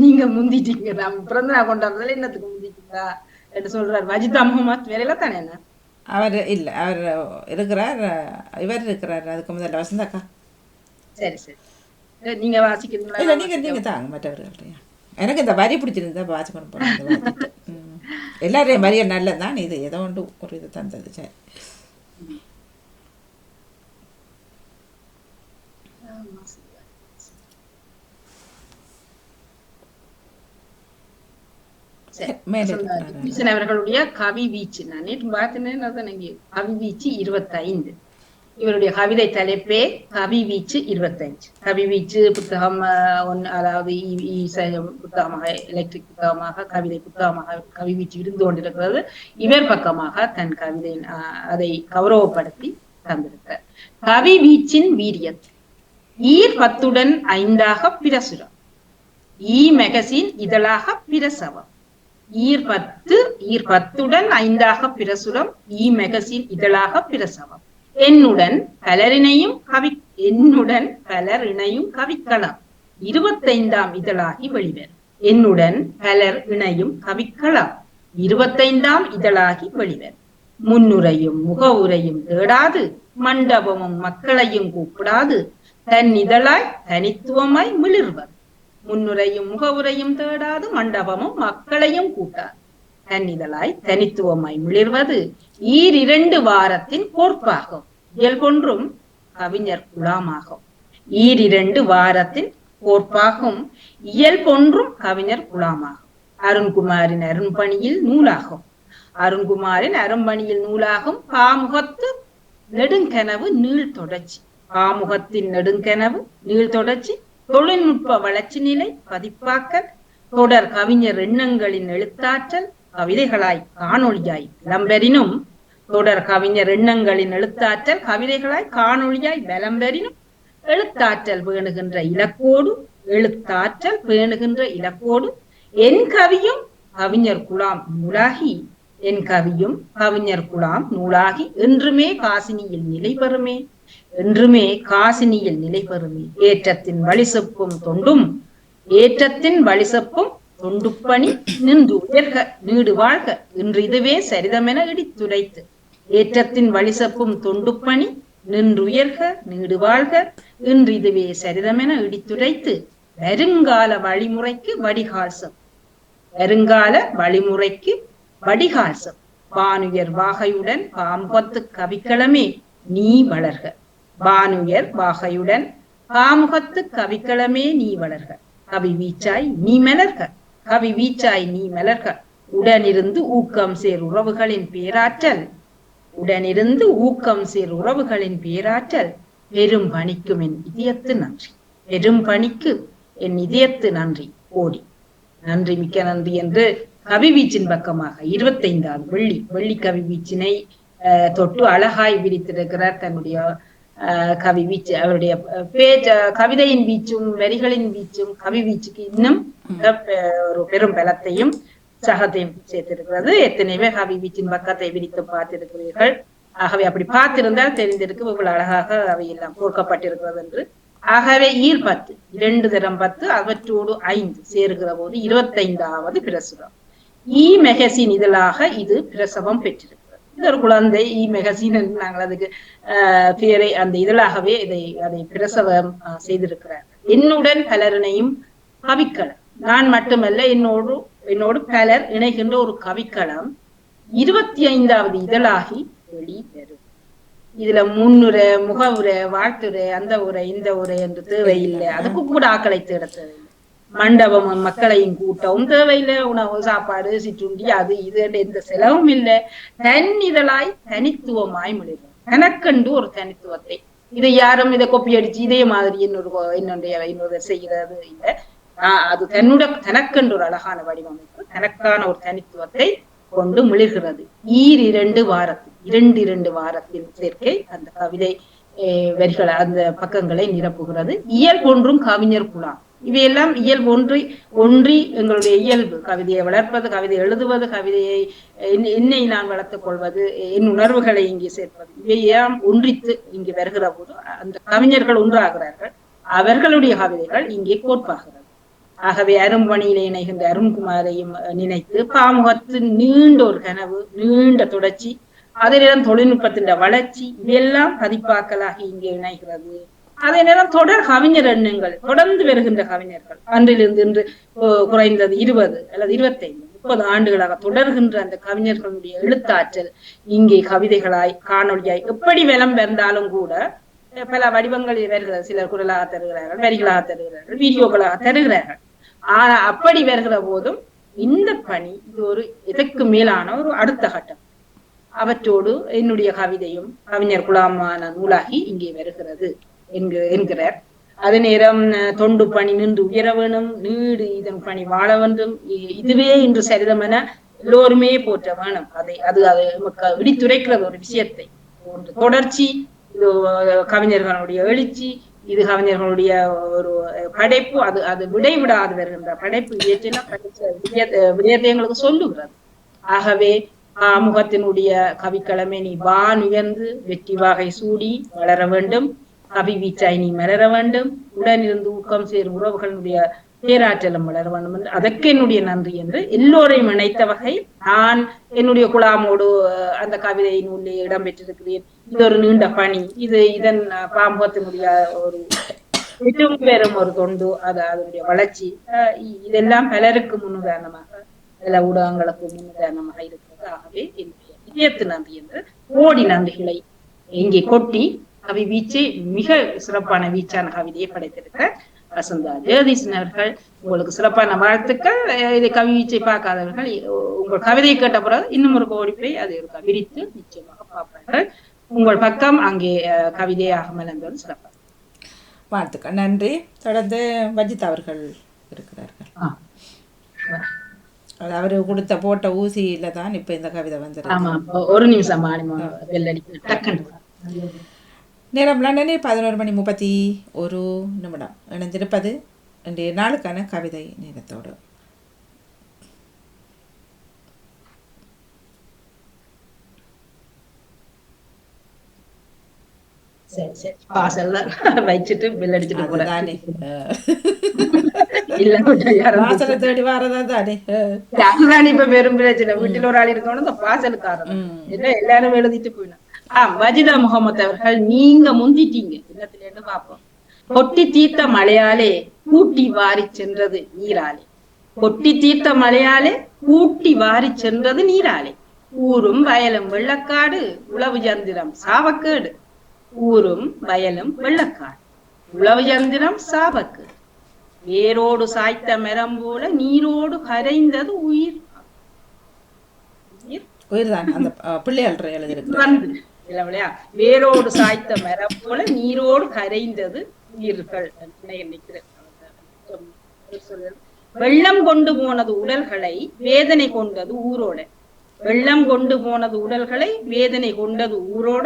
நீங்க முந்திட்டீங்க. நான் பிறந்த நாள் கொண்டாடுறதுல என்னத்துக்கு முந்திட்டீங்களா என்று சொல்றாரு வஜிதா முகமது. வேலையில தானே என்ன அவர் இல்ல, அவர் இருக்கிறார், இவர் இருக்கிறார். அதுக்கு முதல்ல வசந்தாக்கா. சரி சரி, நீங்க வாசிக்கிறீங்களா? இல்ல நீங்க தாங்க மற்றவர்கள். எனக்கு இந்த வரி பிடிச்சிருந்தா வாசி கொண்டு போறேன். எல்லாரையும் மாதிரியே நல்லதான் இது ஏதோ ஒன்று ஒரு இது தந்தது. சரி அவர்களுடைய கவி வீச்சு நான் நேற்று பார்த்தேன்னு கவி வீச்சு 25. இவருடைய கவிதை தலைப்பே கவி வீச்சு 25. கவி வீச்சு புத்தகம் அதாவது புத்தகமாக எலக்ட்ரிக் புத்தகமாக கவிதை புத்தகமாக கவி வீச்சு இருந்து கொண்டிருக்கிறது. இவர் பக்கமாக தன் கவிதை அதை கௌரவப்படுத்தி தந்திருக்கிறார். கவி வீச்சின் வீரியம் ஈர் 10 5 பிரசுரம் மேகசின் இதழாக பிரசவம் ஈர் 10 5 பிரசுரம் மேகசின் இதழாக பிரசவம் என்னுடன் பலரினையும் கவிக்களம் 25ஆம் இதழாகி வெளிவரும். என்னுடன் பலர் இணையும் கவிக்களம் 25ஆம் இதழாகி வெளிவரும். முன்னுரையும் முகவுரையும் தேடாது மண்டபமும் மக்களையும் கூப்பிடாது தன் இதழாய் தனித்துவமாய் மிளிர்வது. முன்னுரையும் முகவுரையும் தேடாது மண்டபமும் மக்களையும் கூட்டாது தன் இதழாய் தனித்துவமாய் மிளிர்வது ஈர் 2 வாரத்தின் கோர்ப்பாகும். இயல்பொன்றும் கவிஞர் குலாமாகும். ஈர் 2 வாரத்தின் கோர்ப்பாகும் இயல்பொன்றும் கவிஞர் குலாமாகும். அருண்குமாரின் அருண்பணியில் நூலாகும். அருண்குமாரின் அருண்பணியில் நூலாகும் பாமுகத்து நெடுங்கனவு நீள் தொடர்ச்சி. பாமுகத்தின் நெடுங்கனவு நீள் தொடர்ச்சி தொழில்நுட்ப வளர்ச்சி நிலை பதிப்பாக்கல் தொடர் கவிஞர் எண்ணங்களின் எழுத்தாற்றல் கவிதைகளாய் காணொளியாய் விளம்பெறினும் தொடர் கவிஞர் எண்ணங்களின் எழுத்தாற்றல் கவிதைகளாய் காணொளியாய் விளம்பெறினும் எழுத்தாற்றல் பேணுகின்ற இலக்கோடு என் கவியும் கவிஞர் குலாம் நூலாகி என்றுமே காசினியில் நிலை பெறுமே ஏற்றத்தின் வழிசெப்பும் தொண்டுப்பணி நின்று உயர்க நீடு வாழ்க இன்று இதுவே சரிதமென இடித்துரைத்து ஏற்றத்தின் வழிசெப்பும் தொண்டுப்பணி நின்றுயர்க நீடு வாழ்க இன்று இதுவே சரிதமென இடித்துரைத்து வருங்கால வழிமுறைக்கு வடிகால்சம் வானுயர் வாகையுடன் பாமுகத்து கவிக்களமே நீ வளர்க. வானுயர் வாகையுடன் பாமுகத்து கவிக்களமே நீ வளர்க. கவி வீச்சாய் நீ மலர்க உடனிருந்து ஊக்கம் சேர் உறவுகளின் பேராற்றல் பெரும் பணிக்கும் என் இதயத்து நன்றி கோடி நன்றி மிக்க நன்றி என்று கவி வீச்சின் பக்கமாக 25ஆவது வெள்ளி கவி வீச்சினை தொட்டு அழகாய் விரித்திருக்கிறார் தன்னுடைய கவி வீச்சு. அவருடைய கவிதையின் வீச்சும் வரிகளின் வீச்சும் கவி வீச்சுக்கு இன்னும் ஒரு பெரும் பலத்தையும் சகத்தையும் சேர்த்திருக்கிறது. எத்தனைவே கவி வீச்சின் பக்கத்தை விரித்து பார்த்திருக்கிறீர்கள். ஆகவே அப்படி பார்த்திருந்தால் தெரிந்திருக்கு இவ்வளவு அழகாக அவையெல்லாம் கோர்க்கப்பட்டிருக்கிறது என்று. ஆகவே ஈர் 10 2 தரம் 10 அவற்றோடு 5 சேருகிற போது 25ஆவது பிரசுரம் மேகசின் இதழாக இது பிரசவம் பெற்றிருக்கிறது. இது ஒரு குழந்தை மேகசின் என்று நாங்கள் அதுக்கு பேரை அந்த இதழாகவே அதை பிரசவம் செய்திருக்கிறார். என்னுடன் பலரினையும் கவிக்களம் நான் மட்டுமல்ல என்னோடு பலர் இணைகின்ற ஒரு கவிக்களம் 25ஆவது இதழாகி வெளிவரும். இதுல முன்னுரை முகவுரை வாழ்த்துரை அந்த உரை இந்த உரை என்று தேவையில்லை. அதுக்கு கூட ஆக்களை தேட தேவையில்லை. மண்டபமும் மக்களையும் கூட்டவும் தேவையில்லை. உணவு சாப்பாடு சிற்றுண்டி அது இது எந்த செலவும் இல்லை. தன் இதழாய் தனித்துவமாய் முடியும். தனக்கண்டு ஒரு தனித்துவத்தை இதை யாரும் இதை கொப்பி அடிச்சு இதே மாதிரி இன்னொரு செய்கிறது இல்லை. அது தனக்கென்று ஒரு அழகான வடிவமைப்பு தனக்கான ஒரு தனித்துவத்தை கொண்டு மிளிர்கிறது. ஈர் 2 வாரத்தின் சேர்க்கை அந்த கவிதை வரிகள் அந்த பக்கங்களை நிரப்புகிறது. இயல்பொன்றும் கவிஞர் குலாம் இவையெல்லாம் இயல்பு ஒன்றி எங்களுடைய இயல்பு கவிதையை வளர்ப்பது, கவிதை எழுதுவது, கவிதையை என்னை நான் வளர்த்துக் கொள்வது, என் உணர்வுகளை இங்கே சேர்ப்பது இவையெல்லாம் ஒன்றித்து இங்கு வருகிற போது அந்த கவிஞர்கள் ஒன்றாகிறார்கள். அவர்களுடைய கவிதைகள் இங்கே கோட்பாகிறது. ஆகவே அரும்பணியிலே இணைகின்ற அருண்குமாரையும் நினைத்து பாமுகத்து நீண்ட ஒரு கனவு நீண்ட தொடர்ச்சி அதே நேரம் தொழில்நுட்பத்தின் வளர்ச்சி இவையெல்லாம் பதிப்பாக்கலாகி இங்கே இணைகிறது. அதே நேரம் தொடர் கவிஞர் எண்ணங்கள் தொடர்ந்து வருகின்ற கவிஞர்கள் அன்றிலிருந்து இன்று குறைந்தது 20 அல்லது 25 30 ஆண்டுகளாக தொடர்கின்ற அந்த கவிஞர்களுடைய எழுத்தாற்றல் இங்கே கவிதைகளாய் காணொலியாய் எப்படி விளம் பெறந்தாலும் கூட பல வடிவங்களில் வருகிறது. சிலர் குரலாக தருகிறார்கள், வரிகளாக தருகிறார்கள், வீடியோக்களாக தருகிறார்கள். ஆனா அப்படி வருகிற போதும் இந்த பணி இது ஒரு இதற்கு மேலான ஒரு அடுத்த கட்டம். அவற்றோடு என்னுடைய கவிதையும் கவிஞர் குலாமான நூலாகி இங்கே வருகிறது என்கிறார். அதே நேரம் தொண்டு பணி நின்று உயர வேணும், நீடு இதன் பணி வாழ வேண்டும், இதுவே இன்று சரிதம் என எல்லோருமே போற்ற வேணும். அது இடித்துரைக்கிறது ஒரு விஷயத்தை. தொடர்ச்சி, இது கவிஞர்களுடைய எழுச்சி, இது கவிஞர்களுடைய ஒரு படைப்பு, அது விடைவிடாது வருகின்ற படைப்பு இயற்றெல்லாம் விடயத்தை எங்களுக்கு சொல்லுகிறது. ஆகவே ஆமுகத்தினுடைய கவிக்களமே நீ வான் உயர்ந்து வெற்றி வாகை சூடி வளர வேண்டும், கவி வீச்சாய் நீ மலர வேண்டும், உடனிருந்து ஊக்கம் சேரும் உறவுகளுடைய பேராற்றலும் வளர வேண்டும் என்று அதற்கு என்னுடைய நன்றி என்று எல்லோரையும் இணைத்த வகை நான் என்னுடைய குழாமோடு அந்த கவிதை நூலில் இடம்பெற்றிருக்கிறேன். இது ஒரு நீண்ட பணி, இதன் பாமுகத்தினுடைய ஒரு பெரும் ஒரு தொண்டு, அதனுடைய வளர்ச்சி, இதெல்லாம் பலருக்கு முன்னுதாரணமாக, பல ஊடகங்களுக்கு முன்னுதாரணமாக இருக்கிறது. ஆகவே என்னுடைய இதயத்து நன்றி என்று கோடி நன்றிகளை இங்கே கொட்டி கவி வீச்சை மிக சிறப்பான வீச்சான கவிதையை படைத்திருக்க வசந்தா ஜெகதீசன் அவர்கள் உங்களுக்கு சிறப்பான வாழ்த்துக்கள். இதை கவி வீச்சை பார்க்காதவர்கள் உங்கள் கவிதையை கேட்ட பிறகு இன்னும் ஒரு கோடிப்பை அதை விரித்து நிச்சயமாக பார்ப்பார்கள். உங்கள் பக்கம் அங்கே கவிதையாக மலர்ந்தது சிறப்பாக. வாழ்த்துக்கள், நன்றி. தொடர்ந்து வஜித் அவர்கள் இருக்கிறார்கள். அவரு கொடுத்த போட்ட ஊசியில தான் இப்ப இந்த கவிதை வந்துருக்கு. ஒரு நிமிஷம் நேரம் லண்டனில் 11:31 இணைந்திருப்பது இன்றைய நாளுக்கான கவிதை நேரத்தோடு. வச்சுட்டு பில் அடிச்சுட்டு போறானே வாசலை தேடி வாரதா தானே. அதுதான் இப்ப பெரும் பிரச்சனை. வீட்டில் ஒரு ஆள் இருக்கணும், இந்த வாசலுக்காரன் எல்லாரும் எழுதிட்டு போயிடும். வஜிதா முகமது அவர்கள் நீங்க முந்திட்டீங்க. இல்லத்திலேருந்து பார்ப்போம். கொட்டி தீர்த்த மழையாலே கூட்டி வாரி சென்றது நீராலே, கொட்டி தீர்த்த மழையாலே கூட்டி வாரி சென்றது நீராலே, ஊரும் வயலும் வெள்ளக்காடு உழவு யந்திரம் சாவக்கேடு, ஊரும் வயலும் வெள்ளக்காடு உழவு யந்திரம் சாவக்கேடு, வேரோடு சாய்த்த மரம் போல நீரோடு கரைந்தது உயிர். உயிர்தான் அந்த பிள்ளையாளர் எழுதியிருக்கு. வேரோடு சாய்த்த மரம் போல நீரோடு கரைந்தது உயிர்கள். வெள்ளம் கொண்டு போனது உடல்களை வேதனை கொண்டது ஊரோட, வெள்ளம் கொண்டு போனது உடல்களை வேதனை கொண்டது ஊரோட,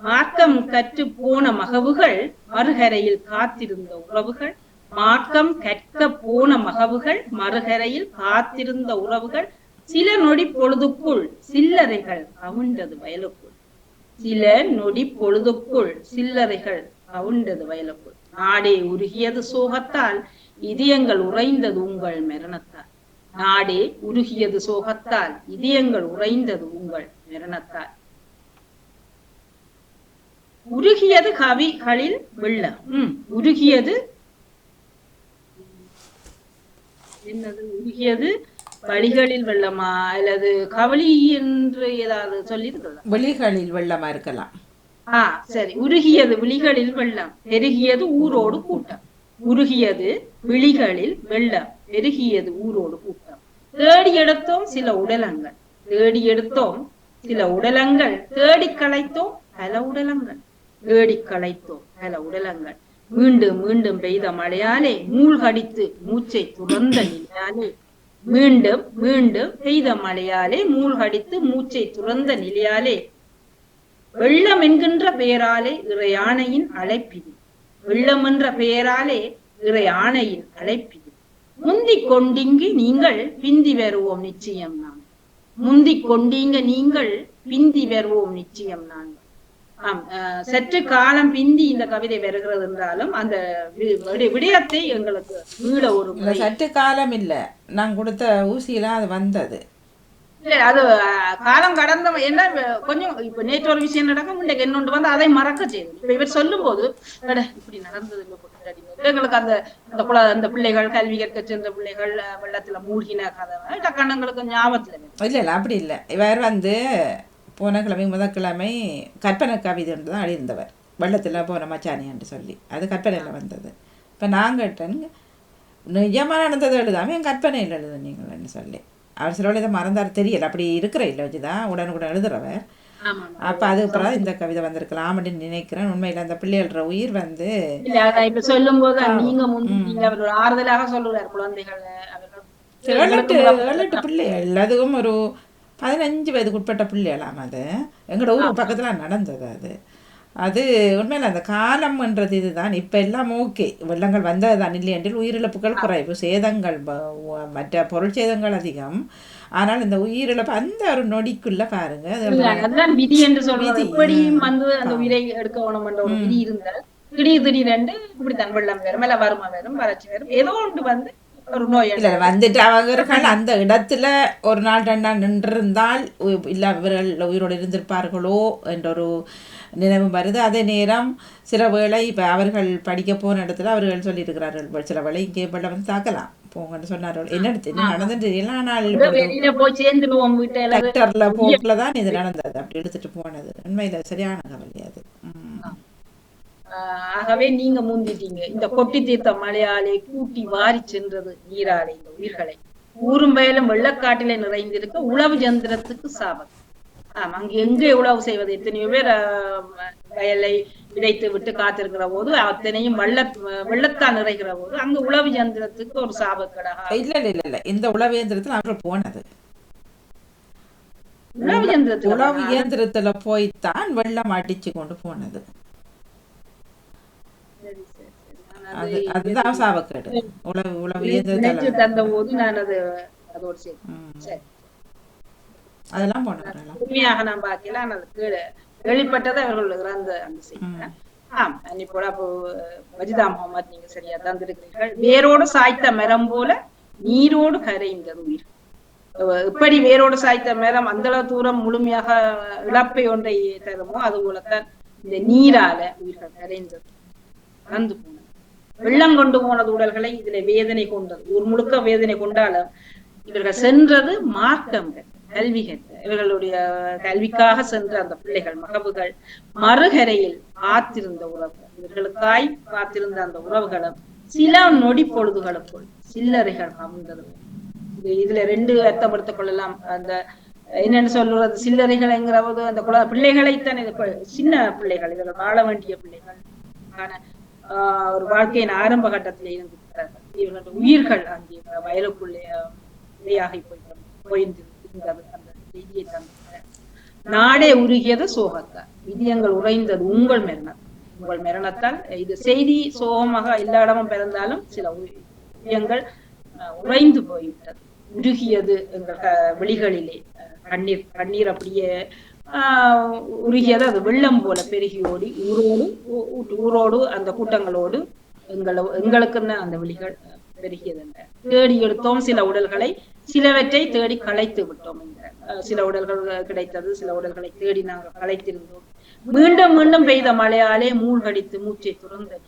மார்க்கம் கற்று போன மகவுகள் மறுகரையில் காத்திருந்த உறவுகள், மார்க்கம் கற்க போன மகவுகள் மறுகரையில் காத்திருந்த உறவுகள், சில நொடி பொழுதுக்குள் சில்லறைகள் கவுண்டது வயலுக்குள், சில நொடி பொழுதுக்குள் சில்லறைகள் கவுண்டது வயலுக்குள், நாடே உருகியது சோகத்தால் இதயங்கள் உறைந்தது உங்கள் மரணத்தால், நாடே உருகியது சோகத்தால் இதயங்கள் உறைந்தது உங்கள் மரணத்தால், உருகியது கவிகளில் வெள்ளம். உருகியது என்னது? உருகியது வழிகளில் வெள்ளமா அல்லது கவலி என்று ஏதாவது சொல்லி இருக்கலாம். வெளிகளில் வெள்ளமா இருக்கலாம். சரி. உருகியது விழிகளில் வெள்ளம், பெருகியது ஊரோடு கூட்டம், உருகியது விழிகளில் வெள்ளம், பெருகியது ஊரோடு கூட்டம், தேடி எடுத்தோம் சில உடலங்கள், தேடி எடுத்தோம் சில உடலங்கள், தேடி களைத்தோம் பல உடலங்கள், தேடி களைத்தோம் பல உடலங்கள், மீண்டும் மீண்டும் பெய்த மழையாலே மூழ்கடித்து மூச்சை துறந்த நிலையாலே, மீண்டும் மீண்டும் பெய்த மழையாலே மூழ்கடித்து மூச்சை துறந்த நிலையாலே, வெள்ளம் என்கின்ற பெயராலே இறை ஆணையின் அழைப்பிது, வெள்ளம் என்ற பெயராலே இறை ஆணையின் அழைப்பிது, முந்திக் கொண்டீங்க நீங்கள் பிந்தி வருவோம் நிச்சயம் நான், முந்திக் கொண்டீங்க நீங்கள் பிந்தி வருவோம் நிச்சயம் நான். சற்று காலம் பிந்தி இந்த கவிதை வருகிறது என்றாலும் அந்த விடயத்தை எங்களுக்கு மீள ஒரு சற்று காலம் இல்ல, நான் கொடுத்த ஊசியில அது வந்தது. இல்ல அது காலம் கடந்த என்ன கொஞ்சம் இப்ப நேற்று ஒரு விஷயம் நடக்கும் இன்றைக்கு என்னொன்று வந்து அதை மறக்க செய்யுது. இப்ப இவர் சொல்லும் போது இப்படி நடந்தது எங்களுக்கு அந்த அந்த பிள்ளைகள் கல்வி கற்க சென்ற பிள்ளைகள் வெள்ளத்துல மூழ்கின கதை கண்ணங்களுக்கு ஞாபகத்துல இல்ல அப்படி இல்லை. இவர் வந்து போன கிழமை முதற்கிழமை கற்பனை கவிதை தான் எழுதியிருந்தவர். வெள்ளத்தில் போன மச்சானி என்று சொல்லி அது கற்பனையில் வந்தது. இப்போ நான் கேட்டேன் நிஜமாக நடந்தது எழுதாமல் என் கற்பனையில் எழுது நீங்கள்னு சொல்லி. அவர் சில இதை மறந்தார் தெரியல. அப்படி இருக்கிற இல்லை வச்சுதான் உடனுக்குடன் எழுதுறவர். அப்ப அது அப்புறம் இந்த கவிதை வந்திருக்கலாம் அப்படின்னு நினைக்கிறேன். உண்மையில அந்த பிள்ளைகள உயிர் வந்து இப்ப சொல்லும் போது நீங்க ஒரு ஆறுதலாக சொல்லுறாரு குழந்தைகள் 7-8 பிள்ளைகள் அதுவும் ஒரு 15 வயதுக்கு உட்பட்ட பிள்ளைகளாம். அது எங்களோட ஊர் பக்கத்துல நடந்தது. அது உண்மையில அந்த காலம்ன்றது இதுதான். இப்ப எல்லாம் ஓகே வெள்ளங்கள் வந்ததுதான் இல்லை என்றால் உயிரிழப்புகள் குறைவு, சேதங்கள் மற்ற பொருள் சேதங்கள் அதிகம். ஆனால் இந்த உயிரிழப்பு அந்த ஒரு நொடிக்குள்ள பாருங்க விதி என்று சொல்றது எப்படியும் வந்து அந்த உயிரை எடுக்க வேணும் என்ற ஒரு விதி இருந்தால் திடீரென்று இப்படித்தான் வெள்ளம் வரும், மேல வருமா வரும், வறட்சி வரும், ஏதோ ஒன்று வந்து ஒரு நோய் இல்ல வந்துட்டு அவர்கள் அந்த இடத்துல ஒரு நாள் 2 நாள் நின்றிருந்தால் இல்ல இவர்கள் உயிரோடு இருந்திருப்பார்களோ என்ற ஒரு நினைவு வருது. அதே நேரம் சில வேளை இப்ப அவர்கள் படிக்க போன இடத்துல அவர்கள் சொல்லியிருக்கிறார்கள் சில வேளை இங்கே வெள்ளம் வந்து தாக்கலாம் போங்கன்னு சொன்னார்கள். என்ன நடந்துட்டு எல்லா நாள் டிராக்டர்ல போக்குலதான் இது நடந்தது. அப்படி எடுத்துட்டு போனது உண்மையில சரியான கவலை அது. ஆகவே நீங்க முந்திட்டீங்க. இந்த கொட்டி தீர்த்த மலையாலே கூட்டி வாரி சென்றது நீராலே இந்த உயிர்களை ஊரும் வயலும் வெள்ளக்காட்டிலே நிறைந்திருக்க உழவு ஜந்திரத்துக்கு சாபம். அங்கு எங்கே உழவு செய்வது? எத்தனையோ பேர் வயலை விதைத்து விட்டு காத்திருக்கிற போது அத்தனையும் வெள்ளத்தான் நிறைகிற போது அங்கு உழவு இயந்திரத்துக்கு ஒரு சாபக்கடகா. இல்ல இந்த உழவு இயந்திரத்துல அவர்கள் போனது உழவு இயந்திரத்துல போய்த்தான் வெள்ளம் அடிச்சு கொண்டு போனது. அதுதான் சாபக்கேடு. உழவு இயந்திரத்துல தந்த போது நான் அதோடு சேர்த்து அதெல்லாம் போனோம் உண்மையாக நான் பார்க்கல. ஆனால் வெளிப்பட்டது அவர்கள் இறந்த அந்த செய்தி. அன்னிப்போட அப்போ வஜிதா முகமது நீங்க சரியா தந்திருக்கிறீர்கள். வேரோடு சாய்த்த மரம் போல நீரோடு கரைந்தது உயிர். எப்படி வேரோடு சாய்த்த மரம் அந்த அளவு தூரம் முழுமையாக இழப்பை ஒன்றை தருமோ அது போலத்தான் இந்த நீரால உயிர்கள் கரைந்தது, இறந்து போனது. வெள்ளம் கொண்டு போனது உடல்களை இதுல வேதனை கொண்டது. ஒரு முழுக்க வேதனை கொண்டாலும் இவர்கள் சென்றது மார்க்கங்கள் கல்வி கற்ற இவர்களுடைய கல்விக்காக சென்ற அந்த பிள்ளைகள் மகவுகள் மறுகரையில் காத்திருந்த உறவுகள், இவர்களுக்காய் காத்திருந்த அந்த உறவுகளும் சில நொடி பொழுதுகளுக்குள் சில்லறைகள் அமர்ந்தது. இதுல 2 அர்த்தப்படுத்திக் கொள்ளலாம். அந்த என்னன்னு சொல்றது சில்லறைகள் என்கிற போது அந்த பிள்ளைகளைத்தான் சின்ன பிள்ளைகள் இவர்கள் வாழ வேண்டிய பிள்ளைகள் ஒரு வாழ்க்கையின் ஆரம்ப கட்டத்திலே இருந்து இவர்களுடைய உயிர்கள் அங்கே வயலுக்குள்ளே இடையாகி போயிருந்தது. அந்த செய்தியை தந்த நாடே உருகியது சோகத்தால் விதியங்கள் உறைந்தது உங்கள் மரணத்தால். இது செய்தி சோகமாக எல்லா இடமும் பிறந்தாலும் சில விதியங்கள் உறைந்து போய்விட்டது, உருகியது எங்கள் வெளிகளிலே. கண்ணீர் அப்படியே உருகியது. அது வெள்ளம் போல பெருகி ஓடி ஊரோடு அந்த கூட்டங்களோடு எங்களுக்குன்னு அந்த விழிகள் பெருகியது. தேடி எடுத்தோம் சில உடல்களை, சிலவற்றை தேடி களைத்து விட்டோம். சில உடல்கள் கிடைத்தது, சில உடல்களை தேடி நாங்கள் களைத்திருந்தோம். மீண்டும் மீண்டும் பெய்த மழையாலே மூழ்கடித்து மூச்சை துறந்தது.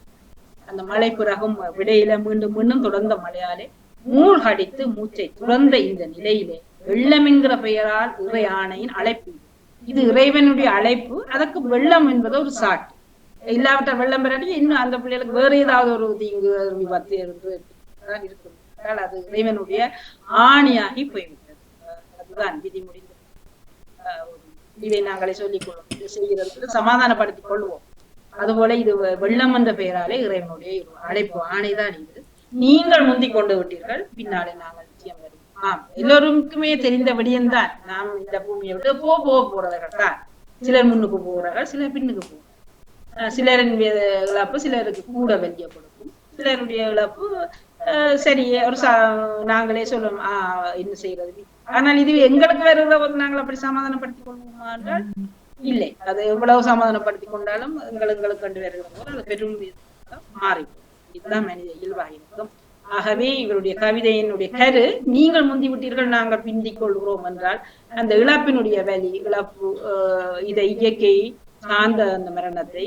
அந்த மழை பிறகும் விடையில மீண்டும் மீண்டும் தொடர்ந்த மழையாலே மூழ்கடித்து மூச்சை துறந்த இந்த நிலையிலே வெள்ளம் என்கிற பெயரால் இறை ஆணையின் அழைப்பு. இது இறைவனுடைய அழைப்பு. அதற்கு வெள்ளம் என்பது ஒரு சாட்டு. இல்லாவிட்ட வெள்ளம் பெறாட்டி இன்னும் அந்த பிள்ளைகளுக்கு வேற ஏதாவது ஒரு தீங்கு விபத்து இருக்கு. அது இறைவனுடைய ஆணியாகி போய்விட்டது. அதுதான் விதி முடிந்தது. இதை நாங்களே சொல்லிக் கொள்வோம், இது செய்கிறது சமாதானப்படுத்திக் கொள்வோம். அதுபோல இது வெள்ளம் என்ற பெயராலே இறைவனுடைய அழைப்பு ஆணைதான். இது நீங்கள் முந்திக் கொண்டு விட்டீர்கள், பின்னாலே நாங்கள் நிச்சயம் வருவோம். எல்லோருக்குமே தெரிந்த விடயம்தான். நாம் இந்த பூமியை விட்டு போறவர்கள் தான். சிலர் முன்னுக்கு போகிறார்கள், சிலர் பின்னுக்கு போகிறார்கள். சிலரின் இழப்பு சிலருக்கு கூட வெளியே கொடுக்கும், சிலருடைய இழப்பு சரி ஒரு நாங்களே சொல்லுவோம் என்ன செய்யறது. ஆனால் இது எங்களுக்கு வருகிற போது நாங்கள் அப்படி சமாதானப்படுத்திக் கொள்வோமா என்றால் இல்லை. அது எவ்வளவு சமாதானப்படுத்திக் கொண்டாலும் எங்களுக்கு கண்டு வருகிற போது அது பெரும் மாறி. இதுதான் மனித இயல்பாக இருக்கும். ஆகவே இவருடைய கவிதையினுடைய கரு, நீங்கள் முந்தி விட்டீர்கள் நாங்கள் பிந்திக் கொள்கிறோம் என்றால் அந்த இழப்பினுடைய வலி, இழப்பு, இதை இயற்கை சார்ந்த அந்த மரணத்தை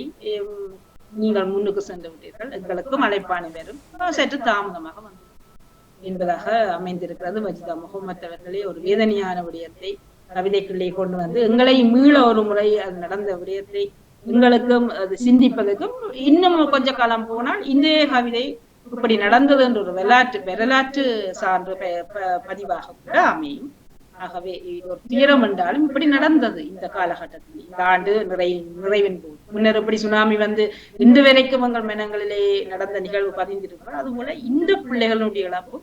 நீங்கள் முன்னுக்கு சென்று விட்டீர்கள், எங்களுக்கும் அழைப்பாணி வரும், சற்று தாமதமாக வந்து என்பதாக அமைந்திருக்கிறது. வஜிதா முகமது அவர்களே ஒரு வேதனையான விடயத்தை கவிதைக்குள்ளே கொண்டு வந்து எங்களை மீள ஒரு முறை அது நடந்த விடயத்தை எங்களுக்கும் அது சிந்திப்பதற்கும், இன்னும் கொஞ்ச காலம் போனால் இந்த கவிதை இப்படி நடந்தது என்ற ஒரு வரலாற்று சான்று பதிவாக கூட அமையும். ஆகவே ஒரு துயரம் என்றாலும் இப்படி நடந்தது இந்த காலகட்டத்தில், இந்த ஆண்டு நிறைவின் போது. முன்னர் எப்படி சுனாமி வந்து இன்று வரைக்கும் எங்கள் மனங்களிலே நடந்த நிகழ்வு பதிந்திருக்கிறோம், அதுபோல இந்த பிள்ளைகளுடைய இழப்பு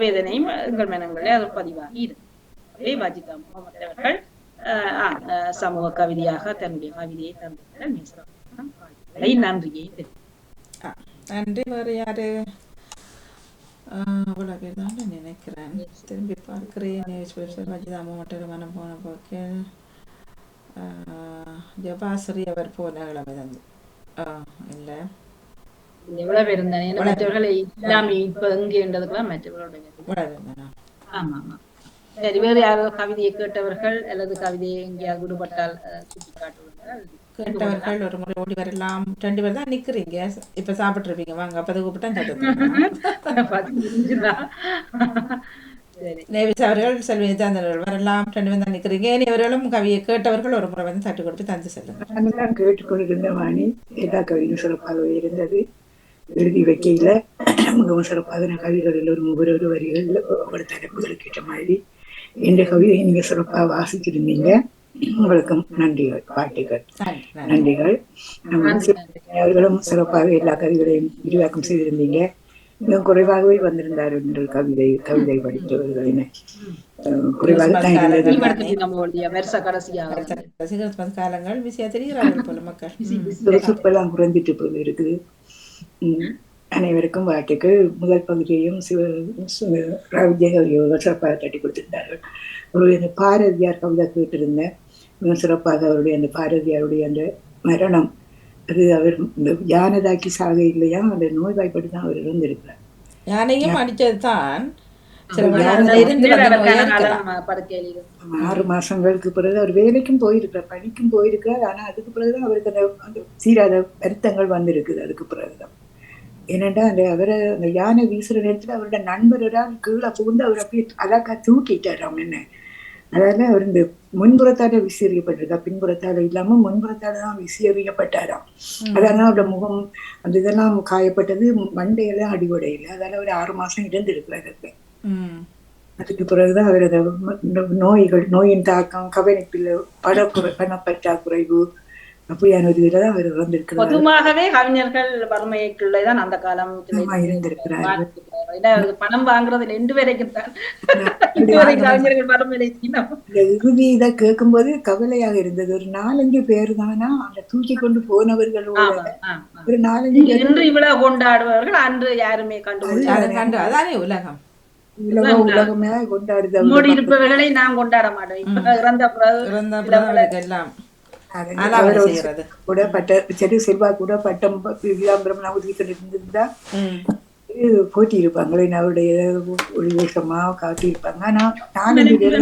வேதனையும் எங்கள் மனங்களிலே அது பதிவாகி இருக்கு. வஜிதா முகமது அவர்கள் சமூக கவிதையாக தன்னுடைய கவிதையை தந்திருக்கிறார். நன்றியை நன்றி. வேறு யாரு? அவ்வளோ பேர் தான் நினைக்கிறேன். திரும்பி பார்க்குறேன். வஜிதா முகமது மனம் போன போக்கு ஜபாஸ்ரீ அவர் போன கிழமை தந்து இல்லை எவ்வளவு பேர் இருந்தாங்க மற்றவர்கள் இல்லாம இப்ப எங்கேன்றதுக்கெல்லாம் மற்றவர்களோட. ஆமா ஆமா. சரி, வேறு யாரோ கவிதையை கேட்டவர்கள் அல்லது கவிதையை எங்கேயாவது விடுபட்டால் சுட்டி காட்டுவார்கள். கேட்டவர்கள் ஒரு முறை ஓடி வரலாம். 2 பேர் தான் நிக்கிறீங்க, இப்ப சாப்பிட்டுருப்பீங்க, வாங்க அப்ப கூப்பிட்டா நேவிஸ் அவர்கள் செல்வி தந்தவர்கள் வரலாம். 2 பேர் தான் நிக்கிறீங்க. இவர்களும் கவியை கேட்டவர்கள் ஒரு முறை வந்து தட்டு கொடுத்து தந்து செல்லுங்க. கேட்டுக்கொண்டிருந்த வாணி எல்லா கவியும் சிறப்பாகவே இருந்தது. எழுதி வைக்கையில மிகவும் சிறப்பாக கவிகளில் ஒரு வரிகள் ஒரு தலைப்புகளுக்கு ஏற்ற மாதிரி என்ற கவிதையை நீங்க சிறப்பாக வாசிச்சிருந்தீங்க. உங்களுக்கு நன்றிகள், பாட்டுகள், நன்றிகள். அவர்களும் சிறப்பாக எல்லா கவிதைகளையும் விரிவாக்கம் செய்திருந்தீங்க. மிகவும் குறைவாகவே வந்திருந்தார் என்று கவிதை படித்தவர்களின் குறைவாக குறைந்துட்டு போய் இருக்குது. அனைவருக்கும் வாழ்த்துக்கள். முதல் பகுதியையும் சிறப்பாக தட்டி கொடுத்திருந்தார்கள். அவருடைய பாரதியார் கவிதை கேட்டிருந்தேன். மிக சிறப்பாக அவருடைய அந்த பாரதியாருடைய அந்த மரணம், அது அவர் இந்த யானதாக்கி சாக இல்லையா, அந்த நோய்வாய்ப்பட்டு தான் அவர் இருந்திருக்கிறார். யானையும் அடிச்சது தான். 6 மாசங்களுக்கு பிறகு அவர் வேலைக்கும் போயிருக்கிறார், பணிக்கும் போயிருக்கிறார். ஆனா அதுக்கு பிறகுதான் அவருக்கு அந்த சீராத வருத்தங்கள் வந்திருக்குது. அதுக்கு பிறகுதான் ஏனென்றா அவரை அந்த யானை வீசுற நேரத்துல அவரோட நண்பரால் கீழே புகுந்து அவர் அப்படியே அழகா தூக்கிட்டார். அவங்க என்ன, அதால அவர் இந்த முன்புறத்தால விசிறியப்பட்டிருக்கா, பின்புறத்தால இல்லாம முன்புறத்தால தான் விசிறியப்பட்டாராம். அதனால அவரோட முகம் அந்த இதெல்லாம் காயப்பட்டது, மண்டையெல்லாம் அடிபடையில. அதால ஒரு 6 மாசம் இருந்திருக்கிறாரு. அதுக்கு பிறகுதான் அவர் நோயின் தாக்கம், கவனிப்பில் பணப்பற்றாக்குறைவு அப்படியான ஒரு இதுலதான் அவர் இறந்திருக்கிறார். பொதுவாகவே கவிஞர்கள் வறுமைக்குள்ளதான் அந்த காலம் இருந்திருக்கிறார். பணம் வாங்குறதுல 2 வரைக்கும் தான் கவிஞர்கள் வறுமையில. இறுதி இதை கேட்கும்போது கவலையாக இருந்தது. ஒரு 4-5 பேர் தானா அந்த தூக்கி கொண்டு போனவர்களோட ஒரு 4-5 இன்று இவ்வளவு கொண்டாடுவார்கள், அன்று யாருமே கண்டு உலகம் உலகமே கொண்டாடுது. இருப்பவர்களை நாம் கொண்டாட மாட்டோம். இப்ப இறந்த கூட செல்வா கூட பட்டம் விதாம்பரம் இருந்திருந்தா போட்டி இருப்பாங்களே, அவருடைய ஒளிவேஷமா காட்டி இருப்பாங்க. ஆனா 4-5 பேர்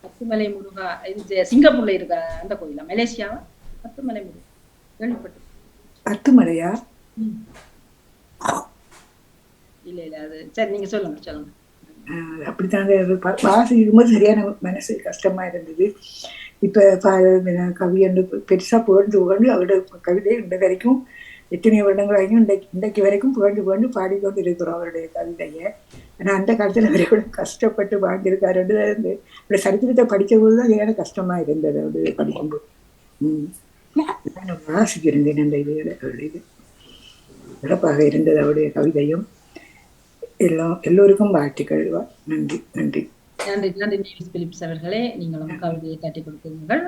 பத்துமலை முருகா, இது சிங்கப்பூர்ல இருக்கா அந்த கோயிலா, மலேசியாவா? பத்துமலை முருகா கேள்விப்பட்டு. பத்துமலையா? இல்ல இல்ல, அது சரி, நீங்க சொல்லுங்க. அப்படித்தாங்க வாசிக்கும்போது சரியான மனசு கஷ்டமா இருந்தது. இப்ப கவி என்று பெருசா புகழ்ந்து அவருடைய கவிதை இந்த வரைக்கும் எத்தனை வருடங்களாகும் இன்றைக்கு வரைக்கும் புகழ்ந்து பாடிக்கொண்டு இருக்கிறோம் அவருடைய கவிதையை. ஆனா அந்த காலத்துல அவரை கூட கஷ்டப்பட்டு வாழ்ந்திருக்காரு. அவருடைய சரித்திரத்தை படிக்கும் போதுதான் சரியான கஷ்டமா இருந்தது அவருடைய படிக்கும்போது. நான் வாசிக்கிருந்தேன் அந்த அவருடைய இது சிறப்பாக இருந்தது அவருடைய கவிதையும். எல்லோருக்கும் வாழ்த்துக்கள். நன்றி நன்றி நன்றி நன்றி. பிலிப்ஸ் அவர்களே, நீங்களும் கவிதையை தட்டி கொடுத்தீர்கள்.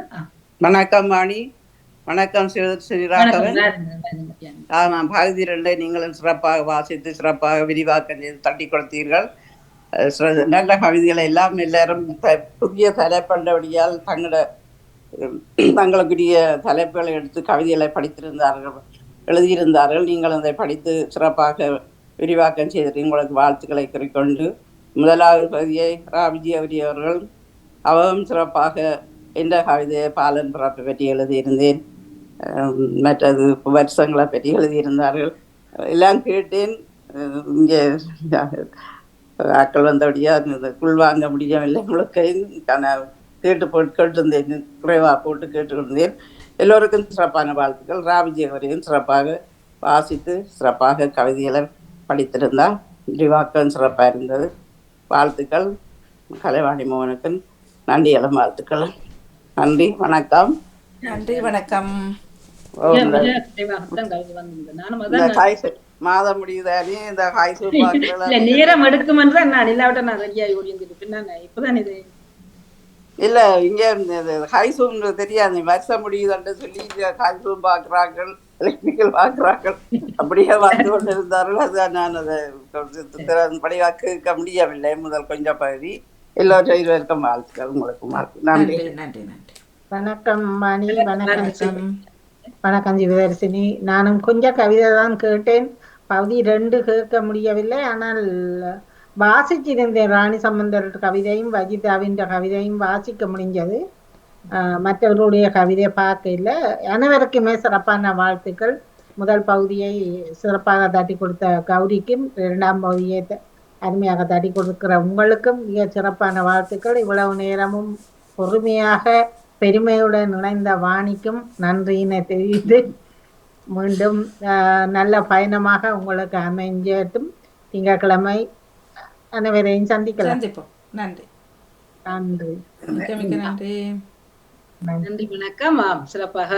வணக்கம் வாணி. வணக்கம் ஸ்ரீராகவன். ஆமாம், பாரதியர்களை நீங்களும் சிறப்பாக வாசித்து சிறப்பாக விரிவாக்கம் செய்து தட்டி கொடுத்தீர்கள். நல்ல கவிதைகளை எல்லாம் எல்லாரும் புதிய தலைப்பண்டபடியால் தங்களோட தங்களுக்குரிய தலைப்புகளை எடுத்து கவிதைகளை எழுதியிருந்தார்கள். நீங்கள் அதை படித்து சிறப்பாக விரிவாக்கம் செய்து உங்களுக்கு வாழ்த்துக்களை குறிக்கொண்டு, முதலாவது பகுதியை விஜயவரி அவர்கள் அவரும் சிறப்பாக என்ற கவிதையை பாலன் பிறப்பை பற்றி எழுதியிருந்தேன். மற்றது வருஷங்களை பற்றி எழுதியிருந்தார்கள். எல்லாம் கேட்டேன். இங்கே ஆக்கள் வந்தபடியாக உள்வாங்க முடியவில்லை. உங்களுக்கு கேட்டிருந்தேன், குறைவாக போட்டு கேட்டுக்கொண்டேன். எல்லோருக்கும் சிறப்பான வாழ்த்துக்கள். விஜயவரையும் சிறப்பாக வாசித்து சிறப்பாக கவிதைகளை படித்திருந்தால் விரிவாக்கம் சிறப்பாக இருந்தது. வாழ்த்துக்கள். கலைவாணி மோகனுக்கு நன்றி எல்லாம் வாழ்த்துக்கள். நன்றி, வணக்கம். நன்றி, வணக்கம். மாதம் முடியுதானே இந்த நேரம் எடுக்கும் நான் இல்லாவிட்ட நான் ரெடியாகி ஓடியிருந்துட்டு இப்பதான் இது இல்ல இங்க ஹைசூம் தெரியாது, வருஷம் முடியுதுன்னு சொல்லி ஹைசூம் பாக்குறார்கள், எலக்ட்ரிக்கல் பாக்குறார்கள், அப்படியே வந்து கொண்டு இருந்தார்கள். அதுதான் நான் அதை படிவா கேட்க முடியவில்லை முதல் கொஞ்சம் பகுதி. எல்லோரும் இருவருக்கும் வாழ்த்துக்கள். உங்களுக்கு நன்றி. நன்றி. நன்றி. வணக்கம் மணி. வணக்கம். வணக்கம் ஜீவதர்சினி. நானும் கொஞ்சம் கவிதை தான் கேட்டேன், பகுதி 2 கேட்க முடியவில்லை. ஆனால் வாசிச்சிருந்தேன். ராணி சம்பந்தர் கவிதையும் வஜிதாவின் கவிதையும் வாசிக்க முடிஞ்சது. மற்றவர்களுடைய கவிதையை பார்க்க இல்லை. அனைவருக்குமே சிறப்பான வாழ்த்துக்கள். முதல் பகுதியை சிறப்பாக தட்டி கொடுத்த கௌரிக்கும், 2ஆம் பகுதியை அருமையாக தட்டி கொடுக்கிற உங்களுக்கும் மிக சிறப்பான வாழ்த்துக்கள். இவ்வளவு நேரமும் பொறுமையாக பெருமையுடன் இணைந்த வாணிக்கும் நன்றியினை தெரிவித்து மீண்டும் நல்ல பயணமாக உங்களுக்கு அமைஞ்சட்டும். திங்கட்கிழமை அனைவரையும் சந்திக்கலாம். நன்றி. நன்றி. நன்றி. நன்றி, வணக்கம். சிறப்பாக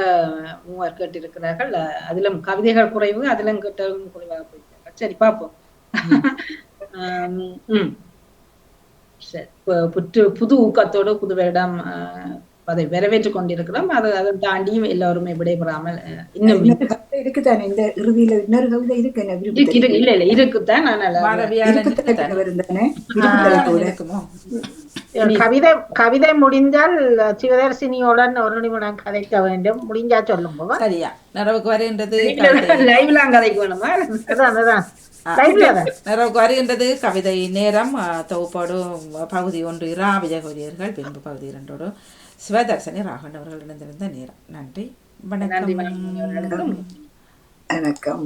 மூவர் கேட்டிருக்கிறார்கள். அதிலும் கவிதைகள் குறைவு, அதிலும் கேட்டவங்க குறைவாக போயிருக்காங்க. சரி, பார்ப்போம். சரி, புது ஊக்கத்தோடு புது வருடம் அதை வரவேற்றுக் கொண்டிருக்கிறோம். அதை தாண்டியும் எல்லோருமே விடைபெறாமல் இன்னும் இருக்குதானே இந்த இறுதியில இன்னொரு கவிதை இருக்கு. இல்ல இருக்குதான். கவிதை முடிந்தால் சிவதர்சினியுடன் ஒரு நிமிடம் கதைக்க வேண்டும். முடிஞ்சா சொல்லுங்க. சரியா நிறைவுக்கு வருகின்றது. லைவ்லாம் கதைக்கு வேணுமா? நிறைவுக்கு வருகின்றது கவிதை நேரம். தொகுப்போடும் பகுதி 1 விஜயகோரியர்கள், பின்பு பகுதி 2 சிவதர்சனி ராகவன் அவர்கள் இணைந்திருந்த நேரம். நன்றி, வணக்கம். வணக்கம்.